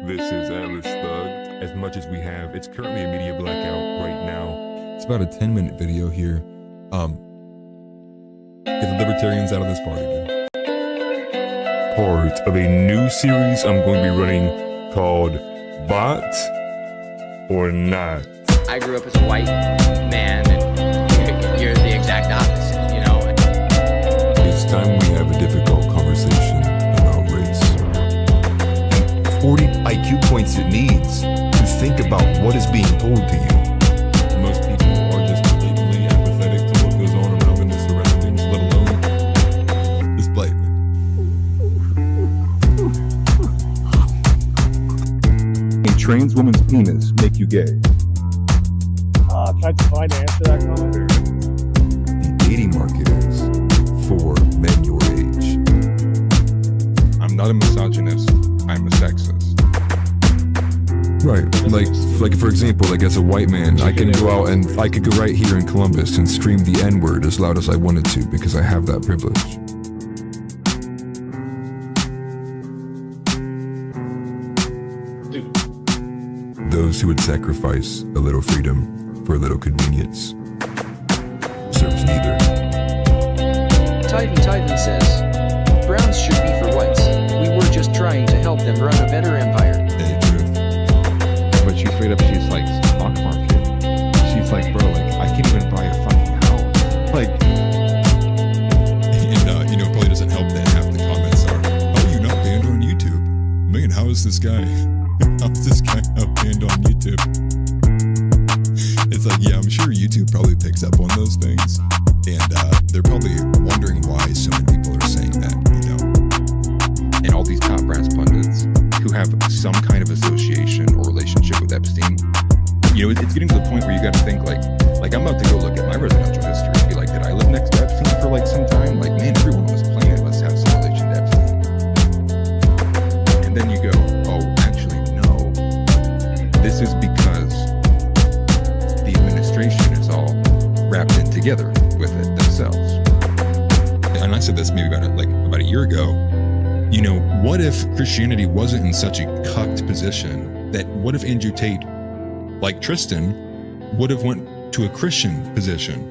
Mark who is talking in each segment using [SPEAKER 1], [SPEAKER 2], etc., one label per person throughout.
[SPEAKER 1] This is Atlas Thug. As much as we have, it's currently a media blackout right now. It's about a 10-minute video here. Get the libertarians out of this party, dude. Part of a new series I'm going to be running called Bot or Not.
[SPEAKER 2] I grew up as a white man, and you're the exact opposite, you know?
[SPEAKER 1] It's time we have a difficult conversation about race.
[SPEAKER 3] 40 IQ points it needs to think about what is being told to you.
[SPEAKER 1] Most people are just blatantly apathetic to what goes on around in their surroundings, let alone this black man.
[SPEAKER 4] A trans woman's penis make you gay?
[SPEAKER 5] Can I define to answer that comment?
[SPEAKER 1] The dating market is for men your age. I'm not a misogynist, I'm a sexist. Right, like for example, like as a white man, I can go out and I could go right here in Columbus and scream the N-word as loud as I wanted to because I have that privilege. Those who would sacrifice a little freedom for a little convenience serves neither.
[SPEAKER 6] Titan says, Browns should be for whites. We were just trying to help them run a better empire.
[SPEAKER 1] Hey, truth.
[SPEAKER 4] But she's straight up, she's like, stock market. She's like, bro, like, I can't even buy a fucking house. Like,
[SPEAKER 1] and you know, probably doesn't help that half the comments are, "How are you not banned on YouTube? Man, how is this guy? How is this guy not banned on YouTube?" It's like, yeah, I'm sure YouTube probably picks up on those things, and they're probably wondering why so many people are saying that, you know.
[SPEAKER 4] and all these top brass pundits who have some kind of association or relationship with Epstein, you know, it's getting to the point where you got to think like I'm about to go look at my residential history and be like, did I live next to Epstein for like some time? Like, man, everyone on this planet must have some relation to Epstein. And then you go, oh, actually, no. This is because the administration is all wrapped in together with it themselves.
[SPEAKER 1] And I said this maybe about a year ago. You know, what if Christianity wasn't in such a cucked position that what if Andrew Tate, like Tristan, would have went to a Christian position?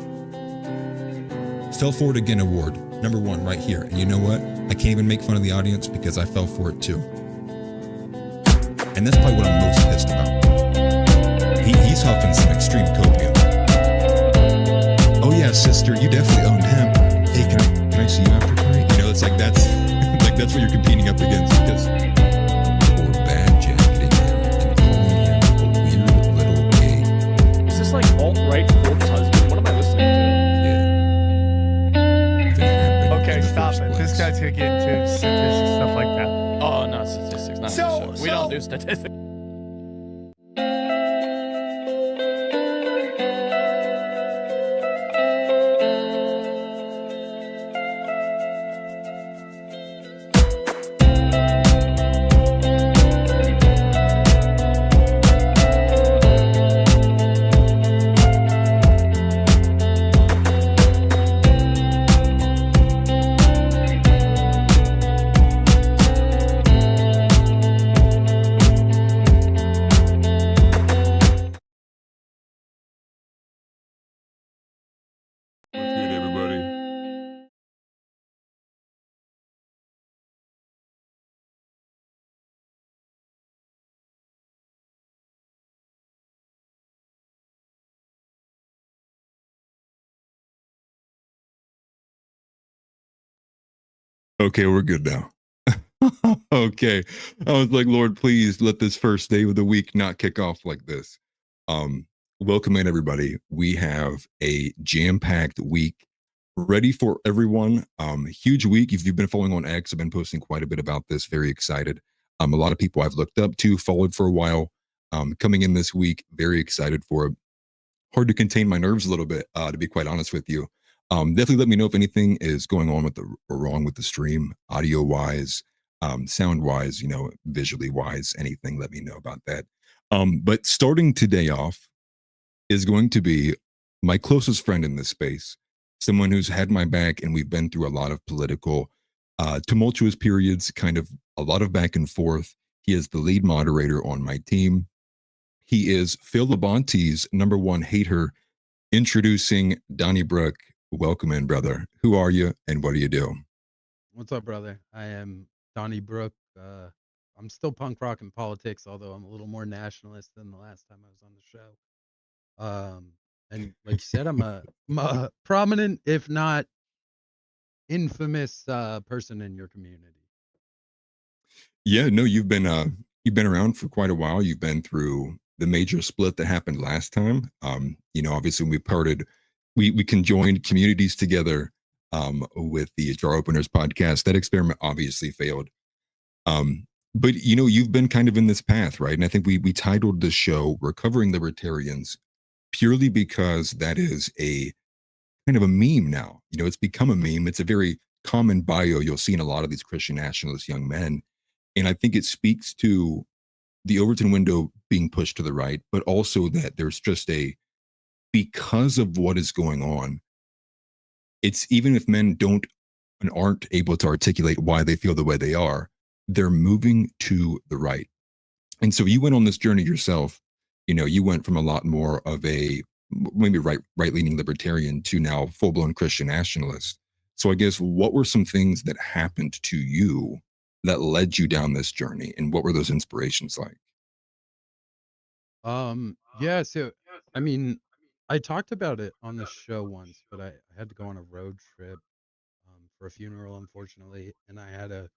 [SPEAKER 1] Fell for it again award, #1 right here. And you know what? I can't even make fun of the audience because I fell for it too. And that's probably what I'm most pissed about. He's huffing some extreme copium. Oh yeah, sister, you definitely owned him. Hey, can I see you after tonight? You know, it's like that's that's what you're competing up against because or bad jacketing him and calling him a weird little gay.
[SPEAKER 5] Is this like alt-right corpse husband? What am I listening
[SPEAKER 1] Yeah.
[SPEAKER 7] Okay, stop it. This guy's gonna get into statistics, stuff like that.
[SPEAKER 8] Oh, not statistics, not
[SPEAKER 7] So-
[SPEAKER 8] this show. We don't do statistics.
[SPEAKER 1] What's good, everybody? Okay, we're good now. Okay. I was like, Lord, please let this first day of the week not kick off like this. Welcome in, everybody. We have a jam-packed week ready for everyone. Huge week. If you've been following on X, I've been posting quite a bit about this. Very excited. A lot of people I've looked up to, followed for a while. Coming in this week, very excited for it. Hard to contain my nerves a little bit, to be quite honest with you. Definitely let me know if anything is going on with or wrong with the stream, audio-wise, sound-wise, you know, visually-wise, anything, let me know about that. But starting today off is going to be my closest friend in this space, someone who's had my back, and we've been through a lot of political tumultuous periods, kind of a lot of back and forth. He is the lead moderator on my team. He is Phil Labonte's #1 hater. Introducing Donny Brook. Welcome in, brother. Who are you and what do you do?
[SPEAKER 9] What's up, brother? I am Donny Brook. I'm still punk rock in politics, although I'm a little more nationalist than the last time I was on the show. And like you said, I'm a prominent, if not infamous, person in your community.
[SPEAKER 1] Yeah, no, you've been around for quite a while. You've been through the major split that happened last time. Obviously we parted, we conjoined communities together with the Jar Openers podcast. That experiment obviously failed. But you've been kind of in this path, right? And I think we titled the show Recovering Libertarians purely because that is a kind of a meme now. It's become a meme. It's a very common bio you'll see in a lot of these Christian nationalist young men. And I think it speaks to the Overton window being pushed to the right, but also that there's just because of what is going on, it's even if men don't and aren't able to articulate why they feel the way they are, they're moving to the right. And so you went on this journey yourself. You went from a lot more of a maybe right-leaning libertarian to now full-blown Christian nationalist. So I guess what were some things that happened to you that led you down this journey, and what were those inspirations like?
[SPEAKER 9] Yeah, so I mean, I talked about it on the show once, but I had to go on a road trip for a funeral, unfortunately, and I had a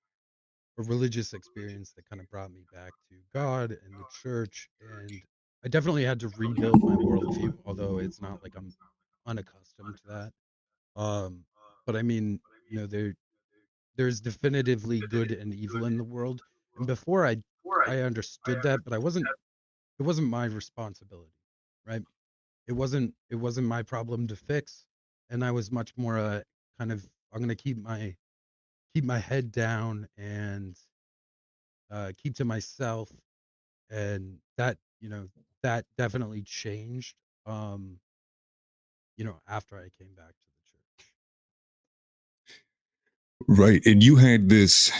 [SPEAKER 9] religious experience that kind of brought me back to God and the church, and I definitely had to rebuild my worldview, although it's not like I'm unaccustomed to that. But I mean, there's definitively good and evil in the world, and before I understood that, but it wasn't my responsibility, right? It wasn't my problem to fix, and I was much more kind of I'm gonna keep my head down and keep to myself, and that definitely changed. Um, after I came back to the church.
[SPEAKER 1] Right. And you had this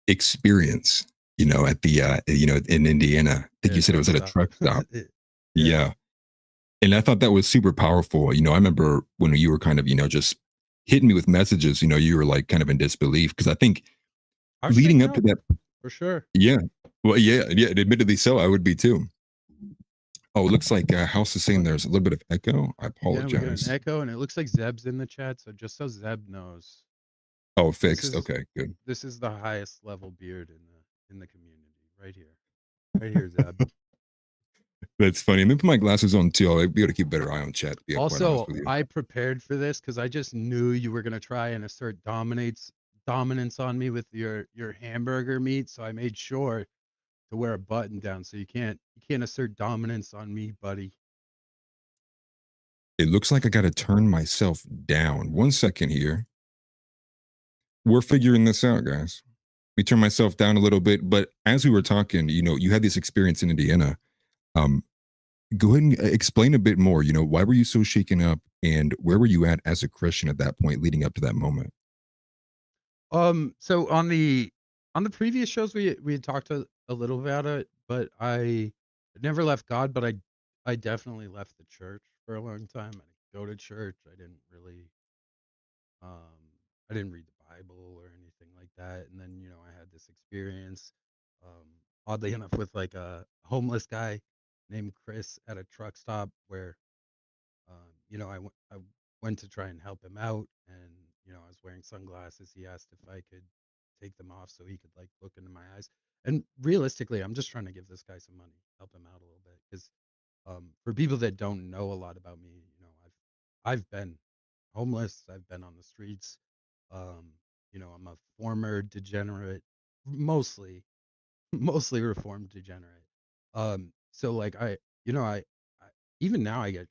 [SPEAKER 1] experience, at the in Indiana. I think
[SPEAKER 9] Yeah,
[SPEAKER 1] you said it was at a
[SPEAKER 9] stop.
[SPEAKER 1] truck stop.
[SPEAKER 9] Yeah.
[SPEAKER 1] Yeah. And I thought that was super powerful. I remember when you were kind of, just hitting me with messages, you were like kind of in disbelief because I think
[SPEAKER 9] I was
[SPEAKER 1] leading
[SPEAKER 9] shaken
[SPEAKER 1] up to
[SPEAKER 9] up,
[SPEAKER 1] that,
[SPEAKER 9] for sure.
[SPEAKER 1] yeah. Well, yeah, admittedly so, I would be too. Oh, it looks like House is saying there's a little bit of echo. I
[SPEAKER 9] Yeah, we got an
[SPEAKER 1] apologize.
[SPEAKER 9] echo, and it looks like Zeb's in the chat, so just so Zeb knows,
[SPEAKER 1] Oh,
[SPEAKER 9] this
[SPEAKER 1] fixed.
[SPEAKER 9] is
[SPEAKER 1] Okay, good.
[SPEAKER 9] this is the highest level beard in the community, right here. Right here, Zeb.
[SPEAKER 1] That's funny. Let me put my glasses on too. I'll be able to keep a better eye on chat, to be quite honest
[SPEAKER 9] Also,
[SPEAKER 1] with you.
[SPEAKER 9] I prepared for this because I just knew you were gonna try and assert dominance on me with your hamburger meat, so I made sure to wear a button down so you can't assert dominance on me, buddy.
[SPEAKER 1] It looks like I got to turn myself down. 1 second here. We're figuring this out, guys. Let me turn myself down a little bit. But as we were talking, you had this experience in Indiana. Um, Go ahead and explain a bit more. Why were you so shaken up, and where were you at as a Christian at that point, leading up to that moment?
[SPEAKER 9] So on the previous shows we had talked a little about it, but I never left God, but I definitely left the church for a long time. I didn't go to church. Um I didn't read the Bible or anything like that. And then, I had this experience, oddly enough, with like a homeless guy named Chris at a truck stop where I went to try and help him out, and I was wearing sunglasses. He asked if I could take them off so he could like look into my eyes. And realistically, I'm just trying to give this guy some money, help him out a little bit, because for people that don't know a lot about me, I've been homeless. I've been on the streets. Um, I'm a former degenerate, mostly mostly reformed degenerate. So like I even now I get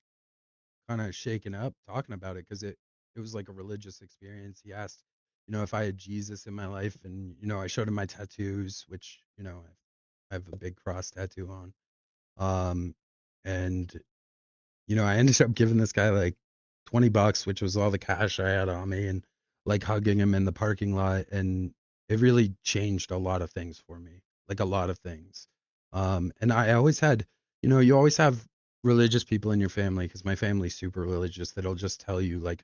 [SPEAKER 9] kind of shaken up talking about it because it was like a religious experience. He asked, if I had Jesus in my life, and I showed him my tattoos, which I have a big cross tattoo on. Um, and I ended up giving this guy like $20, which was all the cash I had on me, and like hugging him in the parking lot, and it really changed a lot of things for me. like a lot of things. And I always had, you always have religious people in your family, because my family's super religious, that'll just tell you like,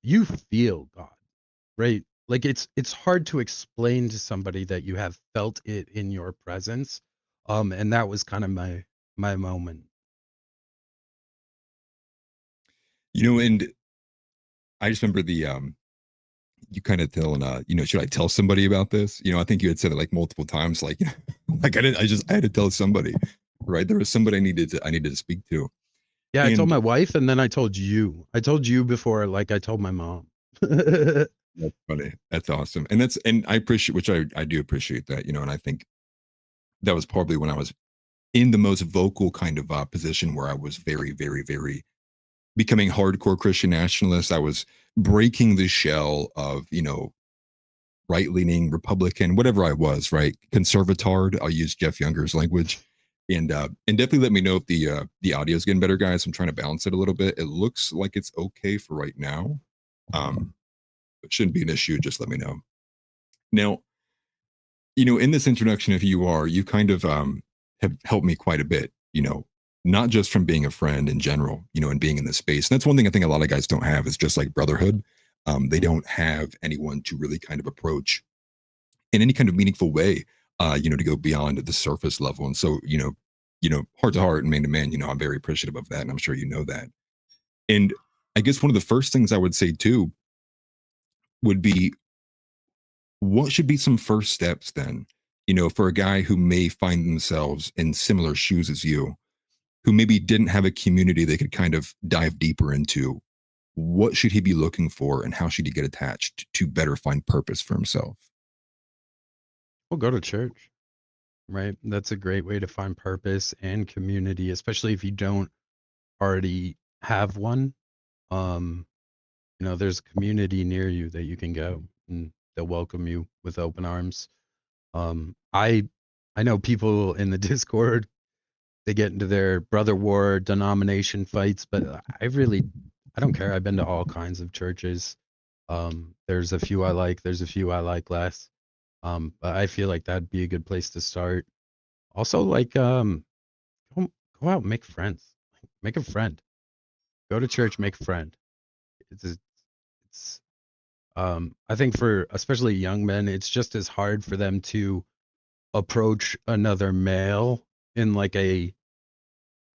[SPEAKER 9] you feel God, right? Like it's hard to explain to somebody that you have felt it in your presence. And that was kind of my moment.
[SPEAKER 1] And I just remember you kind of telling, should I tell somebody about this? I think you had said it like multiple times, like, like I had to tell somebody, right? There was somebody I needed to speak to.
[SPEAKER 9] Yeah, I told
[SPEAKER 1] And
[SPEAKER 9] my wife, and then I told you. I told you before, like I told my mom.
[SPEAKER 1] that's funny. That's awesome. And I appreciate, which I do appreciate that, and I think that was probably when I was in the most vocal kind of position where I was very, very, very becoming hardcore Christian nationalist. I was breaking the shell of, right-leaning Republican, whatever I was, right? Conservatard. I'll use Jeff Younger's language. And definitely let me know if the audio is getting better, guys. I'm trying to balance it a little bit. It looks like it's okay for right now. It shouldn't be an issue. Just let me know. Now, in this introduction, if you kind of have helped me quite a bit, not just from being a friend in general, and being in this space. And that's one thing I think a lot of guys don't have is just like brotherhood. They don't have anyone to really kind of approach in any kind of meaningful way, to go beyond the surface level. And so, heart to heart and man to man, I'm very appreciative of that. And I'm sure you know that. And I guess one of the first things I would say too would be, what should be some first steps then, for a guy who may find themselves in similar shoes as you, who maybe didn't have a community they could kind of dive deeper into? What should he be looking for, and how should he get attached to better find purpose for himself?
[SPEAKER 9] Well, go to church, right? That's a great way to find purpose and community, especially if you don't already have one. There's a community near you that you can go, and they'll welcome you with open arms. I know people in the Discord, they get into their brother war denomination fights, but I don't care. I've been to all kinds of churches. There's a few I like, there's a few I like less. But I feel like that'd be a good place to start. Also, like, go out, make friends, make a friend, go to church, make a friend. It's I think for especially young men, it's just as hard for them to approach another male in like a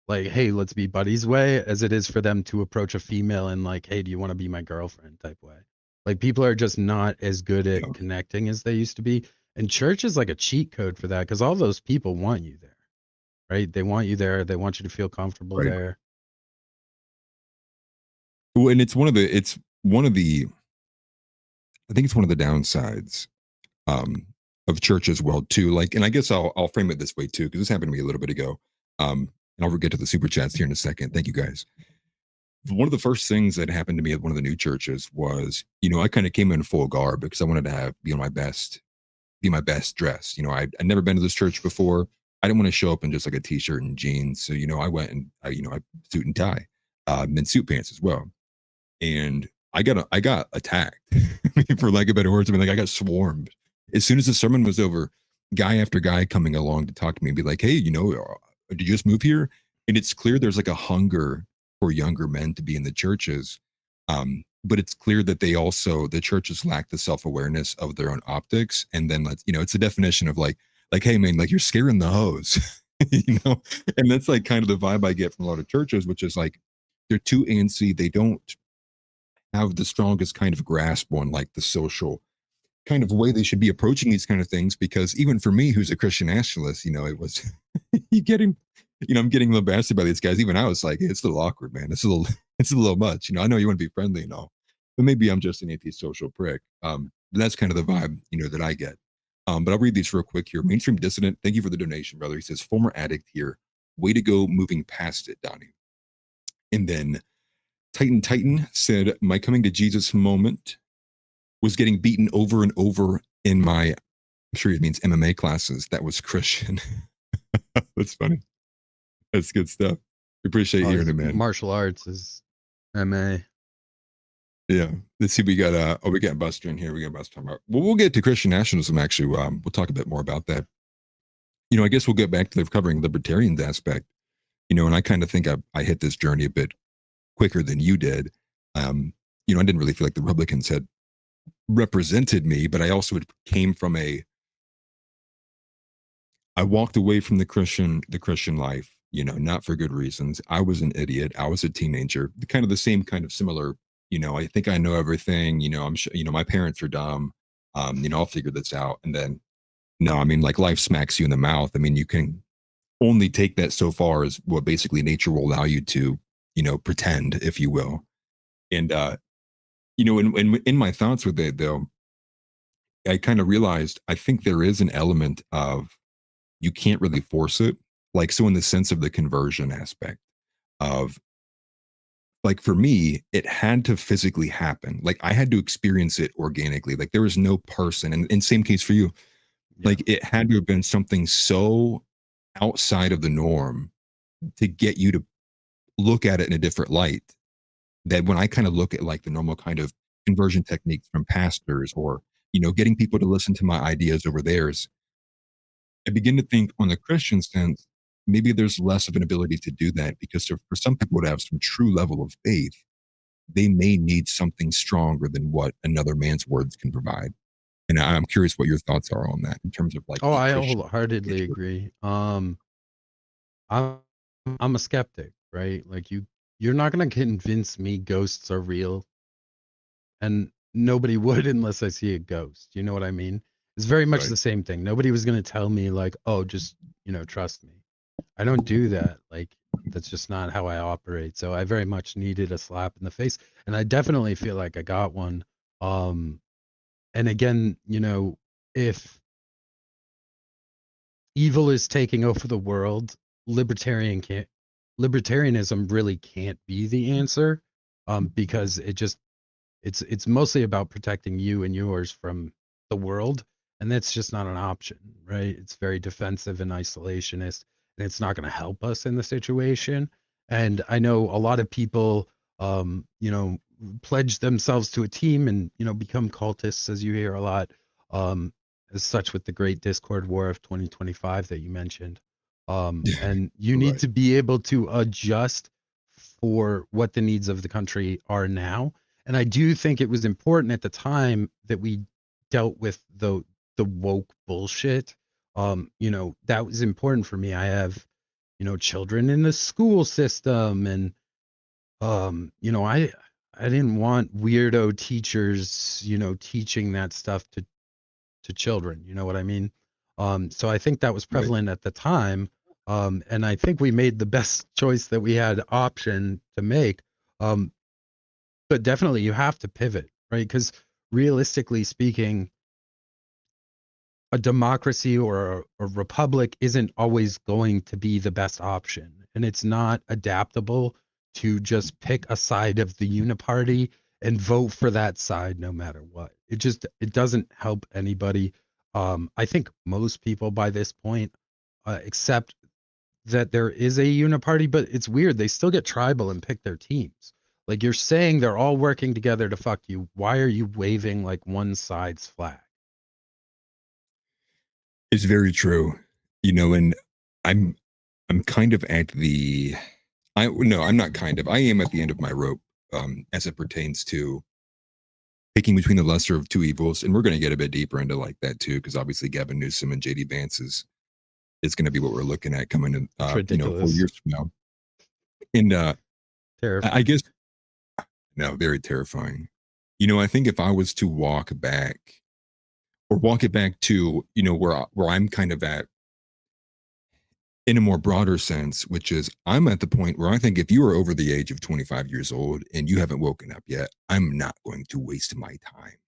[SPEAKER 9] hey, let's be buddies way, as it is for them to approach a female in like, hey, do you want to be my girlfriend type way. Like, people are just not as good at connecting as they used to be. And church is like a cheat code for that, because all those people want you there, right? They want you there. They want you to feel comfortable there.
[SPEAKER 1] Well, and it's one of the I think it's one of the downsides of church as well too. Like, and I guess I'll frame it this way too, because this happened to me a little bit ago. And I'll get to the super chats here in a second. Thank you guys. One of the first things that happened to me at one of the new churches was, I kind of came in full garb because I wanted to be my best dress. I'd never been to this church before. I didn't want to show up in just like a t-shirt and jeans. So, I went and I suit and tie, and suit pants as well. And I got attacked for lack of better words. I mean, like, I got swarmed. As soon as the sermon was over, guy after guy coming along to talk to me and be like, hey, did you just move here? And it's clear there's like a hunger for younger men to be in the churches. But it's clear that the churches lack the self-awareness of their own optics. And then it's a definition of like, hey man, like, you're scaring the hose, and that's like kind of the vibe I get from a lot of churches, which is like, they're too antsy. They don't have the strongest kind of grasp on like the social kind of way they should be approaching these kind of things. Because even for me, who's a Christian nationalist, it was I'm getting a little bastard by these guys. Even I was like, hey, it's a little awkward, man. It's a little much. I know you want to be friendly and all, but maybe I'm just an anti-social prick. But that's kind of the vibe, that I get. But I'll read these real quick here. Mainstream Dissident, thank you for the donation, brother. He says, former addict here. Way to go, moving past it, Donny. And then Titan said, my coming to Jesus moment was getting beaten over and over in my, I'm sure it means MMA classes. That was Christian. That's funny. That's good stuff. We appreciate hearing it, man.
[SPEAKER 9] Martial arts is MA.
[SPEAKER 1] Yeah. Let's see. We got we got Buster in here. We got Buster talking about. Well, we'll get to Christian nationalism. Actually, we'll talk a bit more about that. I guess we'll get back to the recovering libertarians aspect. And I kind of think I hit this journey a bit quicker than you did. I didn't really feel like the Republicans had represented me, but I also came from I walked away from the Christian life, not for good reasons. I was an idiot. I was a teenager, kind of the same kind of similar, I think I know everything, I'm sure, my parents are dumb. I'll figure this out. And then no, I mean, like life smacks you in the mouth. I mean, you can only take that so far as what basically nature will allow you to, pretend, if you will. And in my thoughts with it though, I kind of realized I think there is an element of you can't really force it. Like, so in the sense of the conversion aspect of, like, for me, it had to physically happen. Like, I had to experience it organically. Like, there was no person, and same case for you. Like, it had to have been something so outside of the norm to get you to look at it in a different light, that when I kind of look at like the normal kind of conversion techniques from pastors, or getting people to listen to my ideas over theirs, I begin to think on the Christian sense, maybe there's less of an ability to do that, because for some people to have some true level of faith, they may need something stronger than what another man's words can provide. And I'm curious what your thoughts are on that in terms of like
[SPEAKER 9] Oh,
[SPEAKER 1] the
[SPEAKER 9] I
[SPEAKER 1] Christian
[SPEAKER 9] wholeheartedly
[SPEAKER 1] nature.
[SPEAKER 9] agree. I'm I'm a skeptic, right? Like you're not gonna convince me ghosts are real, and nobody would unless I see a ghost. You know what I mean? It's very much
[SPEAKER 1] Right.
[SPEAKER 9] the same thing. Nobody was gonna tell me like, oh, just trust me. I don't do that. Like that's just not how I operate. So I very much needed a slap in the face, and I definitely feel like I got one. Um, and again, if evil is taking over the world, libertarianism really can't be the answer, because it's mostly about protecting you and yours from the world, and that's just not an option, right? It's very defensive and isolationist, and it's not going to help us in the situation. And I know a lot of people, pledge themselves to a team and become cultists, as you hear a lot, um, as such with the Great Discord War of 2025 that you mentioned. And you need
[SPEAKER 1] Right.
[SPEAKER 9] to be able to adjust for what the needs of the country are now. And I do think it was important at the time that we dealt with the woke bullshit. That was important for me. I have, children in the school system, and I didn't want weirdo teachers, teaching that stuff to children. You know what I mean? So I think that was
[SPEAKER 1] Right.
[SPEAKER 9] prevalent at the time. And I think we made the best choice that we had option to make. Um, but definitely you have to pivot, right? Because realistically speaking, a democracy or a republic isn't always going to be the best option. And it's not adaptable to just pick a side of the uniparty and vote for that side no matter what. It doesn't help anybody. I think most people by this point accept that there is a uniparty, but it's weird. They still get tribal and pick their teams. Like you're saying they're all working together to fuck you. Why are you waving like one side's flag?
[SPEAKER 1] It's very true. And I'm I'm kind of at the I no, I'm not kind of. I am at the end of my rope, as it pertains to picking between the lesser of two evils. And we're going to get a bit deeper into like that too, because obviously Gavin Newsom and JD Vance is going to be what we're looking at coming in,
[SPEAKER 9] It's
[SPEAKER 1] 4
[SPEAKER 9] ridiculous.
[SPEAKER 1] years from now. And I
[SPEAKER 9] Terrifying.
[SPEAKER 1] guess no, very terrifying. I think if I was to walk back or walk it back to where I'm kind of at in a more broader sense, which is I'm at the point where I think if you are over the age of 25 years old and you haven't woken up yet, I'm not going to waste my time.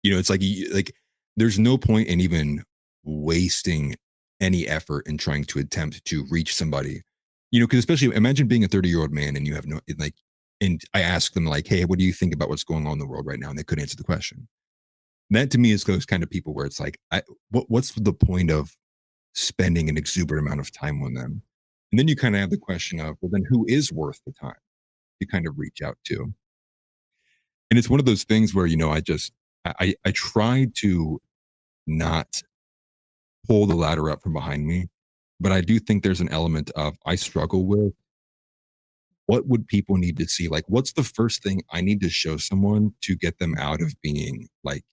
[SPEAKER 1] It's like there's no point in even wasting any effort in trying to attempt to reach somebody. Because especially imagine being a 30-year-old man and you have no like, and I ask them like, hey, what do you think about what's going on in the world right now? And they couldn't answer the question. That to me is those kind of people where it's like, what's the point of spending an exuberant amount of time on them? And then you kind of have the question of, well, then who is worth the time to kind of reach out to? And it's one of those things where, I try to not pull the ladder up from behind me, but I do think there's an element of I struggle with what would people need to see? Like, what's the first thing I need to show someone to get them out of being like,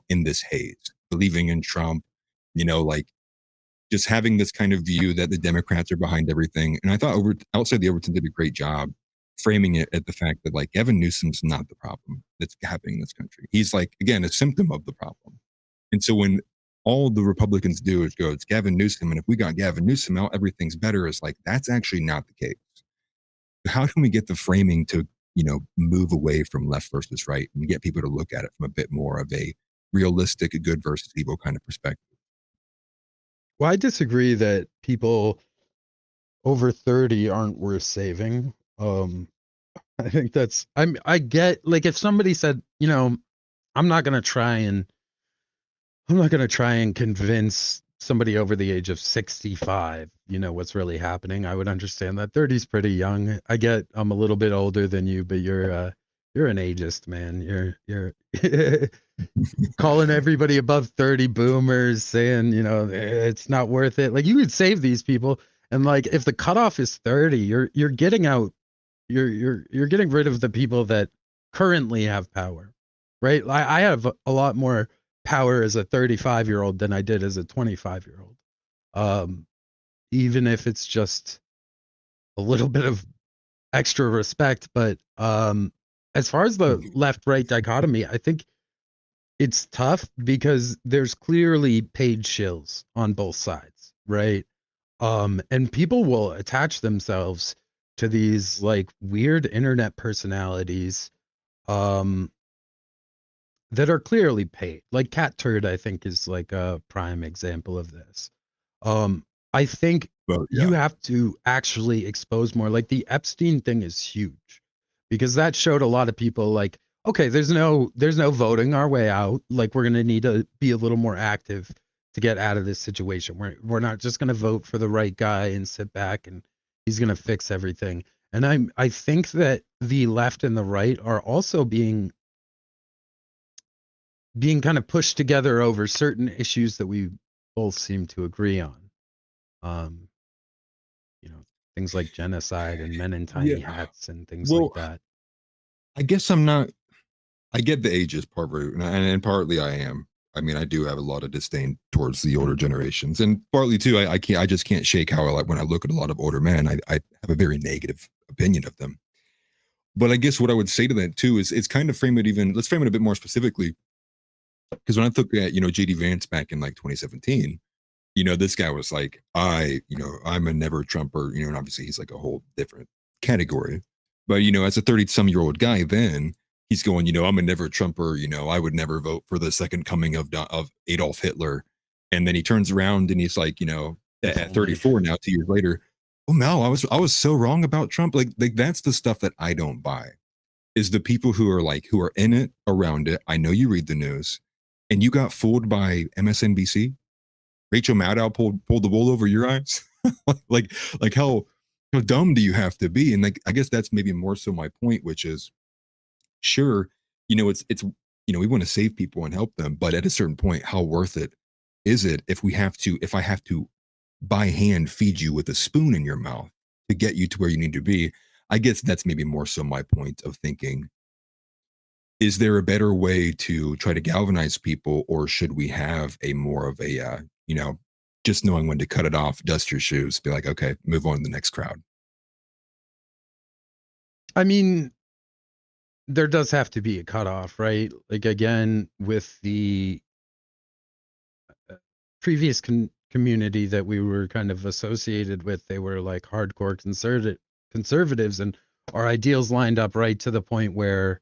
[SPEAKER 1] in this haze, believing in Trump, like just having this kind of view that the Democrats are behind everything. And I thought outside the Overton did a great job framing it at the fact that like Gavin Newsom's not the problem that's happening in this country. He's like, again, a symptom of the problem. And so when all the Republicans do is go, it's Gavin Newsom, and if we got Gavin Newsom out, everything's better. It's like, that's actually not the case. How can we get the framing to, move away from left versus right and get people to look at it from a bit more of a realistic good versus evil kind of perspective?
[SPEAKER 9] Well, I disagree that people over 30 aren't worth saving. I think I get, like, if somebody said, I'm not going to try and convince somebody over the age of 65, what's really happening. I would understand that. 30 is pretty young. I get I'm a little bit older than you, but you're an ageist, man. You're calling everybody above 30 boomers, saying, it's not worth it. Like, you could save these people. And like, if the cutoff is 30, you're getting out, you're getting rid of the people that currently have power, right? I have a lot more power as a 35-year-old than I did as a 25-year-old. Even if it's just a little bit of extra respect. But as far as the left-right dichotomy, I think it's tough because there's clearly paid shills on both sides, right? And people will attach themselves to these like weird internet personalities that are clearly paid. Like Cat Turd, I think, is like a prime example of this. I think you have to actually expose more. Like the Epstein thing is huge because that showed a lot of people like, okay, there's no voting our way out. Like, we're gonna need to be a little more active to get out of this situation. We're not just gonna vote for the right guy and sit back and he's gonna fix everything. And I think that the left and the right are also being kind of pushed together over certain issues that we both seem to agree on. Things like genocide and men in tiny hats and things like that.
[SPEAKER 1] I guess I get the ages part, and partly I am. I mean, I do have a lot of disdain towards the older generations, and partly too, I just can't shake how when I look at a lot of older men, I have a very negative opinion of them. But I guess what I would say to that too is it's kind of let's frame it a bit more specifically. Because when I look at, JD Vance back in like 2017, this guy was like, I'm a never Trumper, and obviously he's like a whole different category. But, as a 30-some-year-old guy, then he's going, I'm a never Trumper, I would never vote for the second coming of Adolf Hitler. And then he turns around and he's like, at 34 now, 2 years later, oh no, I was so wrong about Trump. Like that's the stuff that I don't buy, is the people who are in it, around it. I know you read the news and you got fooled by MSNBC. Rachel Maddow pulled the wool over your eyes. like how dumb do you have to be? And like, I guess that's maybe more so my point, which is, sure, it's we want to save people and help them, but at a certain point, how worth it is it if I have to by hand feed you with a spoon in your mouth to get you to where you need to be? I guess that's maybe more so my point of thinking. Is there a better way to try to galvanize people, or should we have a more of a just knowing when to cut it off, dust your shoes, be like, okay, move on to the next crowd?
[SPEAKER 9] I mean, there does have to be a cutoff, right? Like, again, with the previous community that we were kind of associated with, they were like hardcore conservatives, and our ideals lined up right to the point where,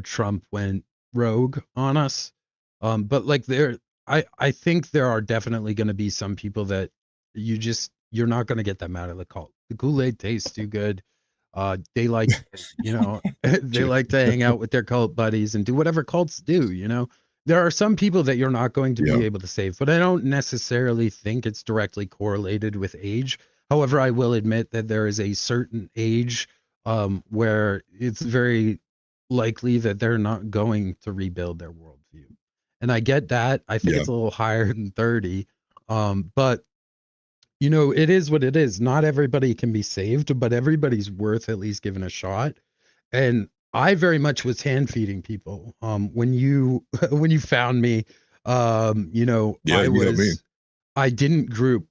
[SPEAKER 9] Trump went rogue on us. But like I think there are definitely going to be some people that you're not going to get them out of the cult. The Kool-Aid tastes too good. They like, they like to hang out with their cult buddies and do whatever cults do. There are some people that you're not going to be able to save, but I don't necessarily think it's directly correlated with age. However, I will admit that there is a certain age where it's very likely that they're not going to rebuild their worldview. And I get that. I think
[SPEAKER 1] Yeah.
[SPEAKER 9] it's a little higher than 30. But you know, it is what it is. Not everybody can be saved, but everybody's worth at least giving a shot. And I very much was hand feeding people. When you when you found me, you know,
[SPEAKER 1] Yeah, you got me.
[SPEAKER 9] I didn't group.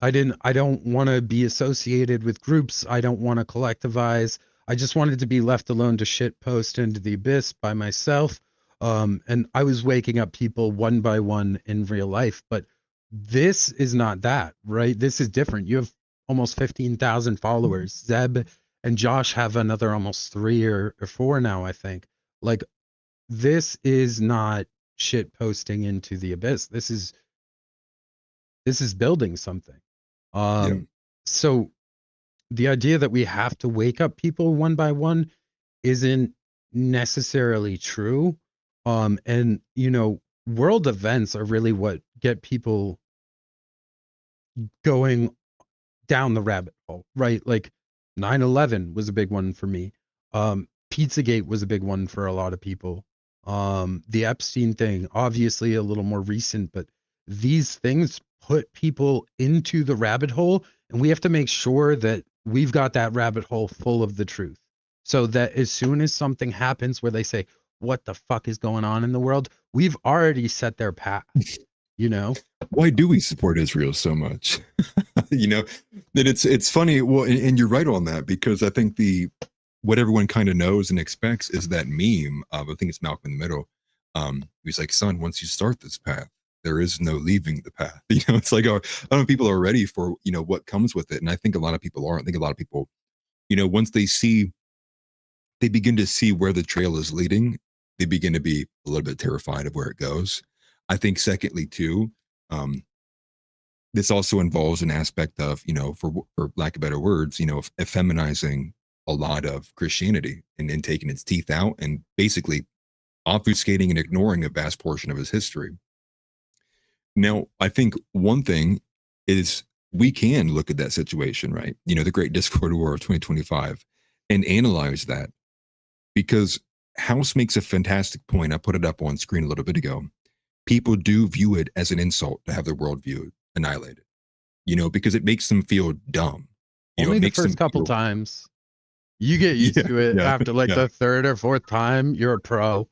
[SPEAKER 9] I don't want to be associated with groups. I don't want to collectivize. I just wanted to be left alone to shit post into the abyss by myself. And I was waking up people one by one in real life, but this is not that, right? This is different. You have almost 15,000 followers. Zeb and Josh have another almost 3 or 4 now, I think. Like, this is not shit posting into the abyss. This is building something. So the idea that we have to wake up people one by one isn't necessarily true. And you know, world events are really what get people going down the rabbit hole, right? Like 9/11 was a big one for me. Pizzagate was a big one for a lot of people. The Epstein thing, obviously a little more recent, but these things put people into the rabbit hole, and we have to make sure that we've got that rabbit hole full of the truth. So that as soon as something happens where they say, what the fuck is going on in the world, we've already set their path, you know?
[SPEAKER 1] Why do we support Israel so much? You know, that it's funny. Well, and you're right on that, because I think what everyone kind of knows and expects is that meme of, I think it's Malcolm in the Middle. He's like, son, once you start this path, there is no leaving the path. You know, it's like, I don't know if people are ready for, you know, what comes with it. And I think a lot of people aren't. I think a lot of people, you know, once they begin to see where the trail is leading, they begin to be a little bit terrified of where it goes. I think secondly, too, this also involves an aspect of, you know, for lack of better words, you know, effeminizing a lot of Christianity and taking its teeth out and basically obfuscating and ignoring a vast portion of its history. Now, I think one thing is we can look at that situation, right? You know, the Great Discord War of 2025, and analyze that, because House makes a fantastic point. I put it up on screen a little bit ago. People do view it as an insult to have their worldview annihilated, you know, because it makes them feel dumb. You
[SPEAKER 9] Only
[SPEAKER 1] know,
[SPEAKER 9] the first couple times. You get used to it. After like the third or fourth time, you're a pro.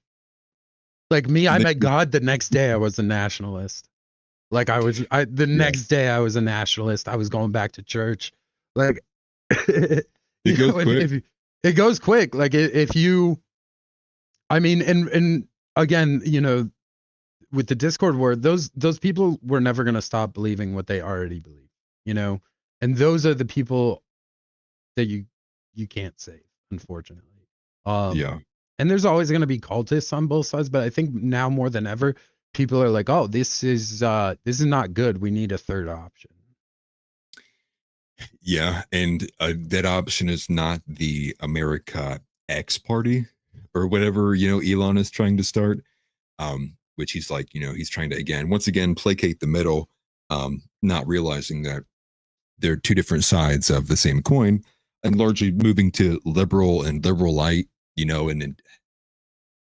[SPEAKER 9] Like me, I met God the next day. I was a nationalist. Like the next day I was a nationalist. I was going back to church. Like it
[SPEAKER 1] goes quick.
[SPEAKER 9] It goes quick. Like if you, I mean, and again, you know, with the Discord war, those people were never going to stop believing what they already believe, you know, and those are the people that you can't save, unfortunately. And there's always going to be cultists on both sides, but I think now more than ever, people are like, oh, this is not good. We need a third option.
[SPEAKER 1] Yeah, and that option is not the America X party or whatever, you know, Elon is trying to start. Which he's like, you know, he's trying to once again placate the middle, not realizing that they're two different sides of the same coin, and largely moving to liberal and liberal light, you know, and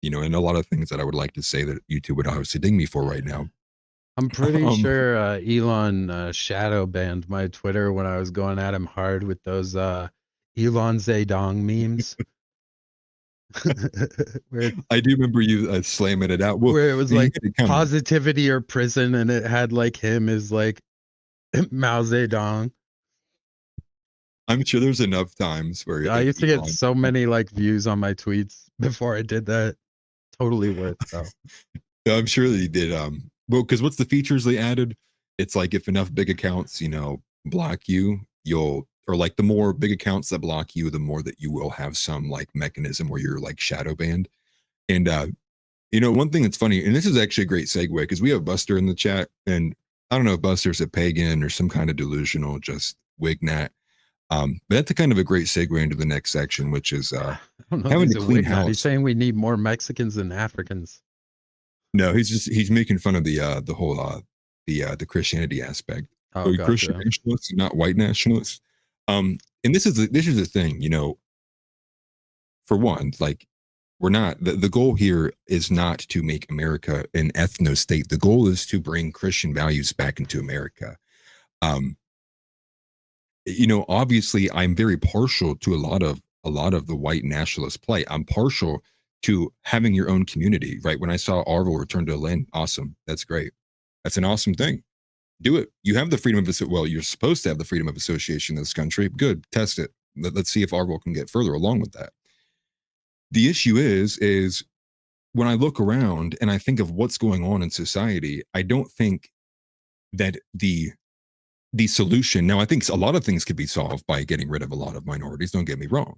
[SPEAKER 1] you know, and a lot of things that I would like to say that YouTube would obviously ding me for right now.
[SPEAKER 9] I'm pretty sure Elon shadow banned my Twitter when I was going at him hard with those Elon Zedong memes.
[SPEAKER 1] I do remember you slamming it out. Well,
[SPEAKER 9] where it was like positivity or prison, and it had like him as like Mao Zedong.
[SPEAKER 1] I'm sure there's enough times where
[SPEAKER 9] I used to get so many like views on my tweets before I did that. Totally worth though.
[SPEAKER 1] I'm sure that he did. Well, because what's the features they added? It's like if enough big accounts, you know, block you, or like the more big accounts that block you, the more that you will have some like mechanism where you're like shadow banned. And you know, one thing that's funny, and this is actually a great segue, because we have Buster in the chat, and I don't know if Buster's a pagan or some kind of delusional, just wignat. But that's a kind of a great segue into the next section, which is having to clean house.
[SPEAKER 9] He's saying we need more Mexicans than Africans.
[SPEAKER 1] No, he's making fun of the whole the Christianity aspect.
[SPEAKER 9] Oh,
[SPEAKER 1] so Christian nationalists, not white nationalists. And this is the thing, you know. For one, like, We're not. The goal here is not to make America an ethno state. The goal is to bring Christian values back into America. Obviously, I'm very partial to a lot of the white nationalist play. I'm partial to having your own community, right? When I saw Arvel return to land, awesome. That's great. That's an awesome thing. Do it. You have the freedom of you're supposed to have the freedom of association in this country. Good. Test it. Let's see if Arvel can get further along with that. The issue is when I look around and I think of what's going on in society, I don't think that the solution, now I think a lot of things could be solved by getting rid of a lot of minorities, don't get me wrong.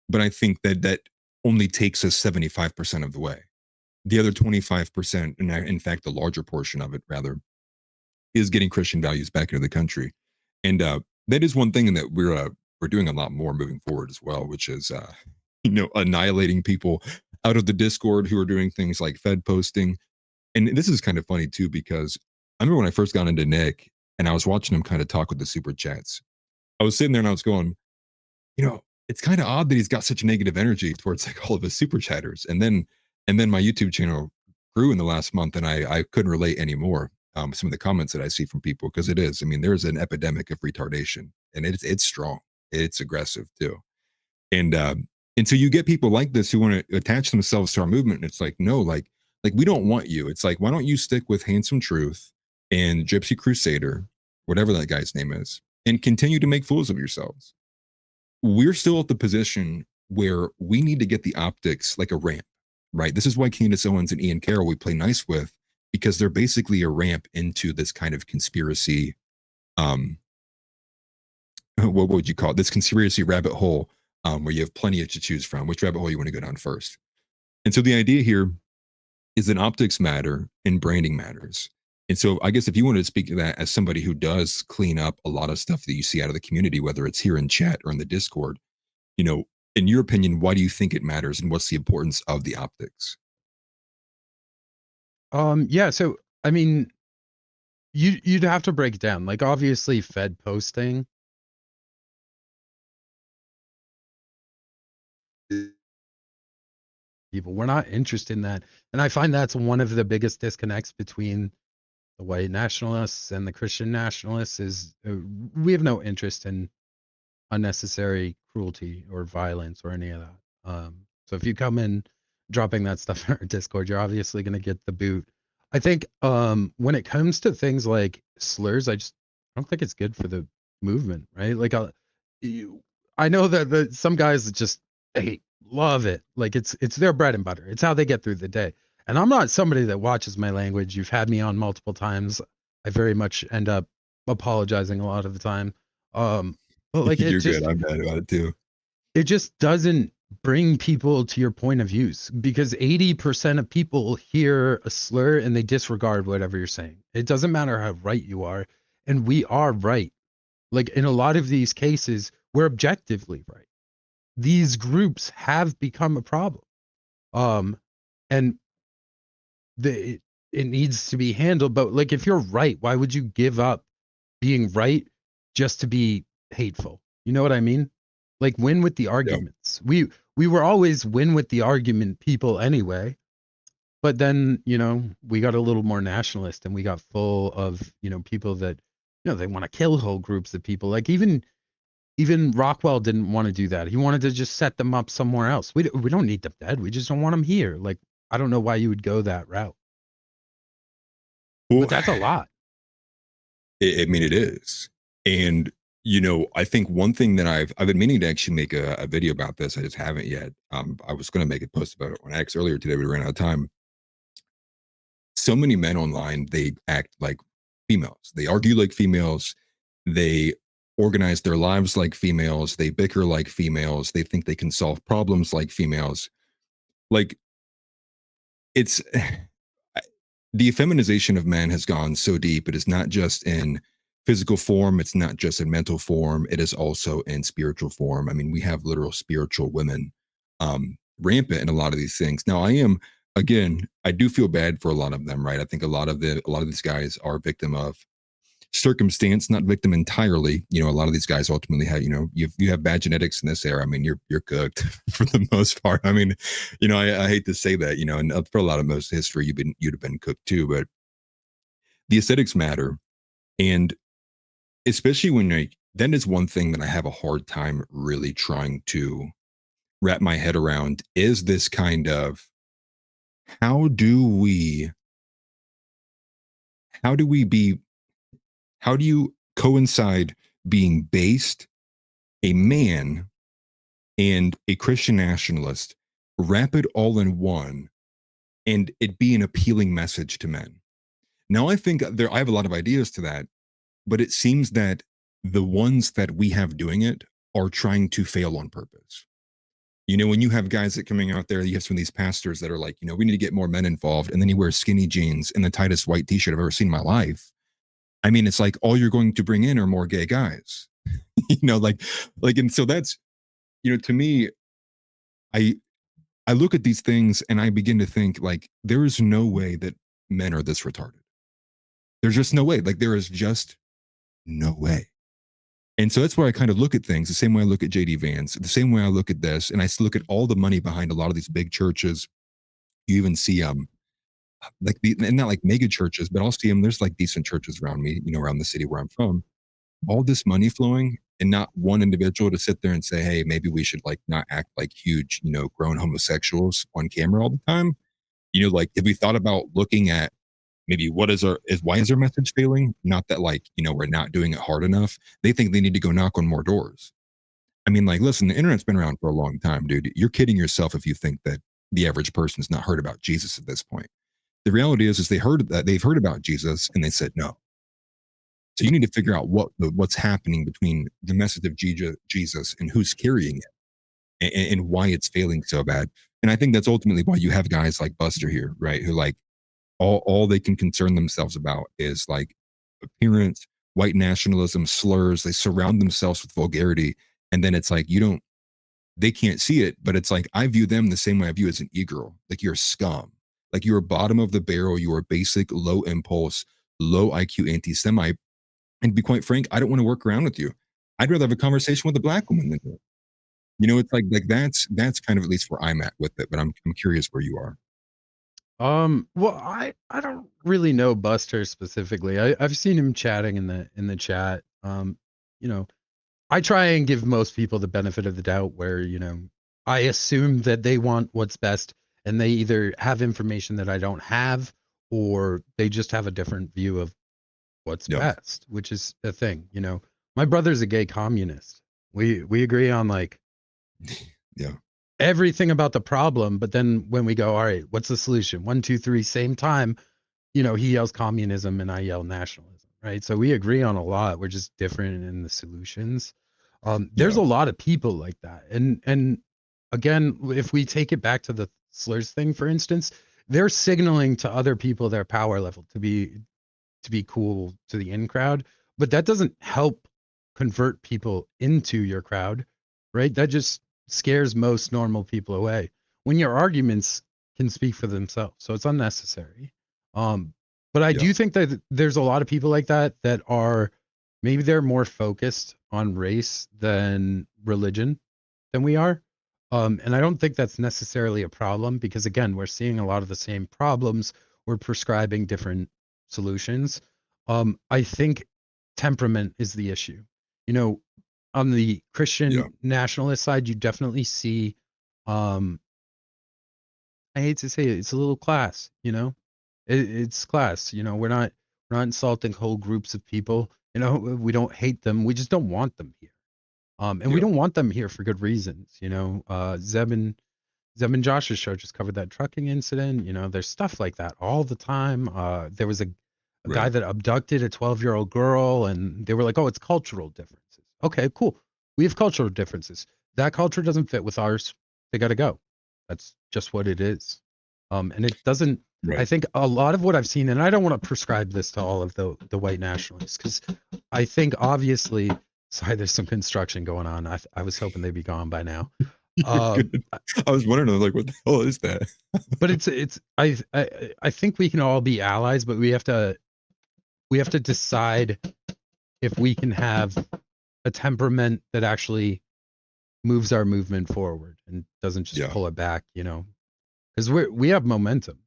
[SPEAKER 1] But I think that only takes us 75% of the way. The other 25%, and in fact, the larger portion of it rather, is getting Christian values back into the country. And that is one thing that we're doing a lot more moving forward as well, which is annihilating people out of the Discord who are doing things like Fed posting. And this is kind of funny too, because I remember when I first got into Nick and I was watching him kind of talk with the super chats. I was sitting there and I was going, it's kind of odd that he's got such negative energy towards like all of his super chatters. And then my YouTube channel grew in the last month and I couldn't relate anymore. Some of the comments that I see from people, because it is, I mean, there's an epidemic of retardation and it's strong. It's aggressive too. And so you get people like this who want to attach themselves to our movement. And it's like, no, like we don't want you. It's like, why don't you stick with Handsome Truth and Gypsy Crusader, whatever that guy's name is, and continue to make fools of yourselves. We're still at the position where we need to get the optics like a ramp, right? This is why Candace Owens and Ian Carroll we play nice with, because they're basically a ramp into this kind of conspiracy. What would you call it? This conspiracy rabbit hole, where you have plenty to choose from. Which rabbit hole you want to go down first? And so the idea here is that optics matter and branding matters. And so I guess if you wanted to speak to that as somebody who does clean up a lot of stuff that you see out of the community, whether it's here in chat or in the Discord, in your opinion, why do you think it matters and what's the importance of the optics?
[SPEAKER 9] Yeah, so I mean, you'd have to break it down. Like obviously Fed posting. People, we're not interested in that. And I find that's one of the biggest disconnects between the white nationalists and the Christian nationalists is we have no interest in unnecessary cruelty or violence or any of that. So if you come in dropping that stuff in our Discord, you're obviously going to get the boot. I think when it comes to things like slurs, I don't think it's good for the movement, right? Like I know that some guys just love it. Like it's their bread and butter. It's how they get through the day. And I'm not somebody that watches my language. You've had me on multiple times. I very much end up apologizing a lot of the time. But like
[SPEAKER 1] you're good. I'm bad about it too.
[SPEAKER 9] It just doesn't bring people to your point of views, because 80% of people hear a slur and they disregard whatever you're saying. It doesn't matter how right you are. And we are right. Like in a lot of these cases, we're objectively right. These groups have become a problem. And it needs to be handled. But like, if you're right, why would you give up being right just to be hateful? You know what I mean? Like win with the arguments. Yeah. We were always win with the argument people anyway. But then, we got a little more nationalist and we got full of, people that, they want to kill whole groups of people. Like even Rockwell didn't want to do that. He wanted to just set them up somewhere else. We don't need them dead. We just don't want them here. Like, I don't know why you would go that route. Well, but that's a lot.
[SPEAKER 1] I mean, it is. And, I think one thing that I've been meaning to actually make a video about this. I just haven't yet. I was going to make a post about it on X earlier today, but we ran out of time. So many men online, they act like females. They argue like females. They organize their lives like females. They bicker like females. They think they can solve problems like females. Like, it's the feminization of men has gone so deep. It is not just in physical form. It's not just in mental form. It is also in spiritual form. I mean, we have literal spiritual women rampant in a lot of these things. Now, I do feel bad for a lot of them, right? I think a lot of these guys are a victim of circumstance, not victim entirely. You know, a lot of these guys ultimately have, you know, you have bad genetics in this era. I mean, you're cooked for the most part. I mean, you know, I hate to say that, you know, and for a lot of most history, you'd have been cooked too. But the aesthetics matter, and especially when that is one thing that I have a hard time really trying to wrap my head around, is this kind of how do you coincide being based, a man, and a Christian nationalist, wrap it all in one, and it be an appealing message to men? Now, I think I have a lot of ideas to that, but it seems that the ones that we have doing it are trying to fail on purpose. You know, when you have guys that coming out there, you have some of these pastors that are like, you know, we need to get more men involved, and then he wears skinny jeans and the tightest white t-shirt I've ever seen in my life. I mean, it's like all you're going to bring in are more gay guys. You know, like, and so that's, you know, to me, I look at these things and I begin to think, like, there is no way that men are this retarded. There's just no way. Like, there is just no way. And so that's where I kind of look at things the same way I look at JD Vance, the same way I look at this, and I look at all the money behind a lot of these big churches. You even see like and not like mega churches, but I'll see them. There's like decent churches around me, you know, around the city where I'm from. All this money flowing, and not one individual to sit there and say, hey, maybe we should like not act like huge, you know, grown homosexuals on camera all the time. You know, like, have we thought about looking at maybe why is our message failing? Not that, like, you know, we're not doing it hard enough. They think they need to go knock on more doors. I mean, like, listen, the internet's been around for a long time, dude. You're kidding yourself if you think that the average person's not heard about Jesus at this point. The reality is they've heard about Jesus and they said no. So you need to figure out what's happening between the message of Jesus and who's carrying it, and why it's failing so bad. And I think that's ultimately why you have guys like Buster here, right? Who, like, all they can concern themselves about is like appearance, white nationalism, slurs. They surround themselves with vulgarity. And then it's like, they can't see it, but it's like, I view them the same way I view as an e-girl. Like, you're scum. Like, you're bottom of the barrel. You are basic, low impulse, low IQ anti-Semite. And to be quite frank, I don't want to work around with you. I'd rather have a conversation with a black woman than you. You know, it's like that's kind of at least where I'm at with it, but I'm curious where you are.
[SPEAKER 9] Well, I don't really know Buster specifically. I've seen him chatting in the chat. You know, I try and give most people the benefit of the doubt where, you know, I assume that they want what's best, and they either have information that I don't have, or they just have a different view of what's best, which is a thing. You know, my brother's a gay communist. We agree on, like,
[SPEAKER 1] yeah,
[SPEAKER 9] everything about the problem, but then when we go, all right, what's the solution? 1, 2, 3, same time, you know, he yells communism and I yell nationalism, right? So we agree on a lot. We're just different in the solutions. There's a lot of people like that. And again, if we take it back to the slurs thing, for instance, they're signaling to other people their power level to be cool to the in crowd, but that doesn't help convert people into your crowd, right? That just scares most normal people away when your arguments can speak for themselves. So it's unnecessary. But I do think that there's a lot of people like that are, maybe they're more focused on race than religion than we are. And I don't think that's necessarily a problem, because again, we're seeing a lot of the same problems. We're prescribing different solutions. I think temperament is the issue. You know, on the Christian nationalist side, you definitely see, I hate to say it, it's a little class, you know, it's class, you know, we're not insulting whole groups of people, you know, we don't hate them. We just don't want them here. And we don't want them here for good reasons. You know, Zeb and Josh's show just covered that trucking incident. You know, there's stuff like that all the time. There was a guy that abducted a 12-year-old girl, and they were like, oh, it's cultural differences. Okay, cool. We have cultural differences. That culture doesn't fit with ours. They got to go. That's just what it is. And it doesn't, I think a lot of what I've seen, and I don't want to prescribe this to all of the white nationalists, because I think obviously, sorry, there's some construction going on. I was hoping they'd be gone by now.
[SPEAKER 1] I was wondering, I was like, what the hell is that?
[SPEAKER 9] But I think we can all be allies, but we have to decide if we can have a temperament that actually moves our movement forward and doesn't just
[SPEAKER 1] Yeah.
[SPEAKER 9] pull it back, you know, because we have momentum,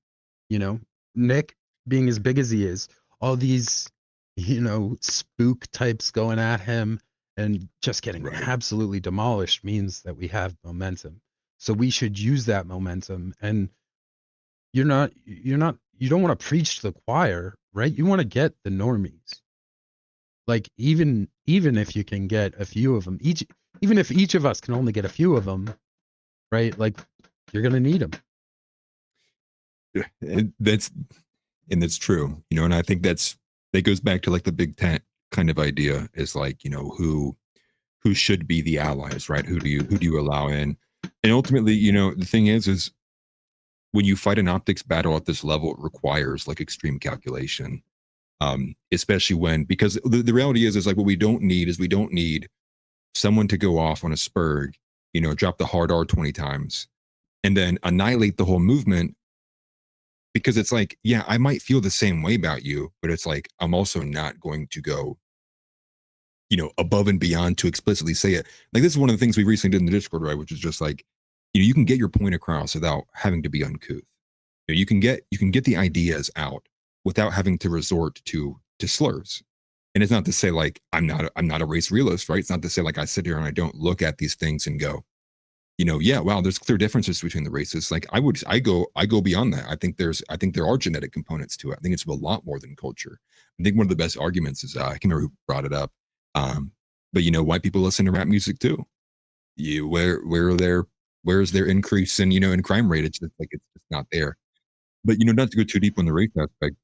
[SPEAKER 9] you know. Nick being as big as he is, all these, you know, spook types going at him and just getting
[SPEAKER 1] Right.
[SPEAKER 9] absolutely demolished means that we have momentum. So we should use that momentum. And you don't want to preach to the choir, right? You want to get the normies. Like even if you can get a few of them, even if each of us can only get a few of them, right? Like you're gonna need them.
[SPEAKER 1] Yeah. That's true, you know, and I think that goes back to like the big tent kind of idea is like, you know, who should be the allies, right? Who do you allow in? And ultimately, you know, the thing is when you fight an optics battle at this level, it requires like extreme calculation. Especially because the reality is like what we don't need is we don't need someone to go off on a spurg, you know, drop the hard R 20 times and then annihilate the whole movement. Because it's like, yeah, I might feel the same way about you, but it's like I'm also not going to go, you know, above and beyond to explicitly say it. Like this is one of the things we recently did in the Discord, right? Which is just like, you know, you can get your point across without having to be uncouth. You know, you can get the ideas out without having to resort to slurs. And it's not to say like I'm not a race realist, right? It's not to say like I sit here and I don't look at these things and go, you know, yeah, wow, there's clear differences between the races. Like I go beyond that. I think there are genetic components to it. I think it's a lot more than culture. I think one of the best arguments is I can't remember who brought it up. But you know, white people listen to rap music too. Where's their increase in, you know, in crime rate? It's just like it's just not there. But you know, not to go too deep on the race aspect,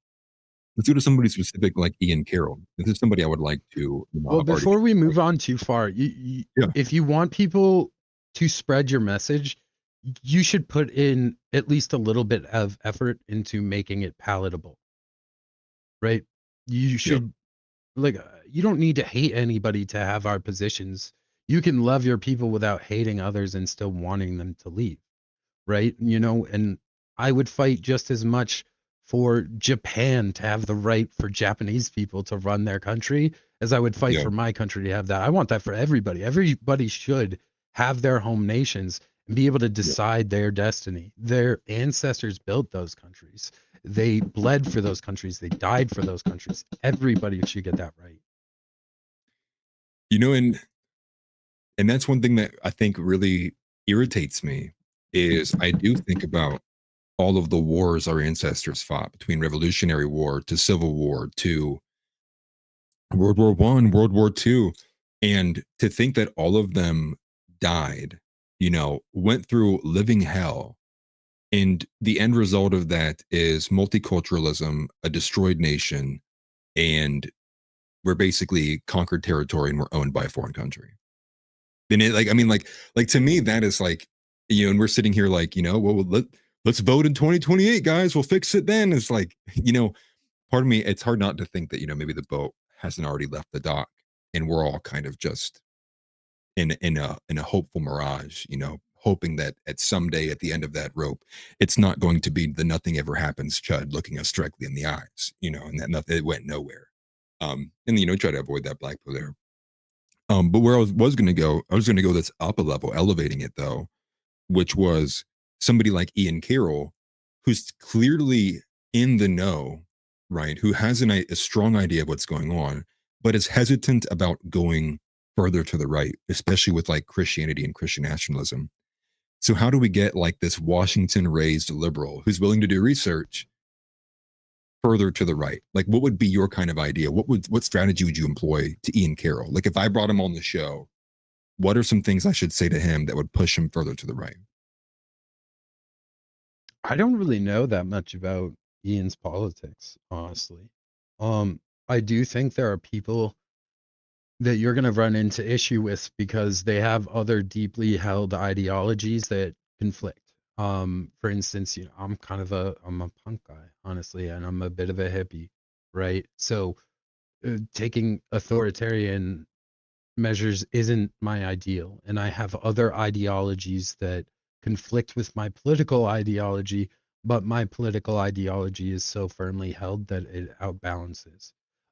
[SPEAKER 1] let's go to somebody specific like Ian Carroll. This is somebody I would like to, you know,
[SPEAKER 9] Well,
[SPEAKER 1] I've already
[SPEAKER 9] before we move on too far,
[SPEAKER 1] Yeah.
[SPEAKER 9] if you want people to spread your message, you should put in at least a little bit of effort into making it palatable, right? You should you don't need to hate anybody to have our positions. You can love your people without hating others and still wanting them to leave, right? You know, and I would fight just as much for Japan to have the right for Japanese people to run their country as I would fight
[SPEAKER 1] Yeah.
[SPEAKER 9] for my country to have that. I want that for everybody. Everybody should have their home nations and be able to decide their destiny. Their ancestors built those countries. They bled for those countries. They died for those countries. Everybody should get that right.
[SPEAKER 1] You know, and that's one thing that I think really irritates me is I do think about all of the wars our ancestors fought between Revolutionary War to Civil War to World War One, World War Two, and to think that all of them died, you know, went through living hell, and the end result of that is multiculturalism, a destroyed nation, and we're basically conquered territory and we're owned by a foreign country. And it, like, I mean, like to me, that is like, you know, and we're sitting here like, you know, well, let's vote in 2028, guys. We'll fix it then. It's like, you know, part of me, it's hard not to think that, you know, maybe the boat hasn't already left the dock and we're all kind of just in a hopeful mirage, you know, hoping that at someday at the end of that rope, it's not going to be the nothing ever happens Chud looking us directly in the eyes, you know, and that nothing, it went nowhere. And you know, try to avoid that black pill there. But where I was going to go, I was going to go this up a level, elevating it though, which was somebody like Ian Carroll, who's clearly in the know, right? Who has a strong idea of what's going on, but is hesitant about going further to the right, especially with like Christianity and Christian nationalism. So how do we get like this Washington raised liberal who's willing to do research further to the right? Like what would be your kind of idea? What strategy would you employ to Ian Carroll? Like if I brought him on the show, what are some things I should say to him that would push him further to the right?
[SPEAKER 9] I don't really know that much about Ian's politics, honestly. I do think there are people that you're going to run into issue with because they have other deeply held ideologies that conflict. For instance, you know, I'm a punk guy, honestly, and I'm a bit of a hippie, right? So taking authoritarian measures isn't my ideal, and I have other ideologies that conflict with my political ideology, but my political ideology is so firmly held that it outbalances,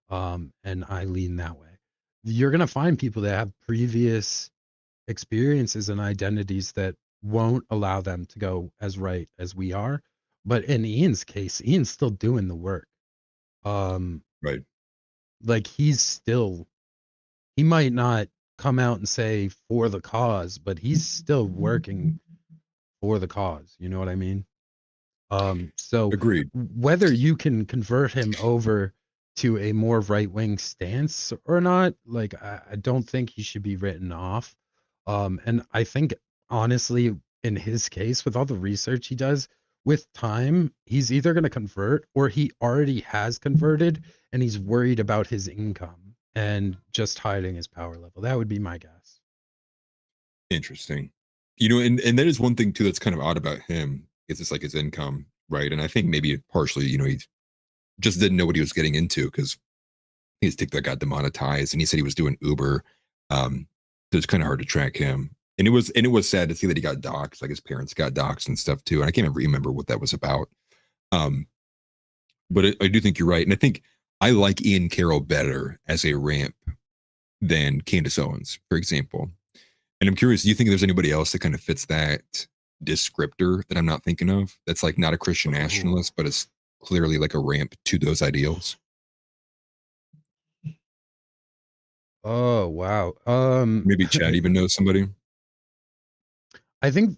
[SPEAKER 9] and I lean that way. you're going to find people that have previous experiences and identities that won't allow them to go as right as we are. But in Ian's case, Ian's still doing the work.
[SPEAKER 1] Right.
[SPEAKER 9] Like he might not come out and say for the cause, but he's still working for the cause. You know what I mean? So
[SPEAKER 1] Agreed.
[SPEAKER 9] whether you can convert him over to a more right-wing stance or not, like I don't think he should be written off. And I think honestly, in his case, with all the research he does, with time, he's either going to convert or he already has converted and he's worried about his income and just hiding his power level. That would be my guess.
[SPEAKER 1] Interesting. You know, and that is one thing too that's kind of odd about him is it's like his income, right? And I think maybe partially, you know, he just didn't know what he was getting into because his TikTok got demonetized, and he said he was doing Uber. So it's kind of hard to track him. And it was sad to see that he got doxxed, like his parents got doxxed and stuff too. And I can't remember what that was about. But I do think you're right, and I think I like Ian Carroll better as a ramp than Candace Owens, for example. And I'm curious, do you think there's anybody else that kind of fits that descriptor that I'm not thinking of? That's like not a Christian nationalist, but is clearly like a ramp to those ideals.
[SPEAKER 9] Oh, wow.
[SPEAKER 1] Maybe Chad even knows somebody.
[SPEAKER 9] I think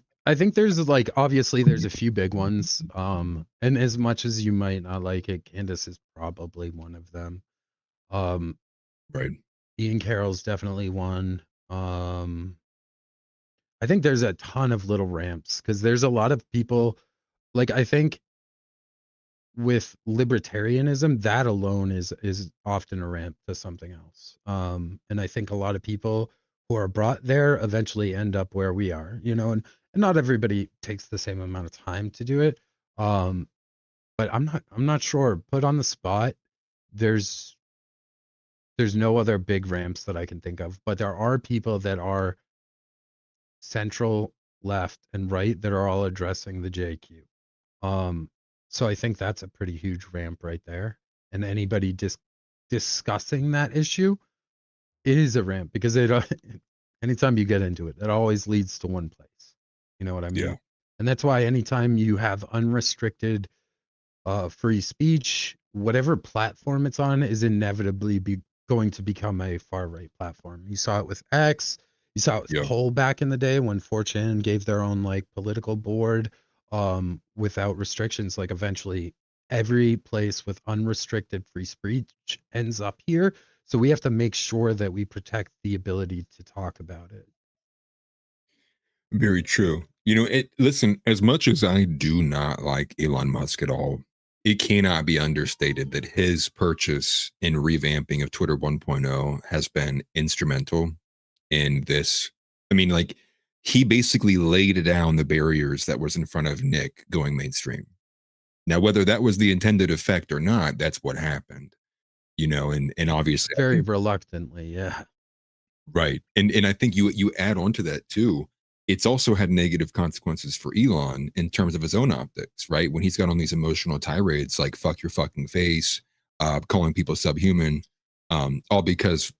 [SPEAKER 9] there's like obviously there's a few big ones. And as much as you might not like it, Candace is probably one of them.
[SPEAKER 1] Right.
[SPEAKER 9] Ian Carroll's definitely one. I think there's a ton of little ramps because there's a lot of people like I think with libertarianism, that alone is often a ramp to something else. And I think a lot of people who are brought there eventually end up where we are, you know, and not everybody takes the same amount of time to do it. But I'm not sure. Put on the spot, there's no other big ramps that I can think of, but there are people that are central, left, and right that are all addressing the JQ. So I think that's a pretty huge ramp right there. And anybody discussing that issue, it is a ramp because it anytime you get into it, it always leads to one place. You know what I mean?
[SPEAKER 1] Yeah.
[SPEAKER 9] And that's why anytime you have unrestricted free speech, whatever platform it's on is inevitably going to become a far right platform. You saw it with X. You saw it with Poll back in the day when 4chan gave their own like political board without restrictions. Like eventually every place with unrestricted free speech ends up here. So we have to make sure that we protect the ability to talk about it.
[SPEAKER 1] Very true. You know, listen, as much as I do not like Elon Musk at all, it cannot be understated that his purchase and revamping of Twitter 1.0 has been instrumental in this. I mean, like, he basically laid down the barriers that was in front of Nick going mainstream. Now, whether that was the intended effect or not, that's what happened. You know, and obviously
[SPEAKER 9] very reluctantly, yeah.
[SPEAKER 1] Right. And I think you add on to that too. It's also had negative consequences for Elon in terms of his own optics, right? When he's got on these emotional tirades like fuck your fucking face, calling people subhuman, all because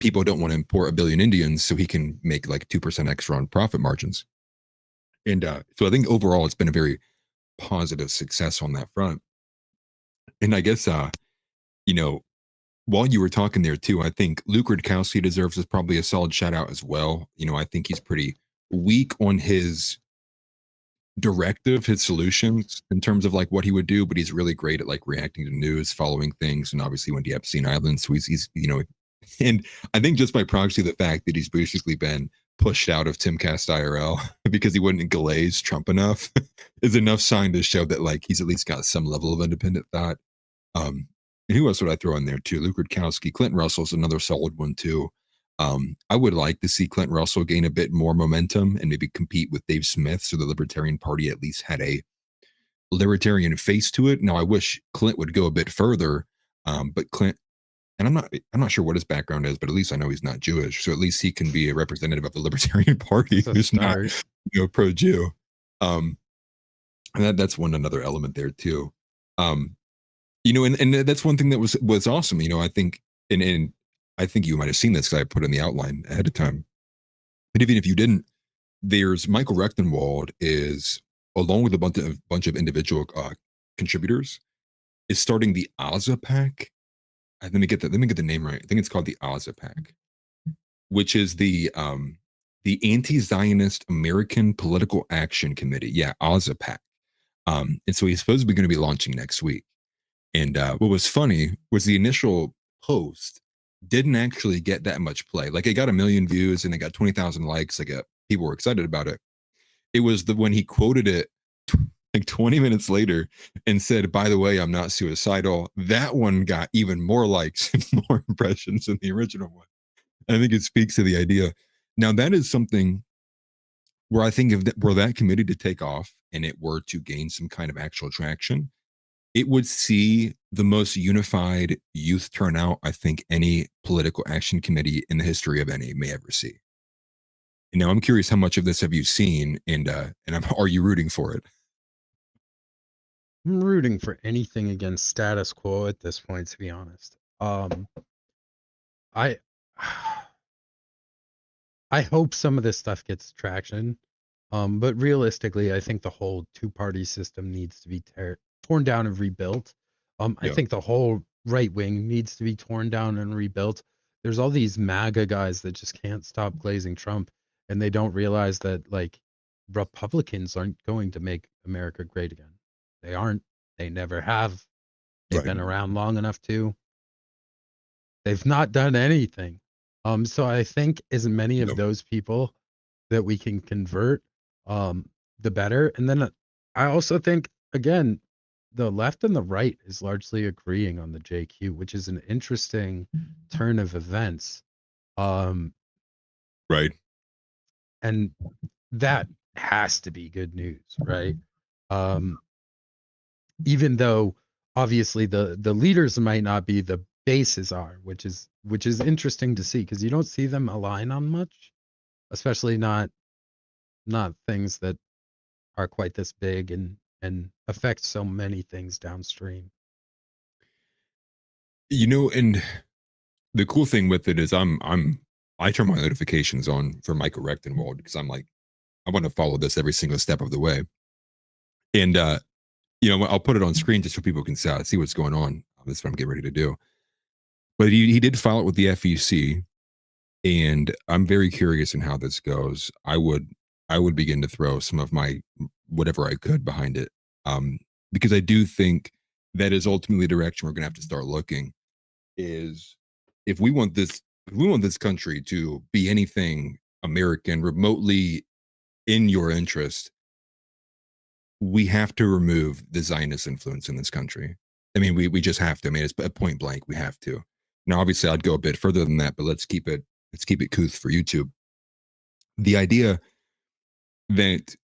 [SPEAKER 1] people don't want to import 1 billion Indians so he can make like 2% extra on profit margins. And so I think overall it's been a very positive success on that front. And I guess you know, while you were talking there too, I think Luke Rudkowski deserves probably a solid shout out as well. You know, I think he's pretty weak on his directive, his solutions in terms of like what he would do, but he's really great at like reacting to news, following things, and obviously went to Epstein Island. So he's you know, and I think just by proxy the fact that he's basically been pushed out of Timcast IRL because he wouldn't glaze Trump enough is enough sign to show that like he's at least got some level of independent thought. And who else would I throw in there too? Luke Rudkowski, Clinton Russell's another solid one too. I would like to see Clinton Russell gain a bit more momentum and maybe compete with Dave Smith, so the Libertarian Party at least had a libertarian face to it. Now, I wish Clint would go a bit further, but Clint, and I'm not sure what his background is, but at least I know he's not Jewish, so at least he can be a representative of the Libertarian Party who's not, you know, pro-Jew. And that's another element there too. You know, and that's one thing that was awesome. You know, I think, and I think you might have seen this because I put in the outline ahead of time. But even if you didn't, there's Michael Rectenwald is, along with a bunch of individual contributors, is starting the AZAPAC. Let me get the name right. I think it's called the AZAPAC, which is the Anti-Zionist American Political Action Committee. Yeah, AZAPAC. And so he's supposed to be going to be launching next week. And what was funny was the initial post didn't actually get that much play. Like it got 1 million views and it got 20,000 likes. Like people were excited about it. It was when he quoted it like 20 minutes later and said, "By the way, I'm not suicidal." That one got even more likes and more impressions than the original one. I think it speaks to the idea. Now that is something where I think were that committee to take off and it were to gain some kind of actual traction, it would see the most unified youth turnout I think any political action committee in the history of any may ever see. And now I'm curious, how much of this have you seen, and are you rooting for it?
[SPEAKER 9] I'm rooting for anything against status quo at this point, to be honest. I I hope some of this stuff gets traction. But realistically, I think the whole two-party system needs to be torn down and rebuilt. I
[SPEAKER 1] Yeah.
[SPEAKER 9] think the whole right wing needs to be torn down and rebuilt. There's all these MAGA guys that just can't stop glazing Trump, and they don't realize that like Republicans aren't going to make America great again. They aren't. They never have. They've
[SPEAKER 1] Right.
[SPEAKER 9] been around long enough to. They've not done anything. So I think as many of
[SPEAKER 1] No.
[SPEAKER 9] those people that we can convert, the better. And then I also think, again, the left and the right is largely agreeing on the JQ, which is an interesting turn of events.
[SPEAKER 1] Right.
[SPEAKER 9] And that has to be good news, right? Even though obviously the leaders might not be, the bases are, which is interesting to see because you don't see them align on much, especially not things that are quite this big and affect so many things downstream.
[SPEAKER 1] And the cool thing with it is I turn my notifications on for Michael Rectenwald because I'm like, I want to follow this every single step of the way. And I'll put it on screen just so people can see what's going on. That's what I'm getting ready to do. But he did file it with the FEC, and I'm very curious in how this goes. I would begin to throw some of my whatever I could behind it, because I do think that is ultimately the direction we're going to have to start looking. Is if we want this country to be anything American, remotely in your interest, we have to remove the Zionist influence in this country. I mean, we just have to. I mean, it's a point blank. We have to. Now, obviously, I'd go a bit further than that, but let's keep it couth for YouTube. The idea that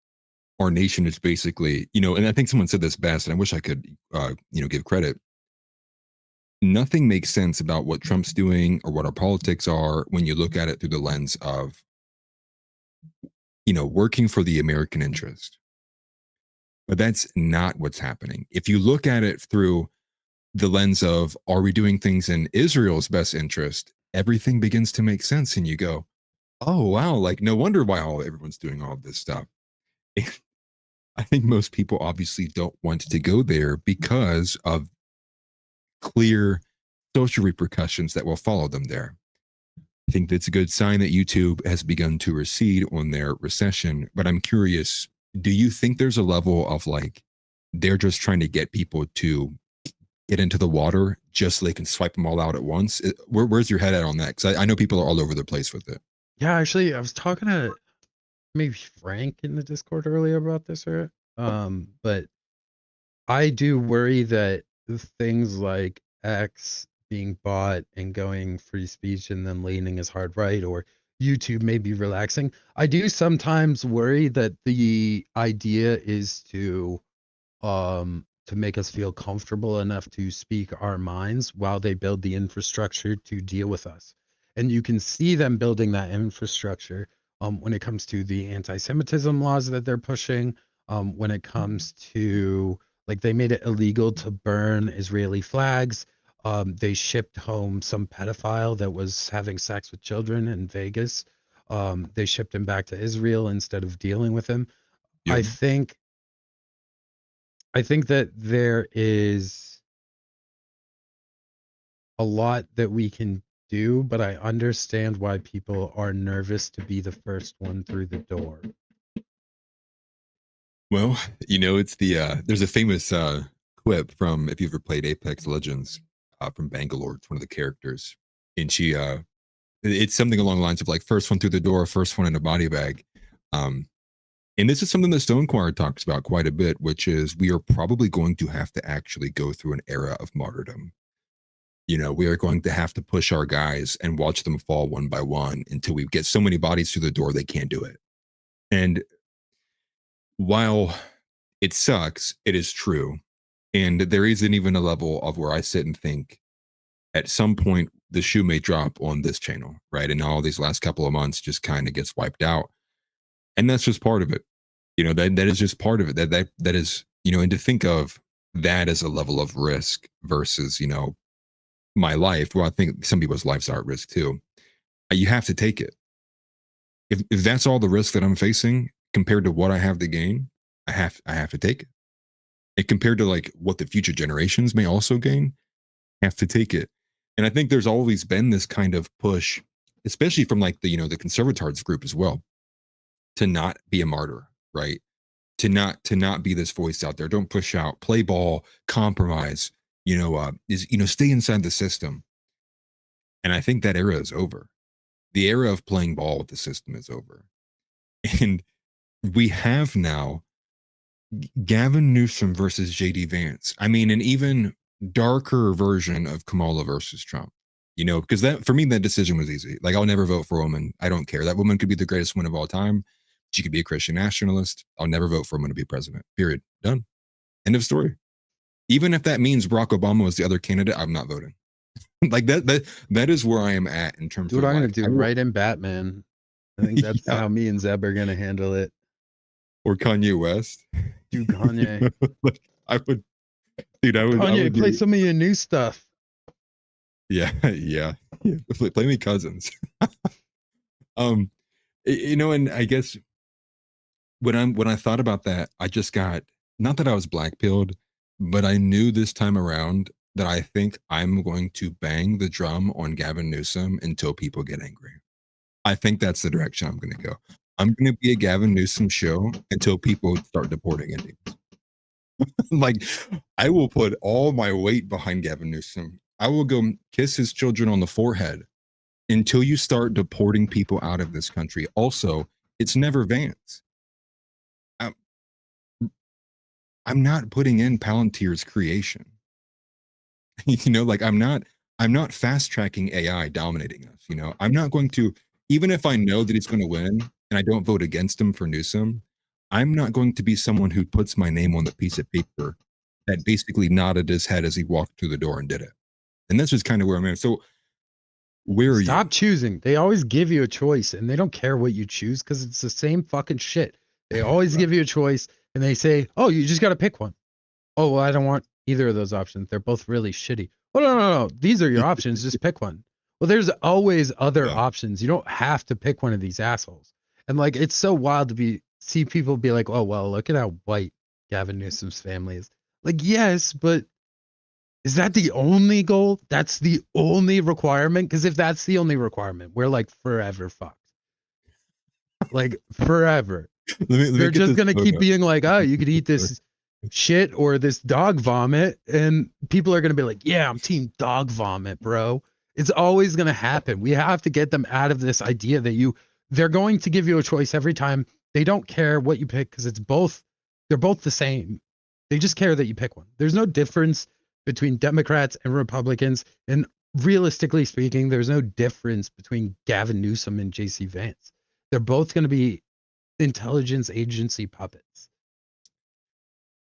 [SPEAKER 1] our nation is basically, and I think someone said this best, and I wish I could, give credit. Nothing makes sense about what Trump's doing or what our politics are when you look at it through the lens of, working for the American interest. But that's not what's happening. If you look at it through the lens of, are we doing things in Israel's best interest? Everything begins to make sense. And you go, oh, wow, like no wonder why everyone's doing all of this stuff. I think most people obviously don't want to go there because of clear social repercussions that will follow them there. I think that's a good sign that YouTube has begun to recede on their recession. But I'm curious, do you think there's a level of like, they're just trying to get people to get into the water just so they can swipe them all out at once? Where's your head at on that? Because I know people are all over the place with it.
[SPEAKER 9] Yeah, actually, I was talking to maybe Frank in the Discord earlier about this, but I do worry that things like X being bought and going free speech and then leaning as hard right, or YouTube may be relaxing. I do sometimes worry that the idea is to make us feel comfortable enough to speak our minds while they build the infrastructure to deal with us. And you can see them building that infrastructure when it comes to the anti-Semitism laws that they're pushing, when it comes to, like, they made it illegal to burn Israeli flags. They shipped home some pedophile that was having sex with children in Vegas. They shipped him back to Israel instead of dealing with him.
[SPEAKER 1] Yep.
[SPEAKER 9] I think that there is a lot that we can do, but I understand why people are nervous to be the first one through the door.
[SPEAKER 1] Well, you know, it's the there's a famous clip from, if you've ever played Apex Legends, from Bangalore. It's one of the characters, and it's something along the lines of like first one through the door, first one in a body bag. And this is something that Stonequire talks about quite a bit, which is we are probably going to have to actually go through an era of martyrdom. You know, we are going to have to push our guys and watch them fall one by one until we get so many bodies through the door they can't do it. And while it sucks, it is true. And there isn't even a level of where I sit and think at some point the shoe may drop on this channel, right? And all these last couple of months just kind of gets wiped out. And that's just part of it. You know, that is just part of it. That is, you know, and to think of that as a level of risk versus, you know, my life. Well, I think some people's lives are at risk too. You have to take it. If that's all the risk that I'm facing compared to what I have to gain, I have to take it. And compared to like what the future generations may also gain, I have to take it. And I think there's always been this kind of push, especially from like the, you know, the conservatards group as well, to not be a martyr, right? To not be this voice out there. Don't push out, play ball, compromise, stay inside the system. And I think that era is over. The era of playing ball with the system is over. And we have now Gavin Newsom versus JD Vance. I mean, an even darker version of Kamala versus Trump. You know, because that, for me, that decision was easy. Like, I'll never vote for a woman. I don't care. That woman could be the greatest woman of all time. She could be a Christian nationalist. I'll never vote for a woman to be president. Period. Done. End of story. Even if that means Barack Obama was the other candidate, I'm not voting. Like that is where I am at in terms
[SPEAKER 9] Do
[SPEAKER 1] of
[SPEAKER 9] what I'm
[SPEAKER 1] like,
[SPEAKER 9] gonna do. Right in Batman. I think that's how me and Zeb are gonna handle it.
[SPEAKER 1] Or Kanye West.
[SPEAKER 9] Do Kanye.
[SPEAKER 1] Like, I would, dude. I would.
[SPEAKER 9] Kanye,
[SPEAKER 1] I would
[SPEAKER 9] play some of your new stuff.
[SPEAKER 1] Yeah. Play me Cousins. You know, and I guess when I thought about that, I just got, not that I was black-pilled, but I knew this time around that I think I'm going to bang the drum on Gavin Newsom until people get angry. I think that's the direction I'm going to go. I'm going to be a Gavin Newsom show until people start deporting Indians. Like, I will put all my weight behind Gavin Newsom. I will go kiss his children on the forehead until you start deporting people out of this country. Also, it's never Vance. I'm not putting in Palantir's creation. You know, like I'm not fast tracking AI dominating us. You know, I'm not going to, even if I know that he's going to win and I don't vote against him for Newsom, I'm not going to be someone who puts my name on the piece of paper that basically nodded his head as he walked through the door and did it. And that's just kind of where I'm at. So where are you?
[SPEAKER 9] Stop choosing. They always give you a choice and they don't care what you choose because it's the same fucking shit. They always give you a choice and they say, oh, you just got to pick one. Oh, well, I don't want either of those options. They're both really shitty. Oh, no. These are your options. Just pick one. Well, there's always other options. You don't have to pick one of these assholes. And like, it's so wild to see people be like, oh, well, look at how white Gavin Newsom's family is. Like, yes, but is that the only goal? That's the only requirement? Because if that's the only requirement, we're like forever fucked. Like forever. They're just going to keep being like, oh, you could eat this shit or this dog vomit. And people are going to be like, yeah, I'm team dog vomit, bro. It's always going to happen. We have to get them out of this idea that they're going to give you a choice every time. They don't care what you pick because they're both the same. They just care that you pick one. There's no difference between Democrats and Republicans. And realistically speaking, there's no difference between Gavin Newsom and JC Vance. They're both going to be intelligence agency puppets.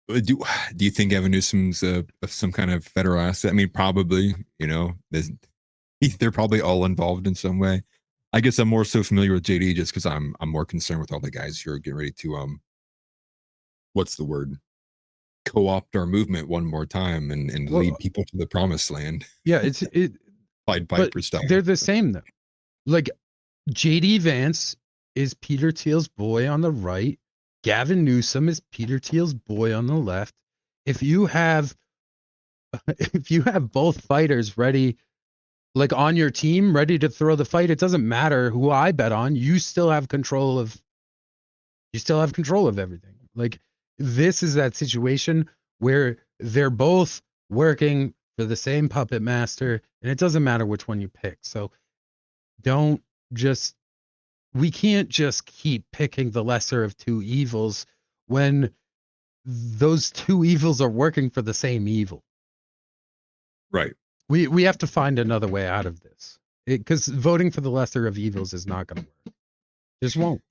[SPEAKER 1] Do you think Gavin Newsom's some kind of federal asset? I mean, probably, you know, they're probably all involved in some way. I guess I'm more so familiar with JD just because I'm more concerned with all the guys who are getting ready to what's the word? co-opt our movement one more time and
[SPEAKER 9] Well,
[SPEAKER 1] lead people to the promised land.
[SPEAKER 9] yeah,
[SPEAKER 1] Pied
[SPEAKER 9] but
[SPEAKER 1] Piper style.
[SPEAKER 9] they're the same though. Like JD Vance is Peter Thiel's boy on the right. Gavin Newsom is Peter Thiel's boy on the left. If you have both fighters ready, like on your team, ready to throw the fight, it doesn't matter who I bet on. You still have control of everything. Like this is that situation where they're both working for the same puppet master, and it doesn't matter which one you pick. So we can't just keep picking the lesser of two evils when those two evils are working for the same evil.
[SPEAKER 1] Right.
[SPEAKER 9] We have to find another way out of this, because voting for the lesser of evils is not going to work. Just won't.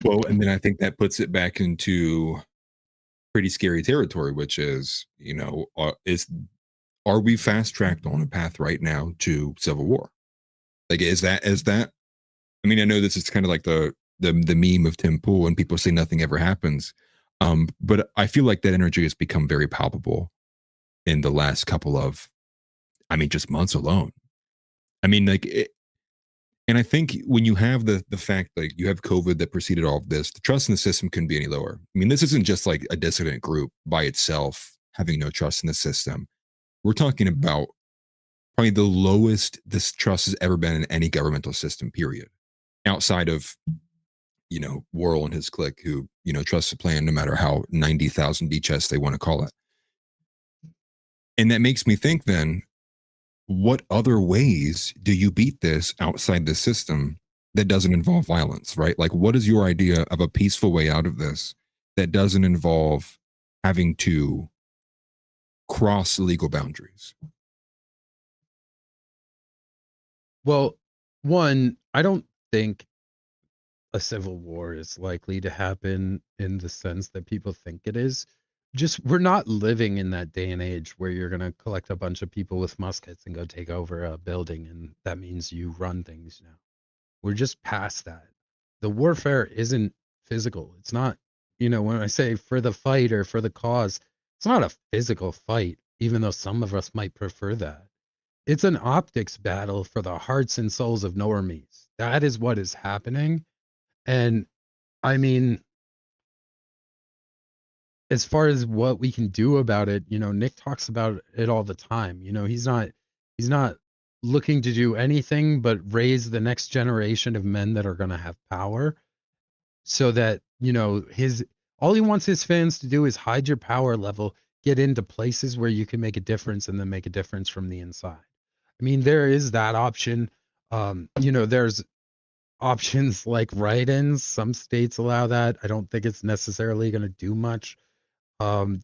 [SPEAKER 1] Well, and then I think that puts it back into pretty scary territory, which is, are we fast tracked on a path right now to civil war? Like, is that? I mean, I know this is kind of like the meme of Tim Pool, and people say nothing ever happens, but I feel like that energy has become very palpable in the last couple of, just months alone. I mean, and I think when you have the fact that you have COVID that preceded all of this, the trust in the system couldn't be any lower. I mean, this isn't just like a dissident group by itself having no trust in the system. We're talking about probably the lowest this trust has ever been in any governmental system, period. Outside of, Worrell and his clique, who, trusts the plan no matter how 90,000 BHS they want to call it. And that makes me think then, what other ways do you beat this outside the system that doesn't involve violence, right? Like, what is your idea of a peaceful way out of this that doesn't involve having to cross legal boundaries?
[SPEAKER 9] Well, one, I don't think a civil war is likely to happen in the sense that people think it is. Just we're not living in that day and age where you're going to collect a bunch of people with muskets and go take over a building, and that means you run things now. We're just past that. The warfare isn't physical. It's not, when I say for the fight or for the cause, it's not a physical fight, even though some of us might prefer that. It's an optics battle for the hearts and souls of normies. That is what is happening. And I mean, as far as what we can do about it, Nick talks about it all the time. He's not looking to do anything but raise the next generation of men that are going to have power, so that, all he wants his fans to do is hide your power level, get into places where you can make a difference, and then make a difference from the inside. I mean, there is that option. There's options like write-ins. Some states allow that. I don't think it's necessarily going to do much.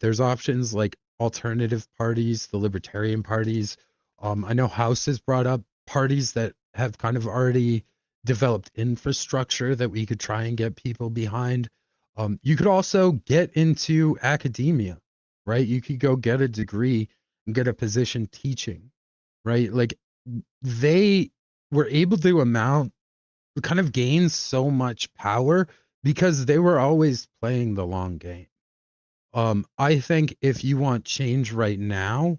[SPEAKER 9] There's options like alternative parties, the libertarian parties. I know House has brought up parties that have kind of already developed infrastructure that we could try and get people behind. You could also get into academia, right? You could go get a degree and get a position teaching, right? Like they were able to kind of gain so much power because they were always playing the long game. I think if you want change right now,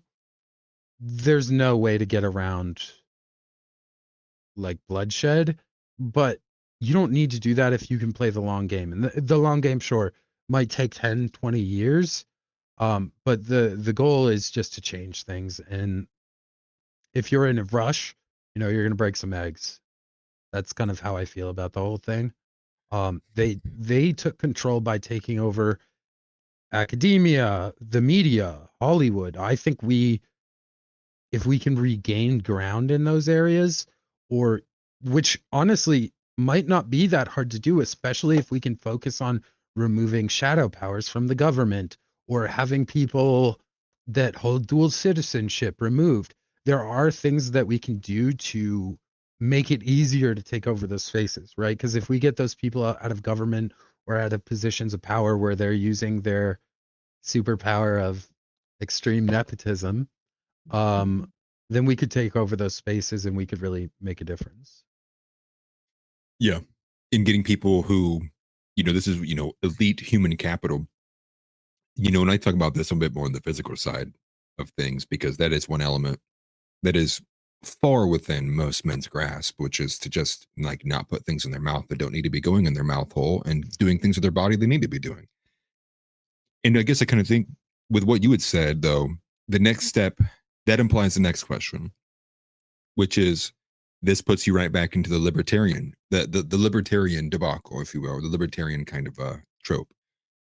[SPEAKER 9] there's no way to get around like bloodshed, but you don't need to do that if you can play the long game. And the long game, sure, might take 10, 20 years. But the goal is just to change things. And if you're in a rush, you're going to break some eggs. That's kind of how I feel about the whole thing. They took control by taking over academia, the media, Hollywood. I think if we can regain ground in those areas, or which honestly might not be that hard to do, especially if we can focus on removing shadow powers from the government or having people that hold dual citizenship removed. There are things that we can do to make it easier to take over those spaces, right? Because if we get those people out of government or out of positions of power where they're using their superpower of extreme nepotism, then we could take over those spaces and we could really make a difference.
[SPEAKER 1] Yeah. In getting people who, this is, elite human capital. And I talk about this a bit more on the physical side of things, because that is one element that is far within most men's grasp, which is to just like not put things in their mouth that don't need to be going in their mouth hole, and doing things with their body they need to be doing. And I guess I kind of think with what you had said, though, the next step that implies the next question, which is this puts you right back into the libertarian, the libertarian debacle, if you will, the libertarian kind of trope,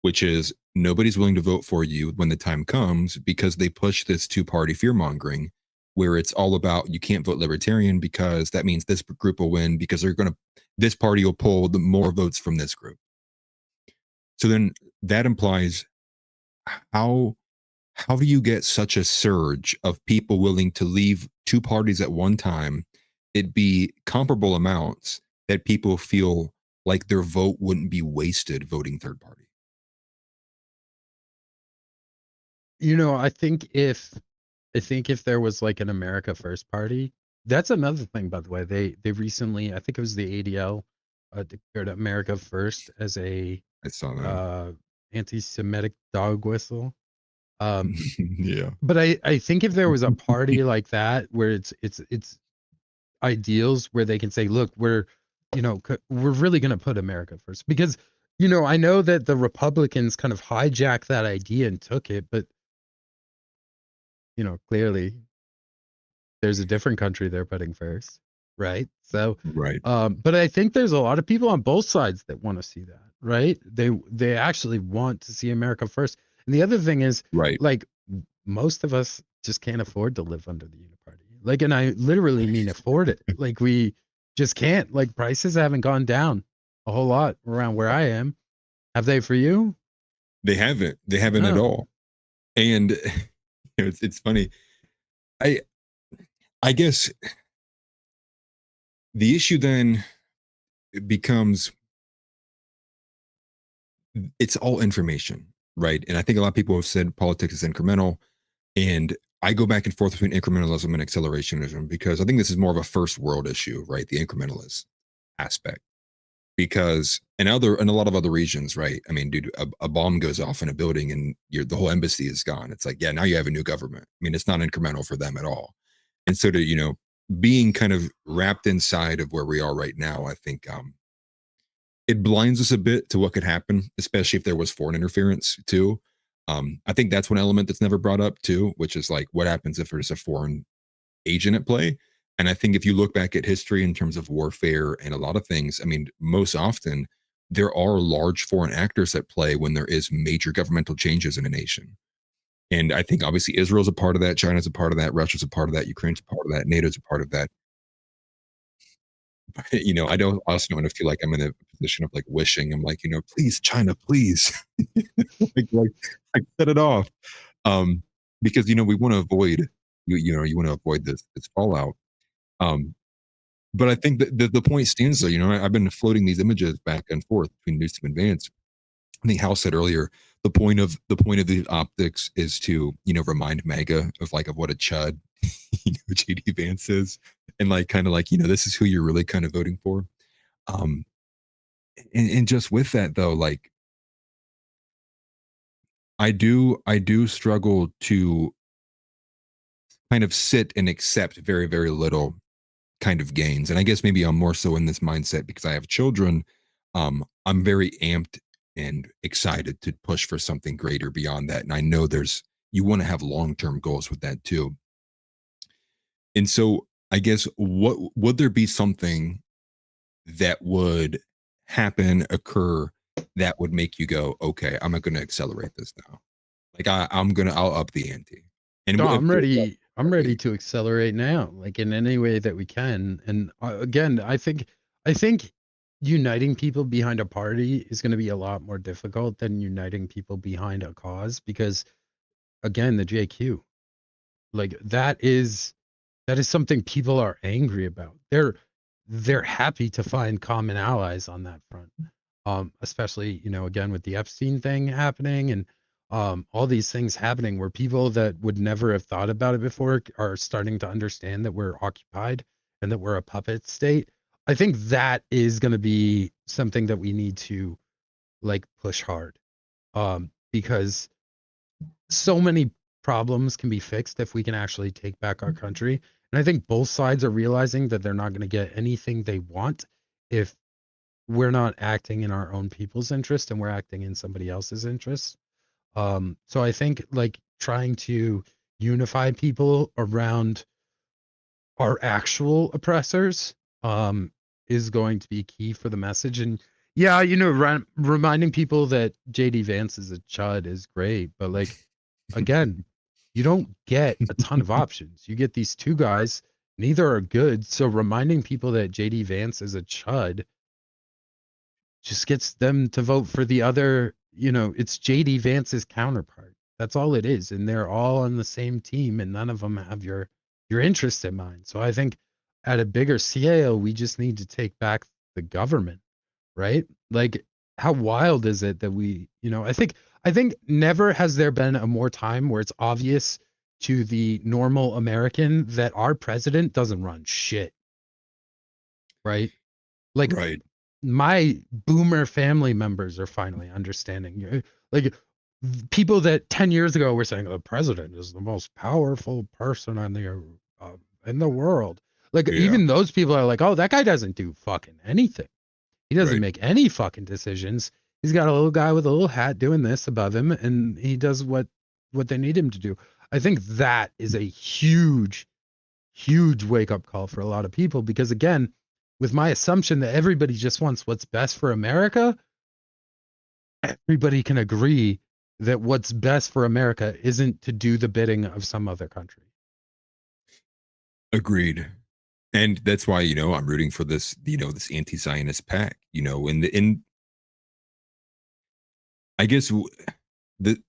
[SPEAKER 1] which is nobody's willing to vote for you when the time comes, because they push this two-party fear-mongering where it's all about you can't vote libertarian because that means this group will win, because this party will pull the more votes from this group. So then that implies how do you get such a surge of people willing to leave two parties at one time? It'd be comparable amounts that people feel like their vote wouldn't be wasted voting third party.
[SPEAKER 9] I think if there was like an America First party, that's another thing, by the way. They recently, I think it was the ADL, declared America First as a
[SPEAKER 1] I saw that.
[SPEAKER 9] anti-Semitic dog whistle.
[SPEAKER 1] Yeah.
[SPEAKER 9] But I think if there was a party like that where it's ideals where they can say, look, we're really going to put America first, because I know that the Republicans kind of hijacked that idea and took it, but clearly there's a different country they're putting first, right? So
[SPEAKER 1] Right.
[SPEAKER 9] but I think there's a lot of people on both sides that want to see that, right? They actually want to see America first. And the other thing is,
[SPEAKER 1] Right.
[SPEAKER 9] like, most of us just can't afford to live under the uniparty. Like, and I literally mean afford it. Like, we just can't. Like, prices haven't gone down a whole lot around where I am. Have they for you?
[SPEAKER 1] They haven't at
[SPEAKER 9] No.
[SPEAKER 1] all. And it's funny. I guess the issue then becomes it's all information, right? And I think a lot of people have said politics is incremental, and I go back and forth between incrementalism and accelerationism, because I think this is more of a first world issue, right? The incrementalist aspect. Because in a lot of other regions, right? I mean, dude, a bomb goes off in a building and the whole embassy is gone. It's like, yeah, now you have a new government. I mean, it's not incremental for them at all. And so to, being kind of wrapped inside of where we are right now, I think it blinds us a bit to what could happen, especially if there was foreign interference too. I think that's one element that's never brought up too, which is like what happens if there's a foreign agent at play. And I think if you look back at history in terms of warfare and a lot of things, I mean, most often there are large foreign actors at play when there is major governmental changes in a nation. And I think obviously Israel's a part of that, China's a part of that, Russia's a part of that, Ukraine's a part of that, NATO's a part of that. But, I also don't want to feel like I'm in a position of like wishing. I'm like, please, China, please, like set it off. Because we want to avoid you want to avoid this fallout. But I think that the point stands though. I've been floating these images back and forth between Newsome and Vance. I think Hal said earlier, the point of the optics is to remind MAGA of what a chud JD Vance is, and kind of this is who you're really kind of voting for. And just with that though, like I do struggle to kind of sit and accept very, very little kind of gains. And I guess maybe I'm more so in this mindset because I have children. I'm very amped and excited to push for something greater beyond that. And I know you want to have long-term goals with that too. And so I guess would there be something that would occur that would make you go, okay, I'm going to accelerate this now. Like I'll up the ante. And
[SPEAKER 9] No, I'm ready to accelerate now, like in any way that we can. And again, I think uniting people behind a party is going to be a lot more difficult than uniting people behind a cause, because again, the JQ, like that is something people are angry about. They're happy to find common allies on that front. Especially, again, with the Epstein thing happening and all these things happening where people that would never have thought about it before are starting to understand that we're occupied and that we're a puppet state. I think that is going to be something that we need to push hard. Because so many problems can be fixed if we can actually take back our country. And I think both sides are realizing that they're not going to get anything they want if we're not acting in our own people's interest and we're acting in somebody else's interest. So I think like trying to unify people around our actual oppressors is going to be key for the message. And yeah, you know, reminding people that JD Vance is a chud is great, but like again, you don't get a ton of options. You get these two guys, neither are good. So reminding people that JD Vance is a chud just gets them to vote for the other, you know, it's JD Vance's counterpart. That's all it is. And they're all on the same team and none of them have your interest in mind. So I think at a bigger scale, we just need to take back the government, right? Like how wild is it that we, you know, I think never has there been a more time where it's obvious to the normal American that our president doesn't run shit. Right? Like
[SPEAKER 1] Right.
[SPEAKER 9] my boomer family members are finally understanding. Like people that 10 years ago were saying the president is the most powerful person on the in the world. Like
[SPEAKER 1] Yeah.
[SPEAKER 9] even those people are like, oh, that guy doesn't do fucking anything. He doesn't
[SPEAKER 1] Right.
[SPEAKER 9] make any fucking decisions. He's got a little guy with a little hat doing this above him, and he does what they need him to do. I think that is a huge wake up call for a lot of people because again, with my assumption that everybody just wants what's best for America, everybody can agree that what's best for America isn't to do the bidding of some other country.
[SPEAKER 1] Agreed. And that's why, you know, I'm rooting for this, you know, this anti-Zionist pack, you know, in I guess the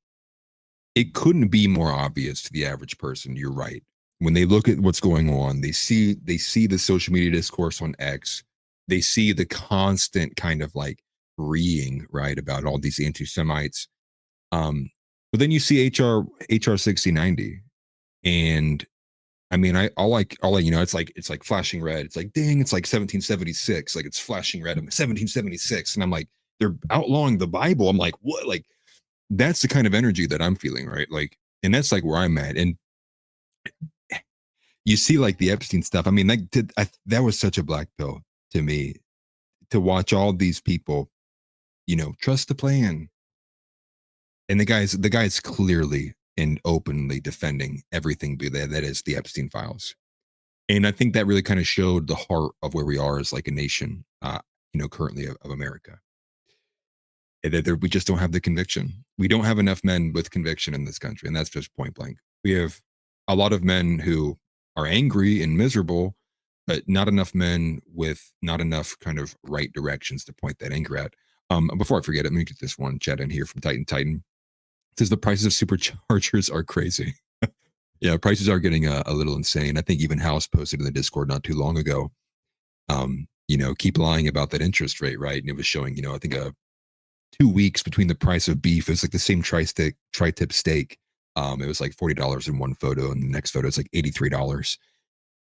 [SPEAKER 1] it couldn't be more obvious to the average person. You're right. When they look at what's going on, they see the social media discourse on X. They see the constant kind of like reeing, right, about all these anti-Semites. But then you see HR 6090, and I mean, all I, you know, it's like flashing red. It's like, ding, it's like 1776. Like it's flashing red. I'm 1776. And I'm like, they're outlawing the Bible. I'm like, what? Like, that's the kind of energy that I'm feeling, right? Like, and that's like where I'm at. And you see like the Epstein stuff. I mean, that was such a black pill to me to watch all these people, you know, trust the plan. And the guy's clearly and openly defending everything that is the Epstein files. And I think that really kind of showed the heart of where we are as like a nation, you know, currently of America. And that we just don't have the conviction. We don't have enough men with conviction in this country, and that's just point blank. We have a lot of men who are angry and miserable, but not enough men with not enough kind of right directions to point that anger at. Before I forget it, let me get this one chat in here from Titan. It says the prices of superchargers are crazy. Yeah, prices are getting a little insane. I think even House posted in the Discord not too long ago. You know, keep lying about that interest rate, right? And it was showing, you know, I think 2 weeks between the price of beef. It was like the same tri-tip steak. It was like $40 in one photo, and the next photo is like $83.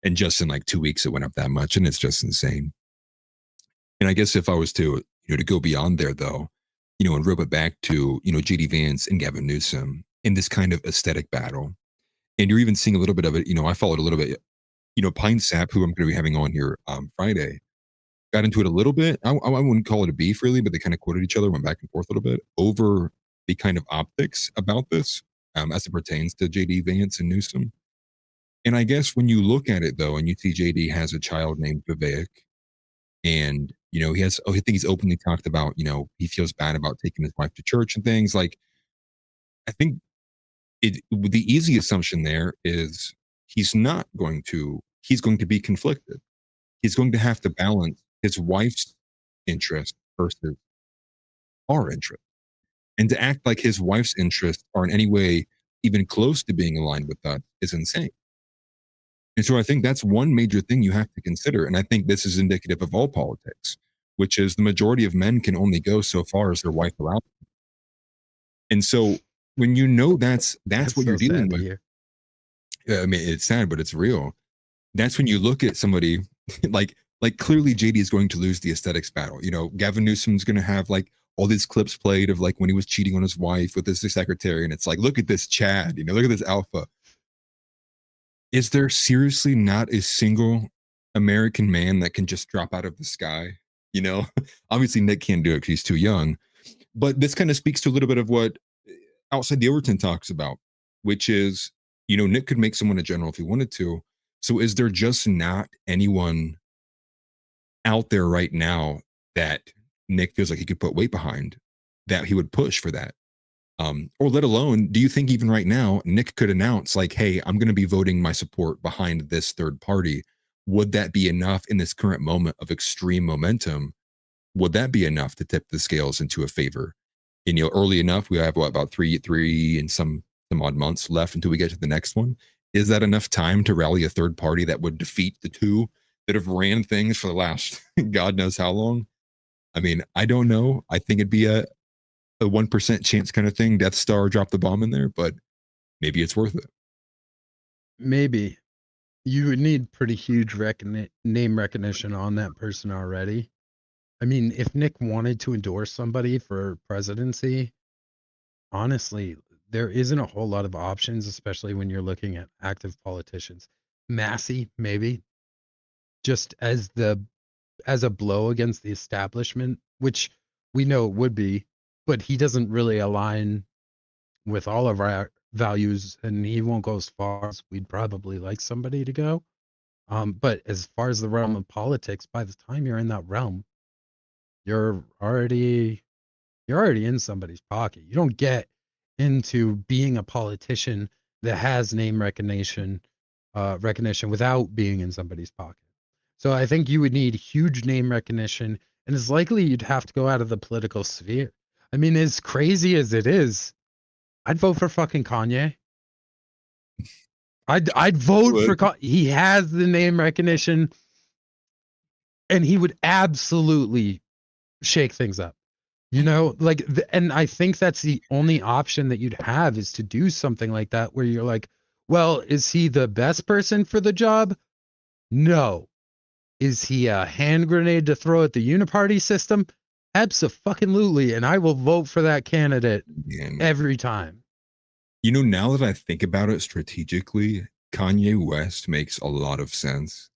[SPEAKER 1] And just in like 2 weeks, it went up that much, and it's just insane. And I guess if I was to, you know, to go beyond there, though, you know, and rope it back to, you know, JD Vance and Gavin Newsom in this kind of aesthetic battle, and you're even seeing a little bit of it. You know, I followed a little bit. You know, Pine Sap, who I'm going to be having on here Friday, got into it a little bit. I wouldn't call it a beef really, but they kind of quoted each other, went back and forth a little bit over the kind of optics about this as it pertains to JD Vance and Newsom. And I guess when you look at it though, and you see JD has a child named Vivek, and you know he has, I think he's openly talked about, you know, he feels bad about taking his wife to church and things. Like, I think the easy assumption there is he's going to be conflicted. He's going to have to balance his wife's interest versus our interest. And to act like his wife's interests are in any way even close to being aligned with us is insane. And so I think that's one major thing you have to consider. And I think this is indicative of all politics, which is the majority of men can only go so far as their wife allows them. And so when you know that's what you're dealing with. I mean, it's sad, but it's real. That's when you look at somebody like clearly JD is going to lose the aesthetics battle. You know, Gavin Newsom's going to have like all these clips played of like when he was cheating on his wife with his secretary, and it's like, look at this Chad, you know, look at this alpha. Is there seriously not a single American man that can just drop out of the sky? You know, obviously Nick can't do it because he's too young. But this kind of speaks to a little bit of what Outside the Overton talks about, which is, you know, Nick could make someone a general if he wanted to. So is there just not anyone out there right now that Nick feels like he could put weight behind, that he would push for that? Or let alone, do you think even right now, Nick could announce like, hey, I'm going to be voting my support behind this third party? Would that be enough in this current moment of extreme momentum? Would that be enough to tip the scales into a favor? And, you know, early enough, we have what, about three and some odd months left until we get to the next one. Is that enough time to rally a third party that would defeat the two that have ran things for the last God knows how long? I mean, I don't know. I think it'd be a 1% chance kind of thing. Death Star dropped the bomb in there, but maybe it's worth it.
[SPEAKER 9] Maybe. You would need pretty huge name recognition on that person already. I mean, if Nick wanted to endorse somebody for presidency, honestly, there isn't a whole lot of options, especially when you're looking at active politicians. Massey, maybe, just as a blow against the establishment, which we know it would be, but he doesn't really align with all of our values, and he won't go as far as we'd probably like somebody to go. But as far as the realm of politics, by the time you're in that realm, you're already in somebody's pocket. You don't get into being a politician that has name recognition without being in somebody's pocket. So I think you would need huge name recognition, and it's likely you'd have to go out of the political sphere. I mean, as crazy as it is, I'd vote for fucking Kanye. I'd vote for he has the name recognition, and he would absolutely shake things up. You know, like, and I think that's the only option that you'd have, is to do something like that, where you're like, well, is he the best person for the job? No. Is he a hand grenade to throw at the uniparty system? Absolutely. And I will vote for that candidate every time.
[SPEAKER 1] You know, now that I think about it strategically, Kanye West makes a lot of sense.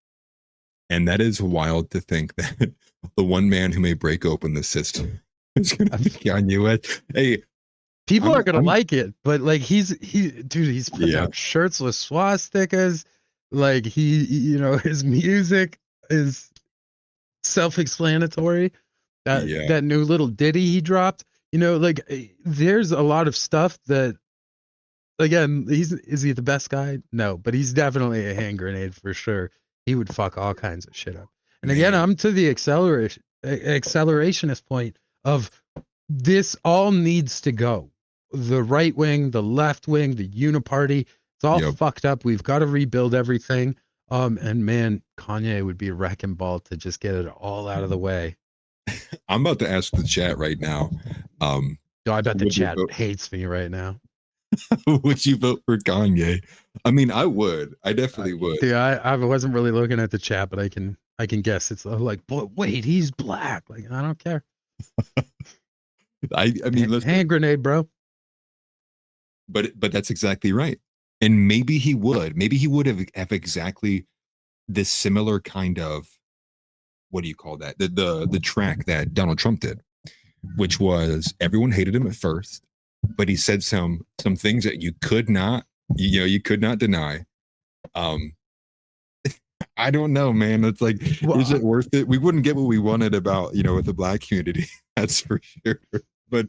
[SPEAKER 1] And that is wild to think that the one man who may break open the system is going to be Kanye West. Hey,
[SPEAKER 9] people are going to like it, but like he's putting out shirts with swastikas. Like his music is self-explanatory. That new little ditty he dropped, like there's a lot of stuff that, again, is he the best guy? No, but he's definitely a hand grenade for sure. He would fuck all kinds of shit up. And again, I'm to the accelerationist point of this all needs to go. The right wing, the left wing, the uniparty, it's all fucked up. We've got to rebuild everything. And man, Kanye would be a wrecking ball to just get it all out of the way.
[SPEAKER 1] I'm about to ask the chat right now.
[SPEAKER 9] I bet the chat hates me right now.
[SPEAKER 1] Would you vote for Kanye? I mean, I would. I definitely would.
[SPEAKER 9] Dude, I wasn't really looking at the chat, but I can guess. It's like, wait, he's black. Like, I don't care.
[SPEAKER 1] I mean,
[SPEAKER 9] hand grenade, bro.
[SPEAKER 1] But that's exactly right. And maybe he would. Maybe he would have exactly this similar kind of, what do you call that? The track that Donald Trump did, which was everyone hated him at first, but he said some things that you could not deny. I don't know, man. It's like, is it worth it? We wouldn't get what we wanted about, with the black community. That's for sure. But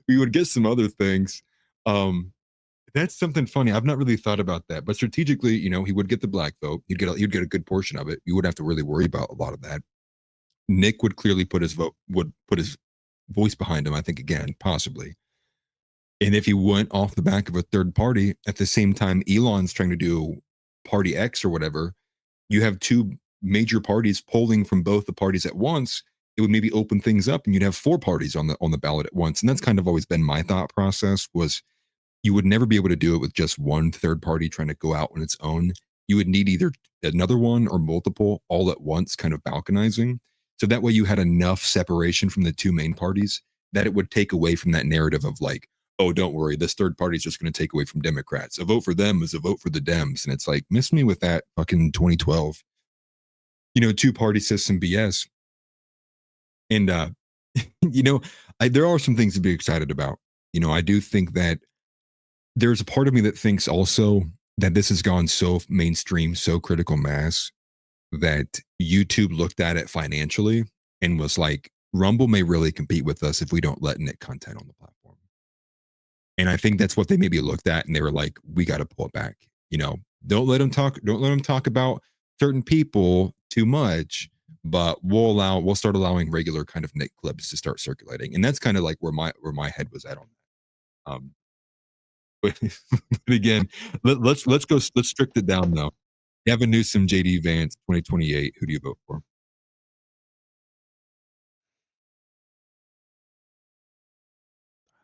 [SPEAKER 1] we would get some other things. That's something funny. I've not really thought about that, but strategically, he would get the black vote. He'd get a good portion of it. You wouldn't have to really worry about a lot of that. Nick would clearly put his voice behind him, I think, again, possibly. And if he went off the back of a third party, at the same time Elon's trying to do party X or whatever, you have two major parties polling from both the parties at once. It would maybe open things up and you'd have four parties on the ballot at once. And that's kind of always been my thought process, was you would never be able to do it with just one third party trying to go out on its own. You would need either another one or multiple all at once, kind of balkanizing. So that way you had enough separation from the two main parties that it would take away from that narrative of like, oh, don't worry, this third party is just going to take away from Democrats. A vote for them is a vote for the Dems. And it's like, miss me with that fucking 2012, two-party system BS. And, there are some things to be excited about. I do think that there's a part of me that thinks also that this has gone so mainstream, so critical mass, that YouTube looked at it financially and was like, Rumble may really compete with us if we don't let Nick content on the platform. And I think that's what they maybe looked at, and they were like, we got to pull it back. Don't let them talk about certain people too much, but we'll start allowing regular kind of Nick clips to start circulating. And that's kind of like where my head was at on that. But again, let's strict it down though. Gavin Newsome, JD Vance, 2028. Who do you vote for?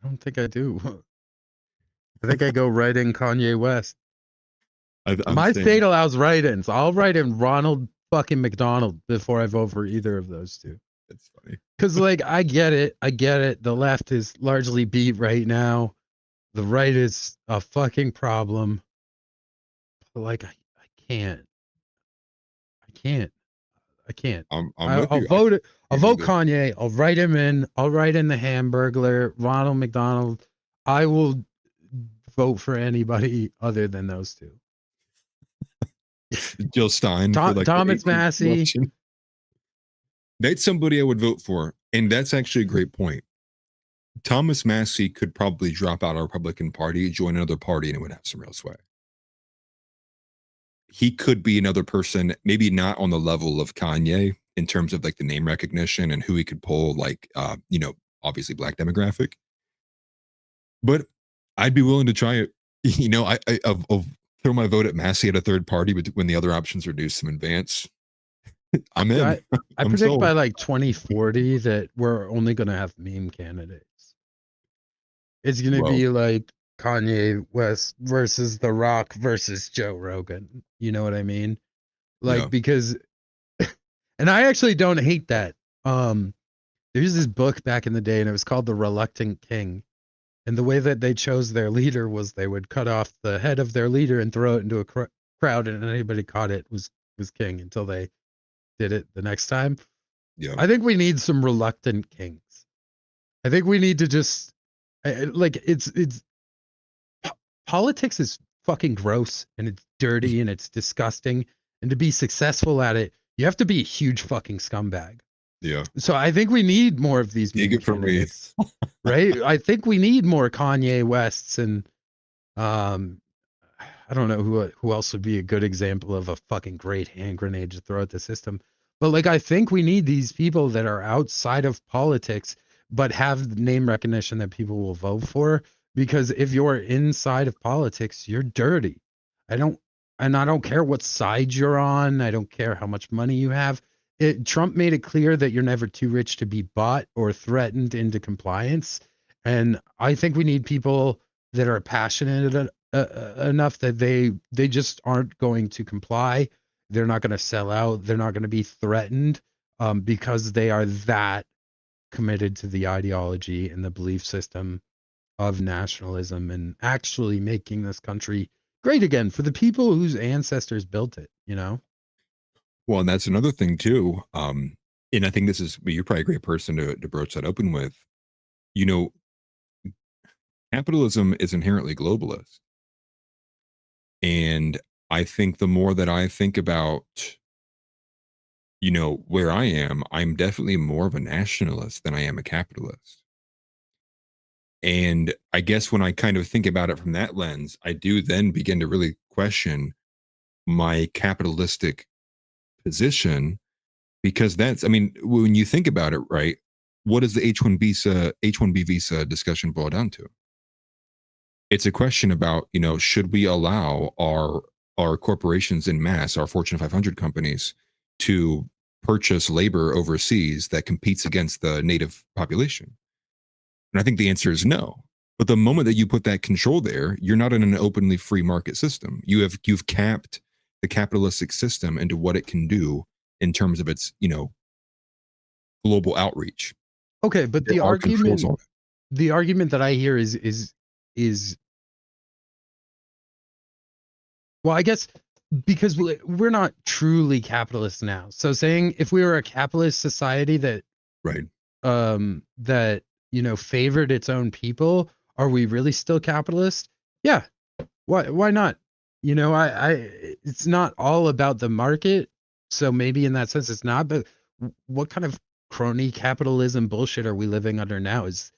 [SPEAKER 9] I don't think I do. I think I go right in Kanye West. My state allows write-ins. I'll write in Ronald fucking McDonald before I vote for either of those two.
[SPEAKER 1] That's funny.
[SPEAKER 9] Because, like, I get it. The left is largely beat right now. The right is a fucking problem. But, like, I can't. I'll vote it. I'll vote Kanye. I'll write him in. I'll write in the Hamburglar, Ronald McDonald. I will vote for anybody other than those two.
[SPEAKER 1] Jill Stein,
[SPEAKER 9] Thomas Massey.
[SPEAKER 1] That's somebody I would vote for, and that's actually a great point. Thomas Massey could probably drop out of the Republican Party, join another party, and it would have some real sway. He could be another person, maybe not on the level of Kanye in terms of like the name recognition and who he could pull, like obviously black demographic. But I'd be willing to try it. I'll throw my vote at Massey at a third party, but when the other options are Newsome and Vance, I'm in.
[SPEAKER 9] I predict sold. By like 2040 that we're only going to have meme candidates. It's going to be like Kanye West versus The Rock versus Joe Rogan. You know what I mean? Like, because, and I actually don't hate that. There's this book back in the day and it was called The Reluctant King. And the way that they chose their leader was they would cut off the head of their leader and throw it into a crowd, and anybody caught it was king until they did it the next time.
[SPEAKER 1] Yeah,
[SPEAKER 9] I think we need some reluctant kings. I think we need to just politics is fucking gross and it's dirty and it's disgusting. And to be successful at it, you have to be a huge fucking scumbag.
[SPEAKER 1] Yeah.
[SPEAKER 9] So I think we need more of these candidates, right? I think we need more Kanye Wests and I don't know who else would be a good example of a fucking great hand grenade to throw at the system. But like I think we need these people that are outside of politics but have name recognition that people will vote for, because if you're inside of politics, you're dirty. I don't care what side you're on. I don't care how much money you have. Trump made it clear that you're never too rich to be bought or threatened into compliance. And I think we need people that are passionate enough that they just aren't going to comply. They're not going to sell out. They're not going to be threatened because they are that committed to the ideology and the belief system of nationalism and actually making this country great again for the people whose ancestors built it,
[SPEAKER 1] Well, and that's another thing too. And I think you're probably a great person to broach that open with. Capitalism is inherently globalist. And I think the more that I think about, where I am, I'm definitely more of a nationalist than I am a capitalist. And I guess when I kind of think about it from that lens, I do then begin to really question my capitalistic position, because when you think about it, right, what does the H-1B visa discussion boil down to? It's a question about, should we allow our corporations in mass, our Fortune 500 companies, to purchase labor overseas that competes against the native population? And I think the answer is no. But the moment that you put that control there, you're not in an openly free market system. You've capped the capitalistic system into what it can do in terms of its, global outreach.
[SPEAKER 9] Okay, but
[SPEAKER 1] there are controls on it.
[SPEAKER 9] the argument that I hear is well, I guess because we're not truly capitalist now. So saying if we were a capitalist society that
[SPEAKER 1] Right.
[SPEAKER 9] that favored its own people, are we really still capitalist? Yeah. Why not? I it's not all about the market. So maybe in that sense it's not, but what kind of crony capitalism bullshit are we living under now? Is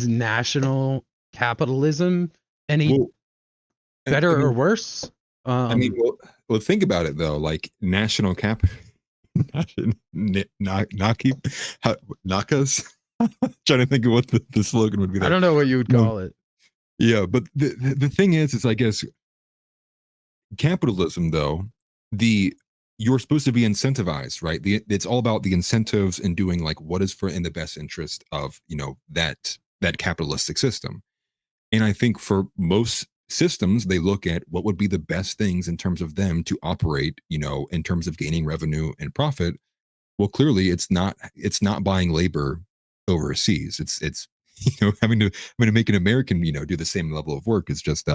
[SPEAKER 9] national capitalism any
[SPEAKER 1] Well,
[SPEAKER 9] better
[SPEAKER 1] I mean,
[SPEAKER 9] or worse?
[SPEAKER 1] well, think about it though. Like national cap, Nakas. Trying to think of what the slogan would be there.
[SPEAKER 9] I don't know what you would call it.
[SPEAKER 1] Yeah, but the thing is I guess capitalism though, you're supposed to be incentivized, right? It's all about the incentives and doing like what is in the best interest of that capitalistic system. And I think for most systems, they look at what would be the best things in terms of them to operate, in terms of gaining revenue and profit. Well, clearly it's not buying labor overseas. It's having to make an American, do the same level of work is just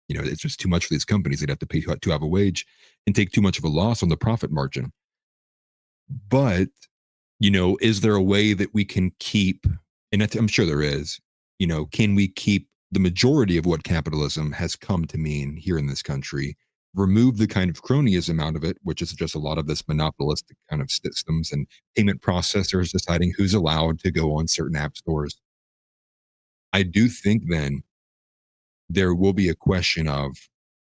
[SPEAKER 1] it's just too much for these companies. They'd have to pay to have a wage and take too much of a loss on the profit margin. But, is there a way that we can keep, and I'm sure there is, can we keep the majority of what capitalism has come to mean here in this country, remove the kind of cronyism out of it, which is just a lot of this monopolistic kind of systems and payment processors deciding who's allowed to go on certain app stores? I do think then there will be a question of,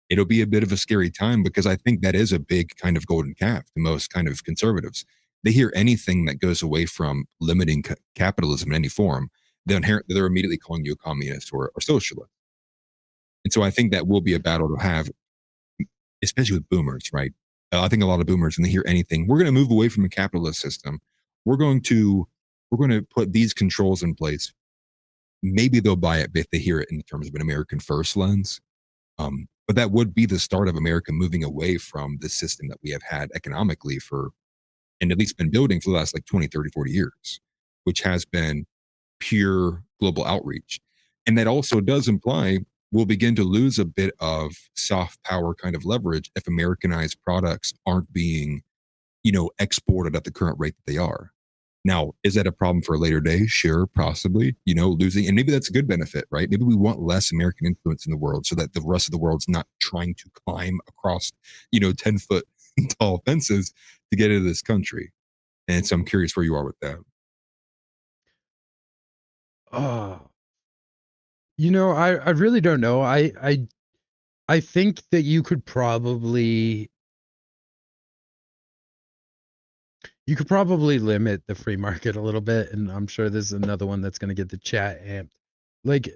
[SPEAKER 1] it'll be a bit of a scary time because I think that is a big kind of golden calf to most kind of conservatives. They hear anything that goes away from limiting capitalism in any form, they're immediately calling you a communist or socialist. And so I think that will be a battle to have, especially with boomers, right? I think a lot of boomers, when they hear anything, we're going to move away from a capitalist system. We're going to put these controls in place. Maybe they'll buy it if they hear it in terms of an American first lens. But that would be the start of America moving away from the system that we have had economically and at least been building for the last like 20, 30, 40 years, which has been pure global outreach. And that also does imply we'll begin to lose a bit of soft power kind of leverage if Americanized products aren't being, exported at the current rate that they are. Now, is that a problem for a later day? Sure, possibly, losing. And maybe that's a good benefit, right? Maybe we want less American influence in the world so that the rest of the world's not trying to climb across, 10-foot tall fences to get into this country. And so I'm curious where you are with that.
[SPEAKER 9] I really don't know. I think that you could probably limit the free market a little bit, and I'm sure this is another one that's going to get the chat amped. Like,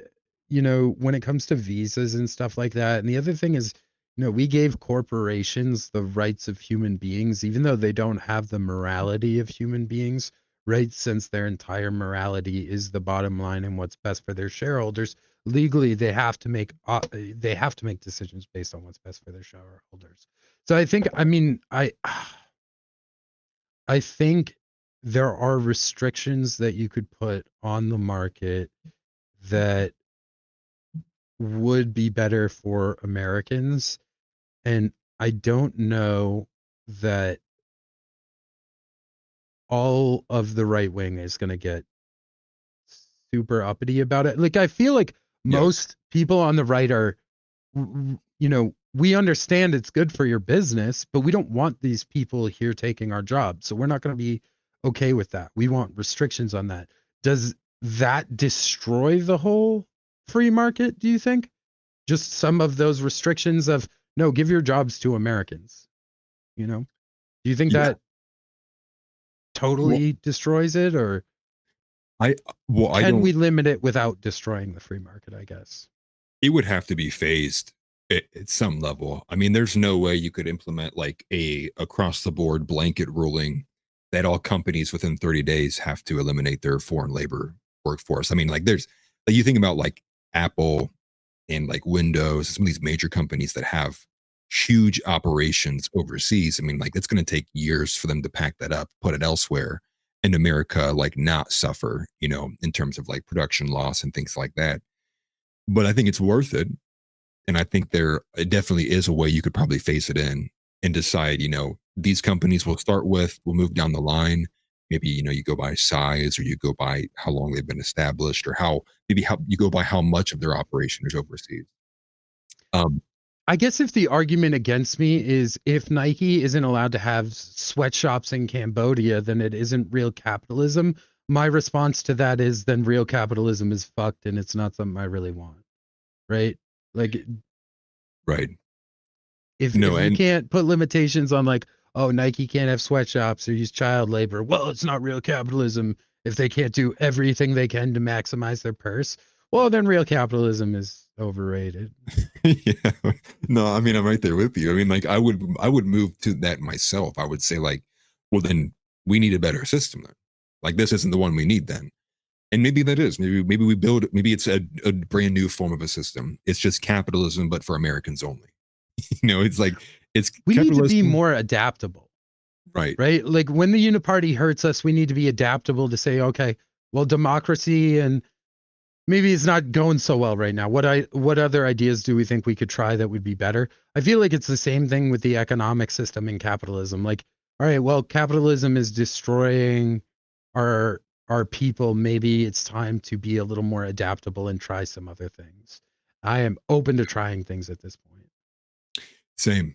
[SPEAKER 9] when it comes to visas and stuff like that. And the other thing is, we gave corporations the rights of human beings, even though they don't have the morality of human beings, right? Since their entire morality is the bottom line and what's best for their shareholders. Legally, they have to make decisions based on what's best for their shareholders. So I think, I think there are restrictions that you could put on the market that would be better for Americans. And I don't know that all of the right wing is going to get super uppity about it. Like, I feel like most people on the right are, we understand it's good for your business, but we don't want these people here taking our jobs. So we're not going to be okay with that. We want restrictions on that. Does that destroy the whole free market, do you think? Just some of those restrictions of, no, give your jobs to Americans. Do you think that totally destroys it, or can we limit it without destroying the free market, I guess?
[SPEAKER 1] It would have to be phased at some level. I mean, there's no way you could implement like a across the board blanket ruling that all companies within 30 days have to eliminate their foreign labor workforce. I mean, like you think about like Apple and like Windows, some of these major companies that have huge operations overseas. I mean, like it's going to take years for them to pack that up, put it elsewhere. and America like not suffer, you know, in terms of like production loss and things like that. But I think it's worth it. And I think it definitely is a way you could probably phase it in and decide, you know, these companies we'll start with, we'll move down the line. Maybe, you know, you go by size or you go by how long they've been established or how you go by how much of their operation is overseas.
[SPEAKER 9] I guess if the argument against me is if Nike isn't allowed to have sweatshops in Cambodia, then it isn't real capitalism. My response to that is then real capitalism is fucked and it's not something I really want. Right? Like,
[SPEAKER 1] right.
[SPEAKER 9] If you can't put limitations on like, oh, Nike can't have sweatshops or use child labor, well, it's not real capitalism if they can't do everything they can to maximize their purse. Well, then real capitalism is overrated.
[SPEAKER 1] Yeah. No, I mean, I'm right there with you. I mean, like I would move to that myself. I would say like, well, then we need a better system then. Like this isn't the one we need then. And maybe that is. Maybe we build, maybe it's a brand new form of a system. It's just capitalism, but for Americans only. You know, it's like
[SPEAKER 9] we need to be more adaptable.
[SPEAKER 1] Right.
[SPEAKER 9] Right. Like when the uniparty hurts us, we need to be adaptable to say, okay, well, democracy and maybe it's not going so well right now. What other ideas do we think we could try that would be better? I feel like it's the same thing with the economic system in capitalism. Like, all right, well, capitalism is destroying our people. Maybe it's time to be a little more adaptable and try some other things. I am open to trying things at this point.
[SPEAKER 1] Same.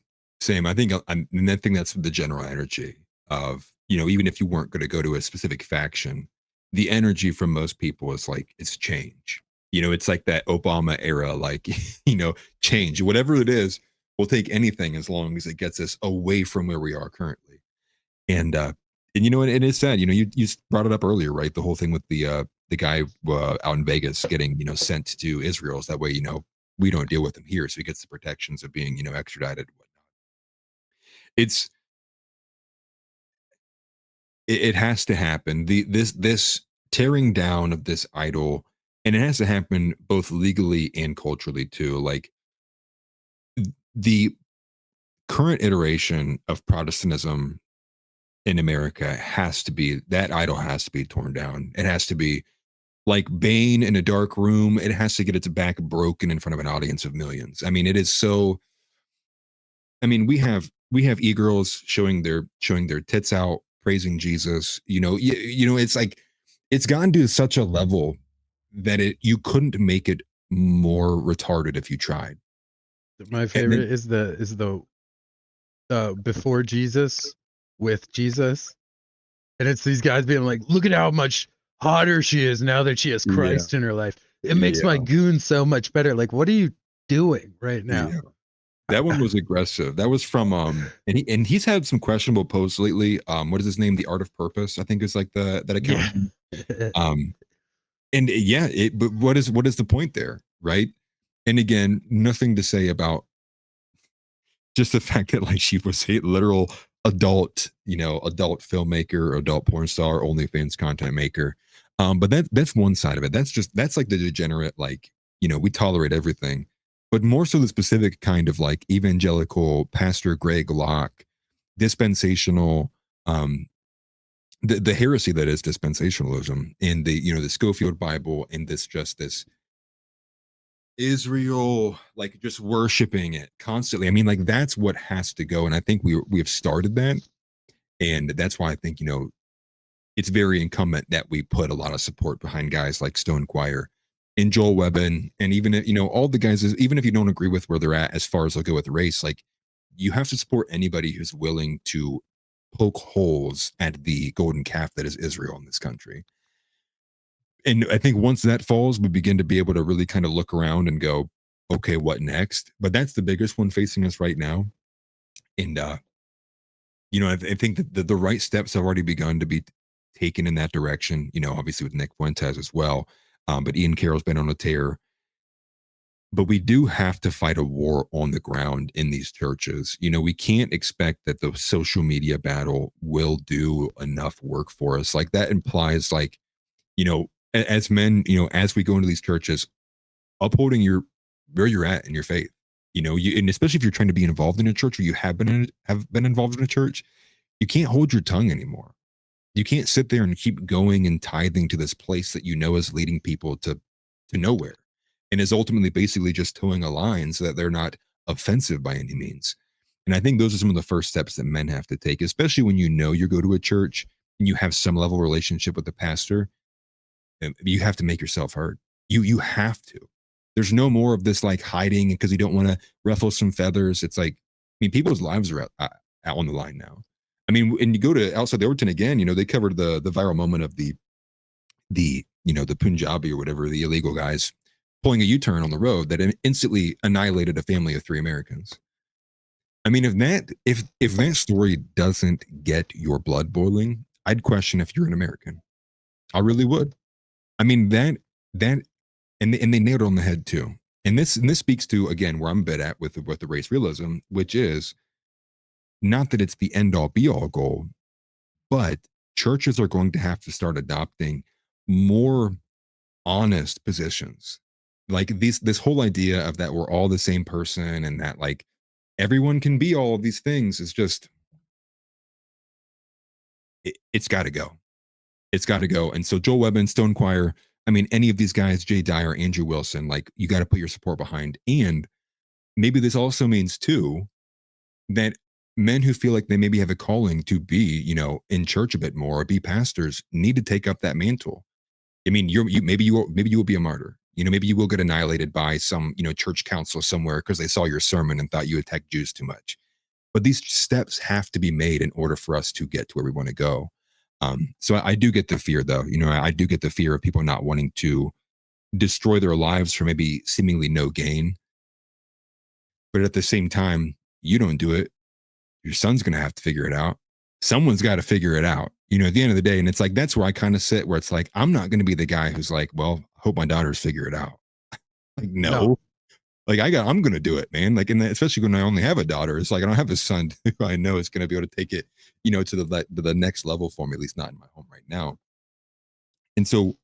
[SPEAKER 1] I think and I think that's the general energy of, you know, even if you weren't going to go to a specific faction, the energy from most people is like, it's change. You know, it's like that Obama era, like, you know, change, whatever it is, we'll take anything as long as it gets us away from where we are currently. And you know, it is sad, you know, you brought it up earlier, right? The whole thing with the guy out in Vegas getting, you know, sent to Israel. So that way, you know, we don't deal with him here. So he gets the protections of being, you know, extradited and whatnot. It has to happen. This tearing down of this idol, and it has to happen both legally and culturally too. Like the current iteration of Protestantism in America that idol has to be torn down. It has to be like Bane in a dark room. It has to get its back broken in front of an audience of millions. I mean, it is so. I mean, we have e-girls showing their tits out, praising Jesus. You know, you know, it's like it's gotten to such a level that you couldn't make it more retarded if you tried.
[SPEAKER 9] My favorite is the before Jesus with Jesus, and it's these guys being like, look at how much hotter she is now that she has Christ in her life. It makes my goon so much better. Like, what are you doing right now?
[SPEAKER 1] Yeah. That one was aggressive. That was from and he's had some questionable posts lately. What is his name? The Art of Purpose, I think is like that account. Yeah. And yeah, but what is the point there, right? And again, nothing to say about just the fact that like she was a literal adult filmmaker, adult porn star, OnlyFans content maker. But that's one side of it. That's like the degenerate, like, you know, we tolerate everything. But more so the specific kind of like evangelical Pastor Greg Locke, dispensational, the heresy that is dispensationalism in the, you know, the Schofield Bible and this Israel, like just worshiping it constantly. I mean, like that's what has to go. And I think we have started that. And that's why I think, you know, it's very incumbent that we put a lot of support behind guys like Stone Choir and Joel Webbin, and even, you know, all the guys, even if you don't agree with where they're at as far as they'll go with race, like you have to support anybody who's willing to poke holes at the golden calf that is Israel in this country. And I think once that falls, we begin to be able to really kind of look around and go, okay, what next? But that's the biggest one facing us right now. And, you know, I think that the right steps have already begun to be taken in that direction, you know, obviously with Nick Fuentes as well. But Ian Carroll's been on a tear. But we do have to fight a war on the ground in these churches. You know, we can't expect that the social media battle will do enough work for us. Like that implies, like, you know, as men, you know, as we go into these churches, upholding where you're at in your faith. You know, and especially if you're trying to be involved in a church or you have been involved in a church, you can't hold your tongue anymore. You can't sit there and keep going and tithing to this place that you know is leading people to nowhere, and is ultimately basically just towing a line so that they're not offensive by any means. And I think those are some of the first steps that men have to take, especially when you know you go to a church and you have some level of relationship with the pastor. And you have to make yourself heard. You have to. There's no more of this like hiding because you don't want to ruffle some feathers. It's like, I mean, people's lives are out on the line now. I mean, and you go to outside the Overton again, you know, they covered the viral moment of the you know, the Punjabi or whatever, the illegal guys pulling a U-turn on the road that instantly annihilated a family of 3 Americans. I mean, if that story doesn't get your blood boiling, I'd question if you're an American. I really would. I mean, that and they nailed it on the head too. And this speaks to, again, where I'm a bit at with the race realism, which is not that it's the end all be all goal, but churches are going to have to start adopting more honest positions. Like this whole idea of that we're all the same person and that like everyone can be all of these things is just it's got to go. It's got to go. And so Joel Webb and Stone Choir, I mean, any of these guys, Jay Dyer, Andrew Wilson, like you got to put your support behind. And maybe this also means too that men who feel like they maybe have a calling to be, you know, in church a bit more or be pastors need to take up that mantle. I mean, maybe you will be a martyr. You know, maybe you will get annihilated by some, you know, church council somewhere because they saw your sermon and thought you attacked Jews too much. But these steps have to be made in order for us to get to where we want to go. So I do get the fear, though. You know, I do get the fear of people not wanting to destroy their lives for maybe seemingly no gain. But at the same time, you don't do it, your son's going to have to figure it out. Someone's got to figure it out, you know, at the end of the day. And it's like, that's where I kind of sit, where it's like, I'm not going to be the guy who's like, well, hope my daughters figure it out. Like, no. Like I'm going to do it, man. Like, and especially when I only have a daughter, it's like, I don't have a son who I know is going to be able to take it, you know, to the next level for me, at least not in my home right now. And so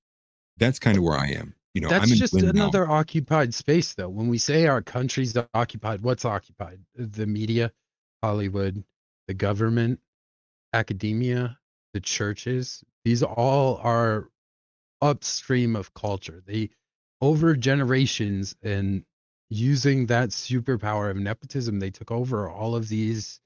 [SPEAKER 1] that's kind of where I am. You know,
[SPEAKER 9] That's
[SPEAKER 1] I'm
[SPEAKER 9] just another occupied space, though. When we say our country's occupied, what's occupied? The media, Hollywood, the government, academia, the churches. These all are upstream of culture. They, over generations and using that superpower of nepotism, they took over all of these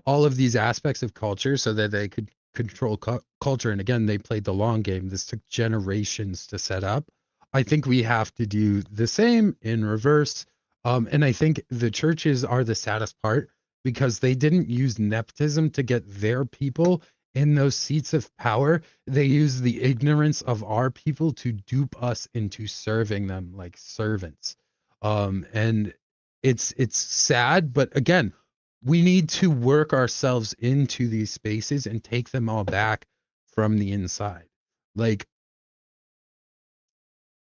[SPEAKER 9] aspects of culture so that they could control culture. And again, they played the long game. This took generations to set up. I think we have to do the same in reverse. And I think the churches are the saddest part because they didn't use nepotism to get their people in those seats of power. They used the ignorance of our people to dupe us into serving them like servants. And it's sad, but again, we need to work ourselves into these spaces and take them all back from the inside. Like,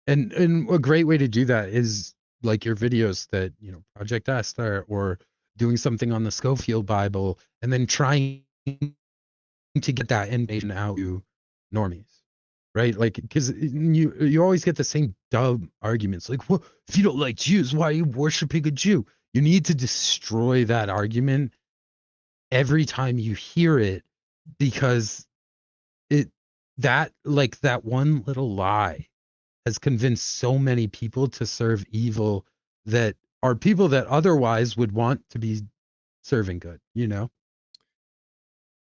[SPEAKER 9] and a great way to do that is like your videos that, you know, Project Esther or doing something on the Schofield Bible and then trying to get that information out to normies, right? Like, because you always get the same dumb arguments. Like, well, if you don't like Jews, why are you worshiping a Jew? You need to destroy that argument every time you hear it, because that one little lie has convinced so many people to serve evil that are people that otherwise would want to be serving good, you know?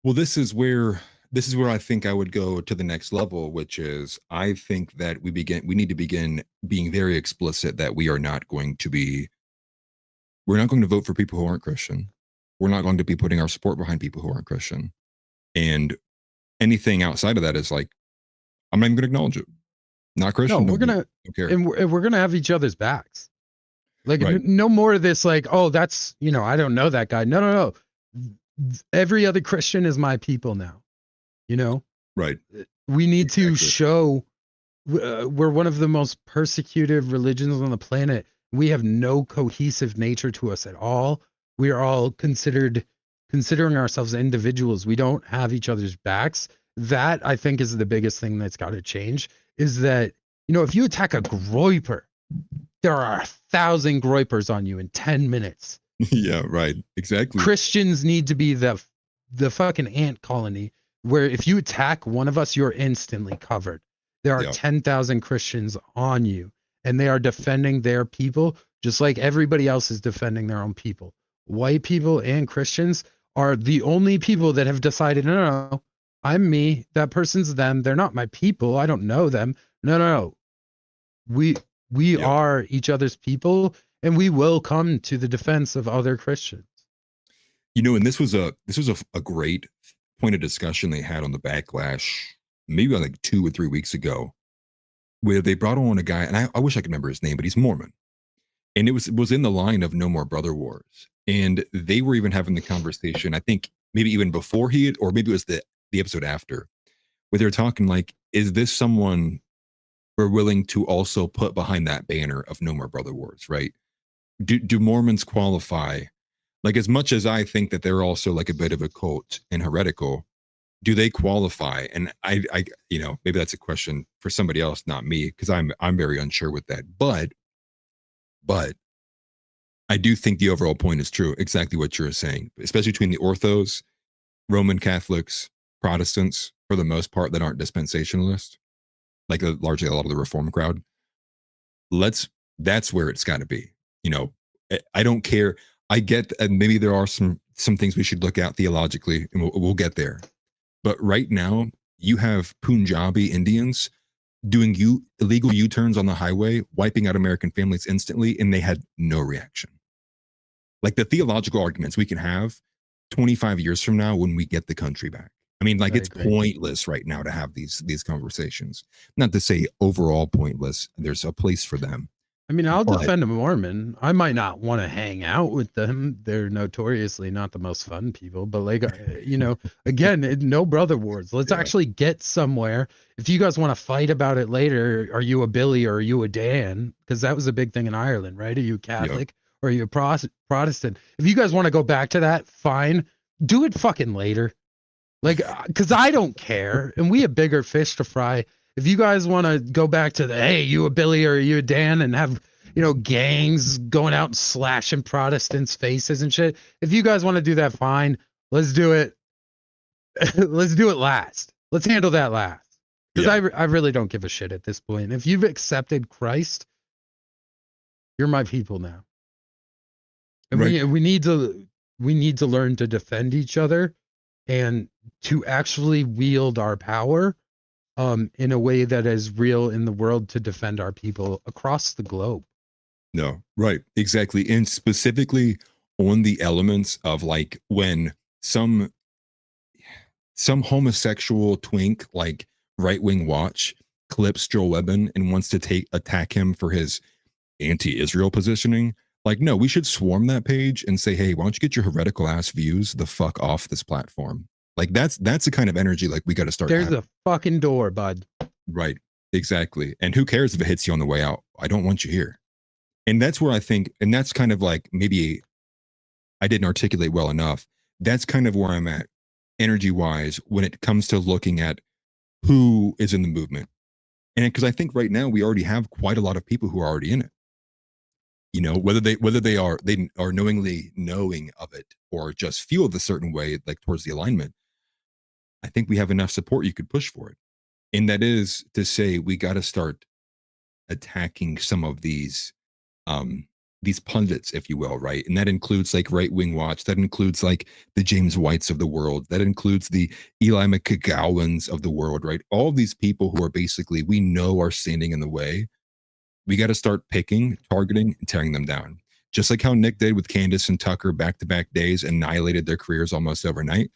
[SPEAKER 1] Well, this is where I think I would go to the next level, which is I think that we need to begin being very explicit that we're not going to vote for people who aren't Christian. We're not going to be putting our support behind people who aren't Christian. And anything outside of that is like, I'm not even going to acknowledge it. Not Christian.
[SPEAKER 9] No, we're gonna have each other's backs. Like, right. No more of this. Like, oh, that's, you know, I don't know that guy. No. Every other Christian is my people now. You know,
[SPEAKER 1] right?
[SPEAKER 9] We need to show we're one of the most persecuted religions on the planet. We have no cohesive nature to us at all. We are all considering ourselves individuals. We don't have each other's backs. That, I think, is the biggest thing that's got to change, is that, you know, if you attack a groiper, there are 1,000 groipers on you in 10 minutes.
[SPEAKER 1] Yeah, right. Exactly.
[SPEAKER 9] Christians need to be the fucking ant colony where if you attack one of us, you're instantly covered. There are
[SPEAKER 1] Yeah.
[SPEAKER 9] 10,000 Christians on you, and they are defending their people just like everybody else is defending their own people. White people and Christians are the only people that have decided, no, I'm me, that person's them, they're not my people, I don't know them. No. We
[SPEAKER 1] Yep.
[SPEAKER 9] are each other's people, and we will come to the defense of other Christians.
[SPEAKER 1] You know, and this was a great point of discussion they had on the backlash, maybe like 2 or 3 weeks ago, where they brought on a guy, and I wish I could remember his name, but he's Mormon, and it was in the line of No More Brother Wars, and they were even having the conversation. I think maybe even before he had, or maybe it was the episode after, where they're talking like, is this someone we're willing to also put behind that banner of No More Brother Wars, right? Do Mormons qualify? Like, as much as I think that they're also like a bit of a cult and heretical, do they qualify? And I you know, maybe that's a question for somebody else, not me, because I'm very unsure with that. But I do think the overall point is true, exactly what you're saying, especially between the orthos, Roman Catholics, Protestants, for the most part, that aren't dispensationalists, like largely a lot of the Reform crowd. That's where it's got to be. You know, I don't care. I get, and maybe there are some things we should look at theologically, and we'll get there. But right now, you have Punjabi Indians doing illegal U-turns on the highway, wiping out American families instantly, and they had no reaction. Like, the theological arguments we can have 25 years from now when we get the country back. I mean, like, it's pointless right now to have these conversations. Not to say overall pointless. There's a place for them.
[SPEAKER 9] I mean, I'll defend a Mormon. I might not want to hang out with them. They're notoriously not the most fun people, but like, you know, again, no brother wars. Let's actually get somewhere. If you guys want to fight about it later, are you a Billy or are you a Dan? Because that was a big thing in Ireland, right? Are you Catholic or are you a Protestant? If you guys want to go back to that, fine. Do it fucking later. Like, because I don't care. And we have bigger fish to fry. If you guys want to go back to the, hey, you a Billy or you a Dan, and have, you know, gangs going out and slashing Protestants' faces and shit, if you guys want to do that, fine. Let's do it. Let's do it last. Let's handle that last. Because I really don't give a shit at this point. If you've accepted Christ, you're my people now. And we need to learn to defend each other and to actually wield our power in a way that is real in the world to defend our people across the globe.
[SPEAKER 1] No, right, exactly. And specifically on the elements of, like, when some homosexual twink, like Right Wing Watch, clips Joel Webben and wants to attack him for his anti-Israel positioning. Like, no, we should swarm that page and say, hey, why don't you get your heretical ass views the fuck off this platform? Like, that's the kind of energy, like, we got to start.
[SPEAKER 9] There's a fucking door, bud.
[SPEAKER 1] Right, exactly. And who cares if it hits you on the way out? I don't want you here. And that's where I think, and that's kind of like, maybe I didn't articulate well enough. That's kind of where I'm at energy wise when it comes to looking at who is in the movement. And because I think right now we already have quite a lot of people who are already in it. You know, whether they are knowingly knowing of it or just feel the certain way, like towards the alignment, I think we have enough support you could push for it. And that is to say, we got to start attacking some of these pundits, if you will, right? And that includes like Right Wing Watch, that includes like the James Whites of the world, that includes the Eli McGowans of the world, right? All of these people who are basically, we know, are standing in the way. We got to start picking, targeting, and tearing them down. Just like how Nick did with Candace and Tucker back-to-back days, annihilated their careers almost overnight.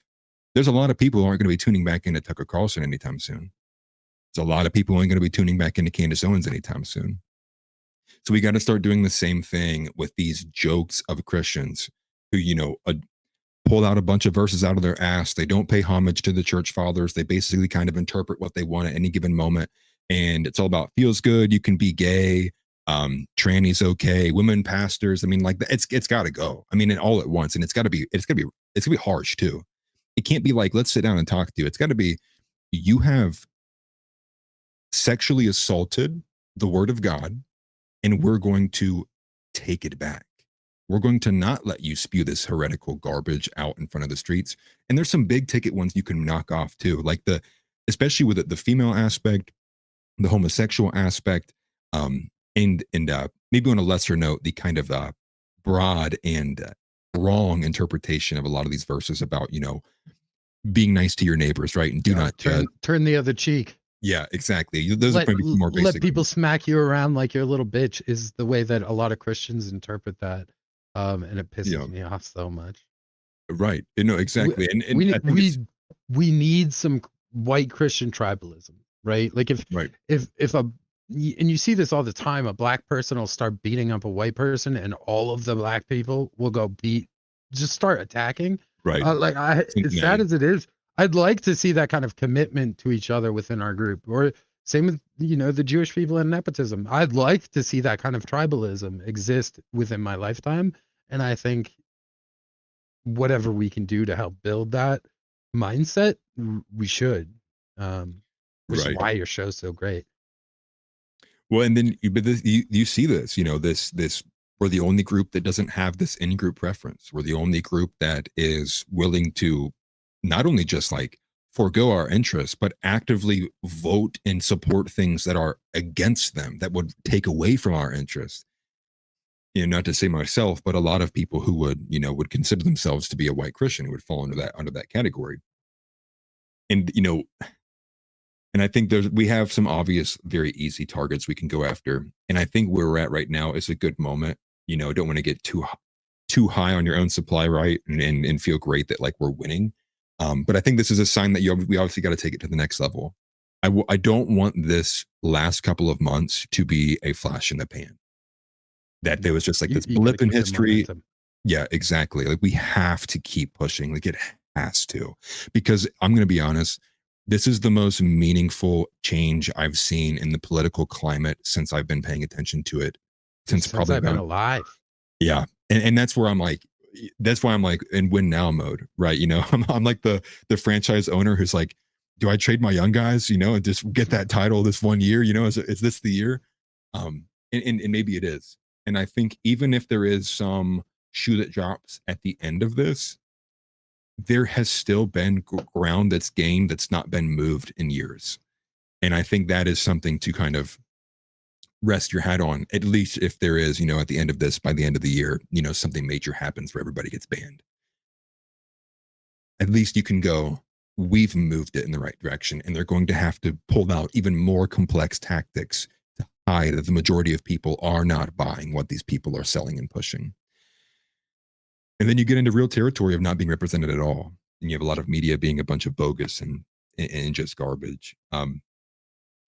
[SPEAKER 1] There's a lot of people who aren't going to be tuning back into Tucker Carlson anytime soon. There's a lot of people who aren't going to be tuning back into Candace Owens anytime soon. So we got to start doing the same thing with these jokes of Christians who, you know, pull out a bunch of verses out of their ass. They don't pay homage to the church fathers. They basically kind of interpret what they want at any given moment. And it's all about feels good. You can be gay. Tranny's okay. Women pastors. I mean, like, it's got to go. I mean, and all at once. And it's got to be harsh too. It can't be like, let's sit down and talk to you. It's got to be, you have sexually assaulted the word of God, and we're going to take it back. We're going to not let you spew this heretical garbage out in front of the streets. And there's some big ticket ones you can knock off too, like especially with the female aspect, the homosexual aspect, and maybe on a lesser note, the kind of broad and wrong interpretation of a lot of these verses about, being nice to your neighbors, right? And do not
[SPEAKER 9] turn the other cheek.
[SPEAKER 1] Yeah, exactly. Those are maybe more basic.
[SPEAKER 9] Let people smack you around like you're a little bitch is the way that a lot of Christians interpret that. And it pisses me off so much.
[SPEAKER 1] Right. Exactly.
[SPEAKER 9] We need some white Christian tribalism, right? Like if and you see this all the time, a black person will start beating up a white person and all of the black people will go just start attacking.
[SPEAKER 1] Right.
[SPEAKER 9] As sad as it is, I'd like to see that kind of commitment to each other within our group, or same with, the Jewish people and nepotism. I'd like to see that kind of tribalism exist within my lifetime. And I think whatever we can do to help build that mindset, we should, which is why your show's so great.
[SPEAKER 1] Well, and then you see this, this we're the only group that doesn't have this in-group preference. We're the only group that is willing to not only just like forego our interests, but actively vote and support things that are against them, that would take away from our interests. Not to say myself, but a lot of people who would consider themselves to be a white Christian would fall under that category. And, and I think we have some obvious, very easy targets we can go after. And I think where we're at right now is a good moment. Don't want to get too high on your own supply, right? And feel great that like we're winning. But I think this is a sign that we obviously got to take it to the next level. I don't want this last couple of months to be a flash in the pan. That there was just like this blip in history. Yeah, exactly. Like we have to keep pushing. Like it has to, because I'm going to be honest, this is the most meaningful change I've seen in the political climate since I've been paying attention to it. Since I've been
[SPEAKER 9] alive.
[SPEAKER 1] Yeah. And that's where that's why I'm like in win now mode, right? I'm like the franchise owner who's like, do I trade my young guys, and just get that title this 1 year, is this the year? And maybe it is. And I think even if there is some shoe that drops at the end of this, there has still been ground that's gained that's not been moved in years. And I think that is something to kind of rest your hat on, at least if there is, at the end of this, by the end of the year, something major happens where everybody gets banned. At least you can go, we've moved it in the right direction, and they're going to have to pull out even more complex tactics to hide that the majority of people are not buying what these people are selling and pushing. And then you get into real territory of not being represented at all. And you have a lot of media being a bunch of bogus and just garbage,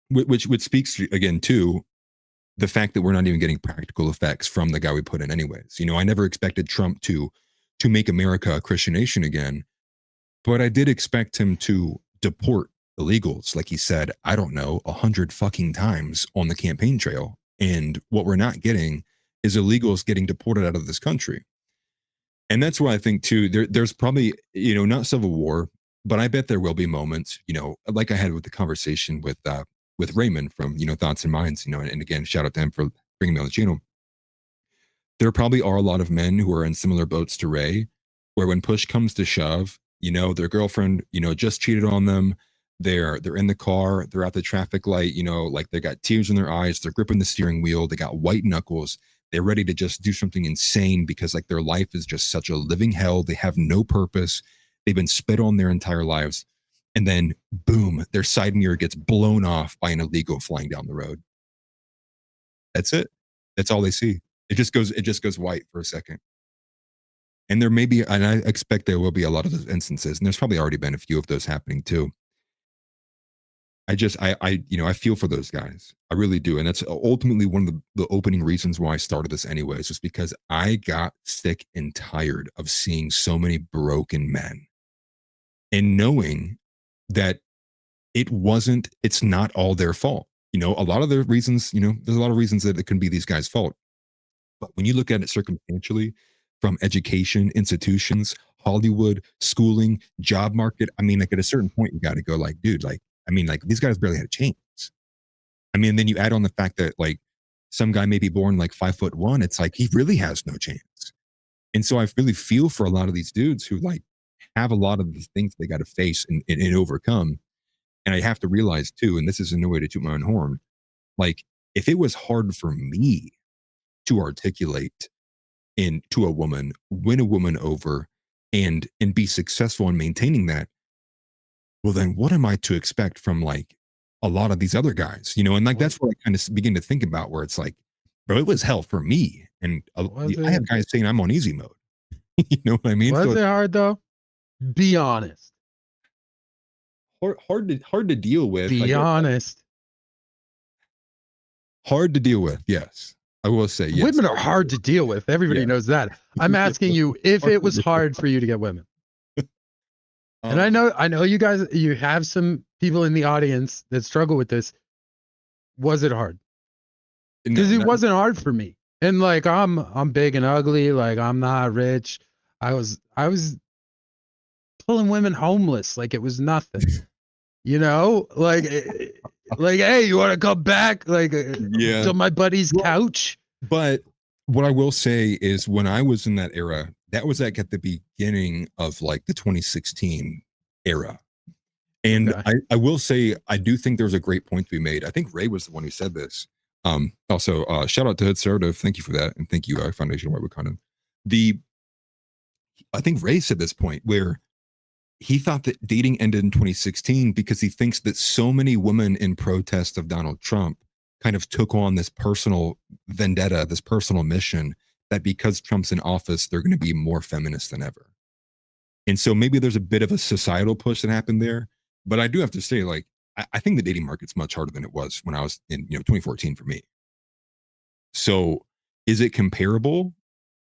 [SPEAKER 1] which speaks again to the fact that we're not even getting practical effects from the guy we put in anyways. I never expected Trump to make America a Christian nation again, but I did expect him to deport illegals, like he said, I don't know, 100 fucking times on the campaign trail. And what we're not getting is illegals getting deported out of this country. And that's why I think too, there's probably, not civil war, but I bet there will be moments, like I had with the conversation with Raymond from, Thoughts and Minds, and again, shout out to him for bringing me on the channel. There probably are a lot of men who are in similar boats to Ray, where when push comes to shove, their girlfriend, just cheated on them. They're in the car, they're at the traffic light, like they got tears in their eyes, they're gripping the steering wheel, they got white knuckles, they're ready to just do something insane because like their life is just such a living hell. They have no purpose. They've been spit on their entire lives. And then boom, their side mirror gets blown off by an illegal flying down the road. That's it. That's all they see. It just goes white for a second. And there may be, and I expect there will be a lot of those instances, and there's probably already been a few of those happening too. I feel for those guys. I really do. And that's ultimately one of the opening reasons why I started this anyways, just because I got sick and tired of seeing so many broken men and knowing that it's not all their fault. A lot of the reasons, there's a lot of reasons that it can be these guys' fault. But when you look at it circumstantially, from education, institutions, Hollywood, schooling, job market, like at a certain point, you got to go like, dude, these guys barely had a chance. Then you add on the fact that like some guy may be born like 5'1", it's like he really has no chance. And so I really feel for a lot of these dudes who like have a lot of these things they got to face and overcome. And I have to realize too, and this is no way to toot my own horn, like if it was hard for me to articulate to a woman, win a woman over, and be successful in maintaining that, well, then what am I to expect from like a lot of these other guys, you know? And like that's what I kind of begin to think about, where it's like, bro, it was hell for me, and I have guys saying I'm on easy mode. You know what I mean?
[SPEAKER 9] Was it hard though? Be honest.
[SPEAKER 1] Hard to deal with.
[SPEAKER 9] Be honest.
[SPEAKER 1] Hard to deal with. Yes, I will say yes.
[SPEAKER 9] Women are hard to deal with. Everybody knows that. I'm asking you if it was hard for you to get women. And I know you guys, you have some people in the audience that struggle with this. Was it hard? Because it wasn't hard for me. And like I'm big and ugly. Like I'm not rich. I was pulling women homeless like it was nothing. You know, like hey, you want to come back? Like to my buddy's couch.
[SPEAKER 1] But what I will say is, when I was in that era, that was like at the beginning of like the 2016 era. And I will say, I do think there's a great point to be made. I think Ray was the one who said this. Also, shout out to Hood Sardo. Thank you for that. And thank you, Foundation White Wakanda. I think Ray said this point where he thought that dating ended in 2016 because he thinks that so many women in protest of Donald Trump kind of took on this personal vendetta, this personal mission, that because Trump's in office, they're going to be more feminist than ever. And so maybe there's a bit of a societal push that happened there. But I do have to say, like, I think the dating market's much harder than it was when I was in 2014 for me. So is it comparable?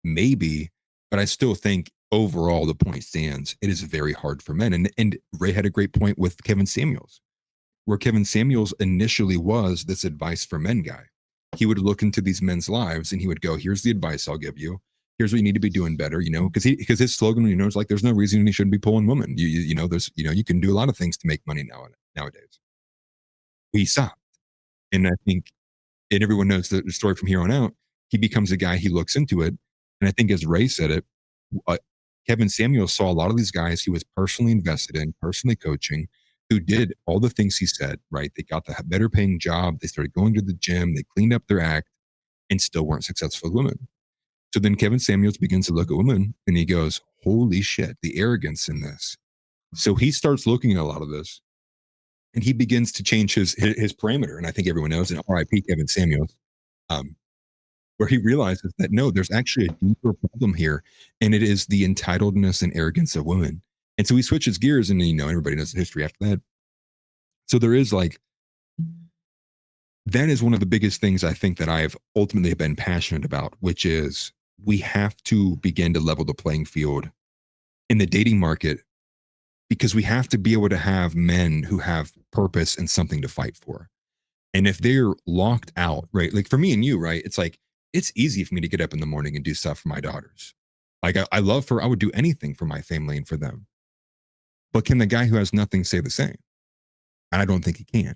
[SPEAKER 1] Maybe, but I still think overall the point stands. It is very hard for men. And Ray had a great point with Kevin Samuels, where Kevin Samuels initially was this advice for men guy. He would look into these men's lives and he would go, here's the advice I'll give you. Here's what you need to be doing better, because his slogan, is like, there's no reason he shouldn't be pulling women. You can do a lot of things to make money nowadays. We stopped. And I think, and everyone knows the story from here on out, he becomes a guy, he looks into it. And I think as Ray said it, Kevin Samuels saw a lot of these guys he was personally invested in, personally coaching, who did all the things he said, right? They got the better paying job. They started going to the gym. They cleaned up their act and still weren't successful with women. So then Kevin Samuels begins to look at women and he goes, holy shit, the arrogance in this. So he starts looking at a lot of this and he begins to change his parameter. And I think everyone knows, and RIP Kevin Samuels, where he realizes that no, there's actually a deeper problem here. And it is the entitledness and arrogance of women. And so he switches gears, and everybody knows the history after that. So there is that is one of the biggest things I think that I've ultimately been passionate about, which is we have to begin to level the playing field in the dating market, because we have to be able to have men who have purpose and something to fight for. And if they're locked out, right? Like for me and you, right? It's like, it's easy for me to get up in the morning and do stuff for my daughters. Like I love I would do anything for my family and for them. But can the guy who has nothing say the same? And I don't think he can.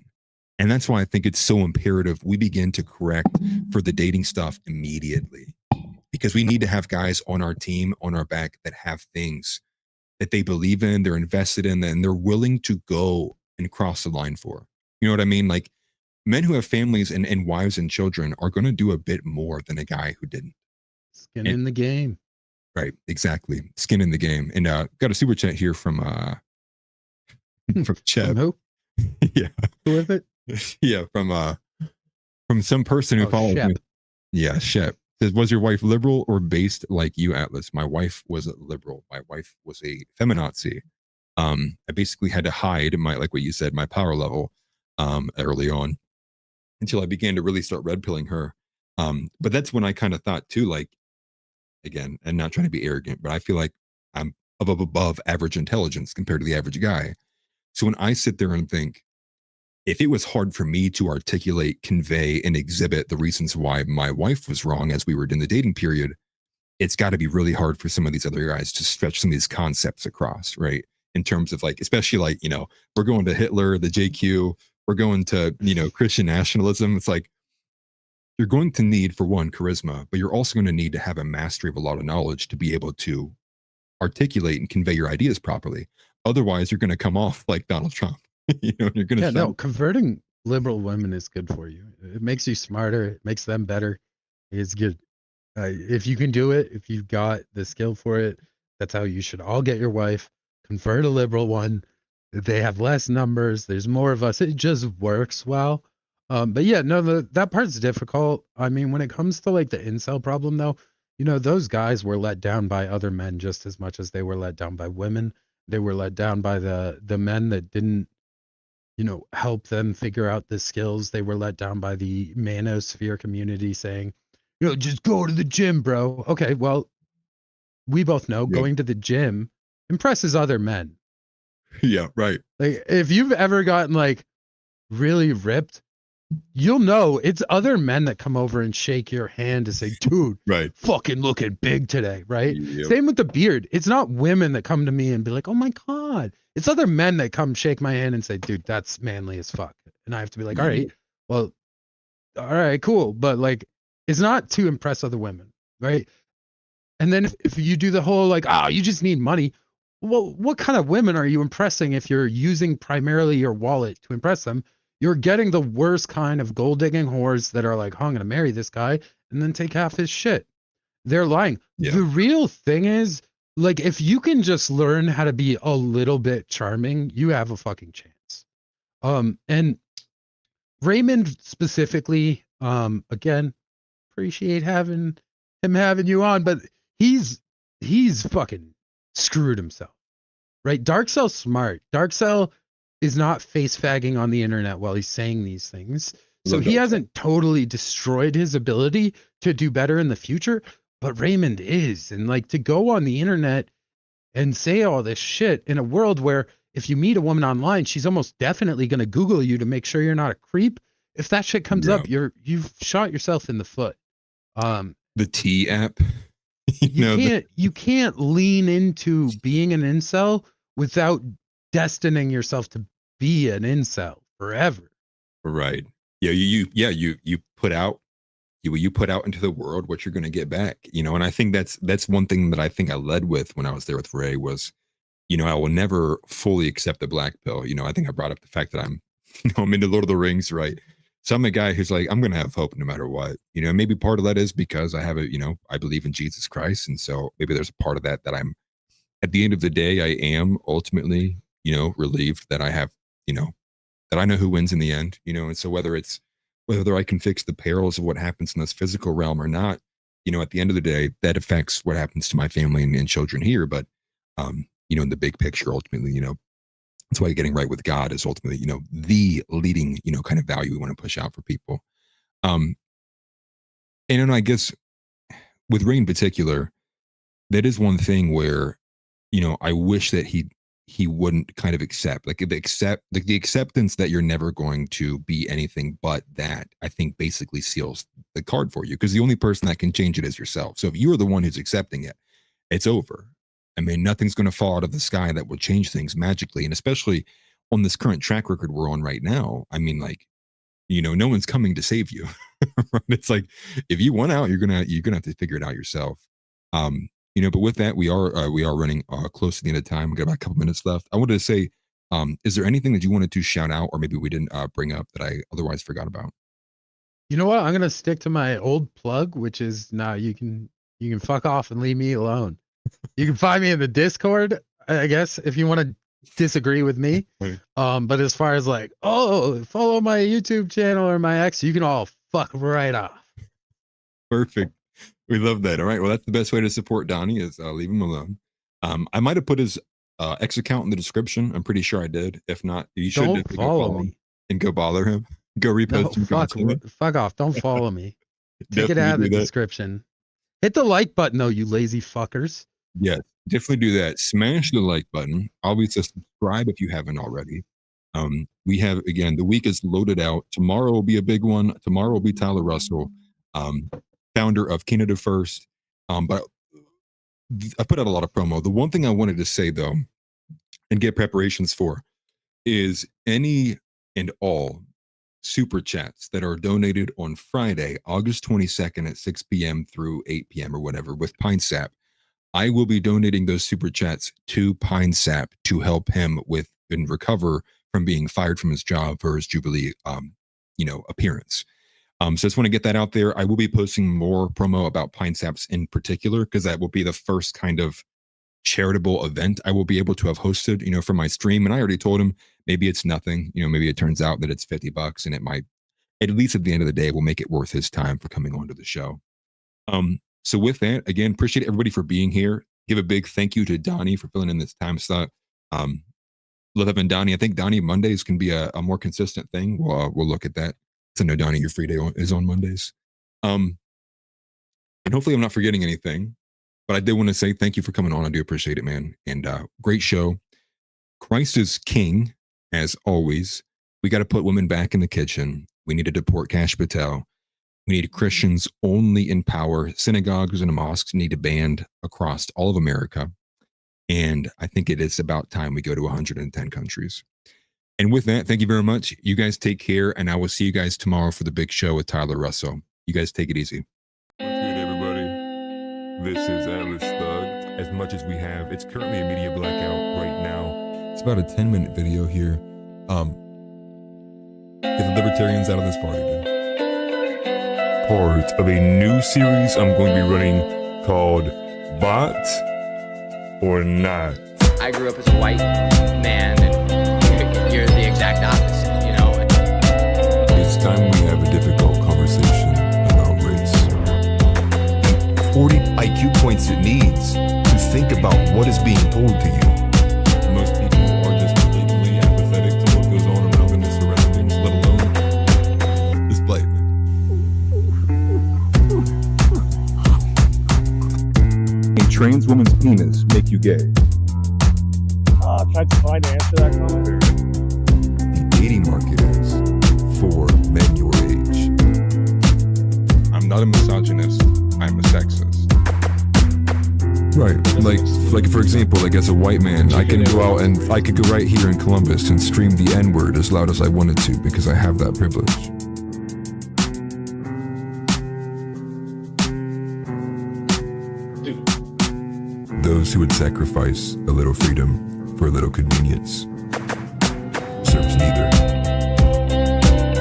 [SPEAKER 1] And that's why I think it's so imperative we begin to correct for the dating stuff immediately, because we need to have guys on our team, on our back, that have things that they believe in, they're invested in, and they're willing to go and cross the line for. You know what I mean? Like men who have families and wives and children are going to do a bit more than a guy who didn't.
[SPEAKER 9] Skin in the game.
[SPEAKER 1] Right. Exactly. Skin in the game. And got a super chat here from Cheb.
[SPEAKER 9] From who?
[SPEAKER 1] Yeah.
[SPEAKER 9] Who is it?
[SPEAKER 1] Yeah. From some person who follows me. Yeah. Shep says, was your wife liberal or based like you, Atlas? My wife was a liberal. My wife was a feminazi. I basically had to hide like what you said, my power level early on, until I began to really start red pilling her. But that's when I kind of thought too, like, again, and not trying to be arrogant, but I feel like I'm above average intelligence compared to the average guy. So when I sit there and think, if it was hard for me to articulate, convey, and exhibit the reasons why my wife was wrong as we were in the dating period, it's got to be really hard for some of these other guys to stretch some of these concepts across, right? In terms of like, especially like, we're going to Hitler, the JQ, we're going to, Christian nationalism. It's like, you're going to need, for one, charisma, but you're also going to need to have a mastery of a lot of knowledge to be able to articulate and convey your ideas properly. Otherwise, you're going to come off like Donald Trump. You're going to
[SPEAKER 9] no, converting liberal women is good for you. It makes you smarter. It makes them better. It's good. If you can do it, if you've got the skill for it, that's how you should all get your wife. Convert a liberal one. They have less numbers. There's more of us. It just works well. But yeah, no, that part's difficult. I mean, when it comes to like the incel problem, though, those guys were let down by other men just as much as they were let down by women. They were let down by the men that didn't, help them figure out the skills. They were let down by the manosphere community saying, just go to the gym, bro. Okay, well, we both know going to the gym impresses other men.
[SPEAKER 1] Yeah, right.
[SPEAKER 9] Like, if you've ever gotten like really ripped, you'll know it's other men that come over and shake your hand to say, dude,
[SPEAKER 1] right,
[SPEAKER 9] fucking looking big today, right?
[SPEAKER 1] Yep.
[SPEAKER 9] Same with the beard. It's not women that come to me and be like, oh my God. It's other men that come shake my hand and say, dude, that's manly as fuck. And I have to be like, all right, well, all right, cool. But like, it's not to impress other women, right? And then if you do the whole like, oh, you just need money. Well, what kind of women are you impressing if you're using primarily your wallet to impress them? You're getting the worst kind of gold digging whores that are like, oh, I'm going to marry this guy and then take half his shit. They're lying.
[SPEAKER 1] Yeah.
[SPEAKER 9] The real thing is, like, if you can just learn how to be a little bit charming, you have a fucking chance. And Raymond specifically, again, appreciate him having you on, but he's fucking screwed himself, right? Darkcell's smart. Darkcell is not face fagging on the internet while he's saying these things. So he hasn't totally destroyed his ability to do better in the future, but Raymond is. And like, to go on the internet and say all this shit in a world where if you meet a woman online, she's almost definitely going to Google you to make sure you're not a creep. If that shit comes up, you've shot yourself in the foot.
[SPEAKER 1] The T app.
[SPEAKER 9] You can't lean into being an incel without destining yourself to be an incel forever.
[SPEAKER 1] Right. Yeah. You put out you put out into the world what you're going to get back. And I think that's one thing that I think I led with when I was there with Ray was, I will never fully accept the black pill. I think I brought up the fact that I'm into Lord of the Rings, right? So I'm a guy who's like, I'm going to have hope no matter what. Maybe part of that is because I have I believe in Jesus Christ, and so maybe there's a part of that I'm. At the end of the day, I am ultimately, relieved that I have, that I know who wins in the end, and so whether I can fix the perils of what happens in this physical realm or not, at the end of the day, that affects what happens to my family and children here. But, in the big picture, ultimately, that's why getting right with God is ultimately, the leading, kind of value we want to push out for people. And I guess with Ray in particular, that is one thing where, I wish that he wouldn't kind of accept the acceptance that you're never going to be anything but that, I think basically seals the card for you, because the only person that can change it is yourself. So if you are the one who's accepting it, it's over. I mean, nothing's going to fall out of the sky that will change things magically. And especially on this current track record we're on right now, I mean, like, no one's coming to save you. It's like, if you want out, you're gonna have to figure it out yourself. But with that, we are running close to the end of time. We got about a couple minutes left. I wanted to say, is there anything that you wanted to shout out, or maybe we didn't bring up that I otherwise forgot about?
[SPEAKER 9] You know what? I'm gonna stick to my old plug, which is you can fuck off and leave me alone. You can find me in the Discord, I guess, if you want to disagree with me. But as far as like, follow my YouTube channel or my X, you can all fuck right off.
[SPEAKER 1] Perfect. We love that. All right. Well, that's the best way to support Donny is leave him alone. I might have put his X account in the description. I'm pretty sure I did. If not, you should
[SPEAKER 9] don't follow me
[SPEAKER 1] and go bother him. Go repost him.
[SPEAKER 9] Fuck off. Don't follow me. Take it out of the description. Hit the like button though, you lazy fuckers.
[SPEAKER 1] Yes, definitely do that. Smash the like button. Obviously, subscribe if you haven't already. We have, again, the week is loaded out. Tomorrow will be a big one. Tomorrow will be Tyler Russell, founder of Canada First. But I put out a lot of promo. The one thing I wanted to say, though, and get preparations for, is any and all super chats that are donated on Friday, August 22nd at 6 p.m. through 8 p.m. or whatever with Pine Sap, I will be donating those super chats to Pine Sap to help him with and recover from being fired from his job for his Jubilee, appearance. So I just want to get that out there. I will be posting more promo about Pine Saps in particular, because that will be the first kind of charitable event I will be able to have hosted, for my stream. And I already told him maybe it's nothing, maybe it turns out that it's $50 and it might, at least at the end of the day, will make it worth his time for coming onto the show. So with that, again, appreciate everybody for being here. Give a big thank you to Donny for filling in this time slot. Love having Donny. I think Donny Mondays can be a more consistent thing. We'll look at that. So no, Donny, your free day is on Mondays. And hopefully I'm not forgetting anything. But I did want to say thank you for coming on. I do appreciate it, man. And great show. Christ is king, as always. We got to put women back in the kitchen. We need to deport Kash Patel. We need Christians only in power. Synagogues and mosques need to ban across all of America. And I think it is about time we go to 110 countries. And with that, thank you very much. You guys take care. And I will see you guys tomorrow for the big show with Tyler Russell. You guys take it easy.
[SPEAKER 4] What's good, everybody? This is Atlas Thug. As much as we have, it's currently a media blackout right now.
[SPEAKER 1] It's about a 10-minute video here. Get the libertarians out of this party, dude.
[SPEAKER 4] Part of a new series I'm going to be running called Bot or Not.
[SPEAKER 2] I grew up as a white man, and you're the exact opposite,
[SPEAKER 1] It's time we have a difficult conversation about race.
[SPEAKER 3] 40 IQ points it needs to think about what is being told to you.
[SPEAKER 1] Most people are just blatantly apathetic to what goes on around in their surroundings, let alone display it.
[SPEAKER 4] A trans woman's penis make you gay?
[SPEAKER 5] Tried to find an answer to that comment.
[SPEAKER 1] The dating market is for men your age. I'm not a misogynist. I'm a sexist.
[SPEAKER 10] Right, like for example, like as a white man, I can go out and I could go right here in Columbus and scream the N-word as loud as I wanted to because I have that privilege. Those who would sacrifice a little freedom for a little convenience serves neither.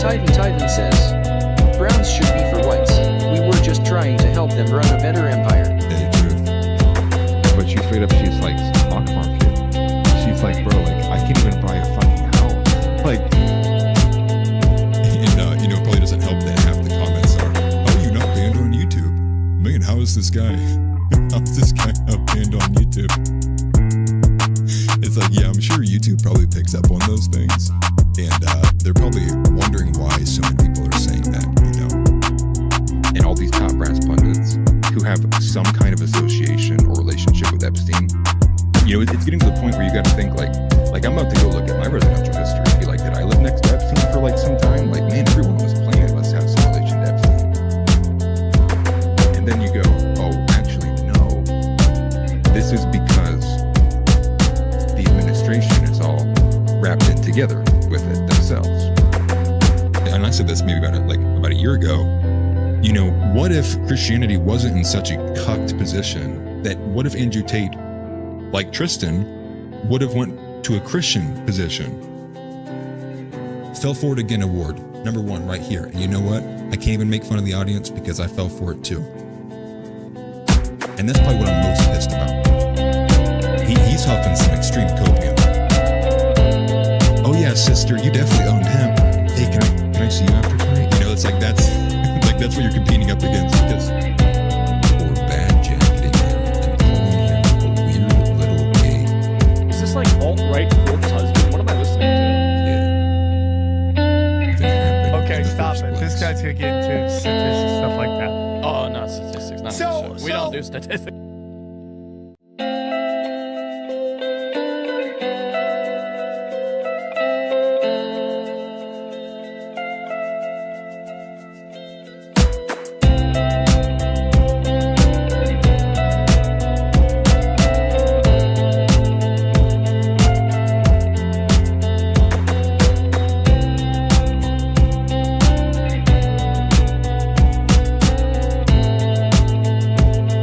[SPEAKER 6] Titan says, Browns should be for whites. We were just trying to help them run a better empire.
[SPEAKER 1] Hey, truth. But she's straight up, she's like, stock market. She's like, bro, like, I can't even buy a fucking house. Like, and, probably doesn't help that half the comments are, oh, you're not banned on YouTube. Man, how is this guy? How's this guy not banned on YouTube? It's like, yeah, I'm sure YouTube probably picks up on those things. And they're probably wondering why so many people are saying that, And all these top brass pundits who have some kind of association or relationship with Epstein, it's getting to the point where you got to think like I'm about to go look at my residential history and be like, did I live next to Epstein for like some time? Like, man, everyone on this planet must have some relation to Epstein. And then you go, oh, actually, no. This is because the administration is all wrapped in together with it themselves. And I said this maybe about a year ago. What if Christianity wasn't in such a cucked position that what if Andrew Tate, like Tristan, would have went to a Christian position? Fell for it again award, #1 right here. And you know what? I can't even make fun of the audience because I fell for it too. And that's probably what I'm most pissed about. He's huffing some extreme copium. Oh yeah, sister, you definitely owned him. Hey, can I see you after tonight? It's like that's that's what you're competing up against because or bad jacketing him and calling him a weird little gay.
[SPEAKER 8] Is this like alt-right corpse husband? What am I listening
[SPEAKER 1] Yeah.
[SPEAKER 7] Okay, stop it. This guy's gonna get into statistics and stuff like that.
[SPEAKER 8] to? Oh, no, statistics. Not
[SPEAKER 7] So-
[SPEAKER 8] we don't do statistics.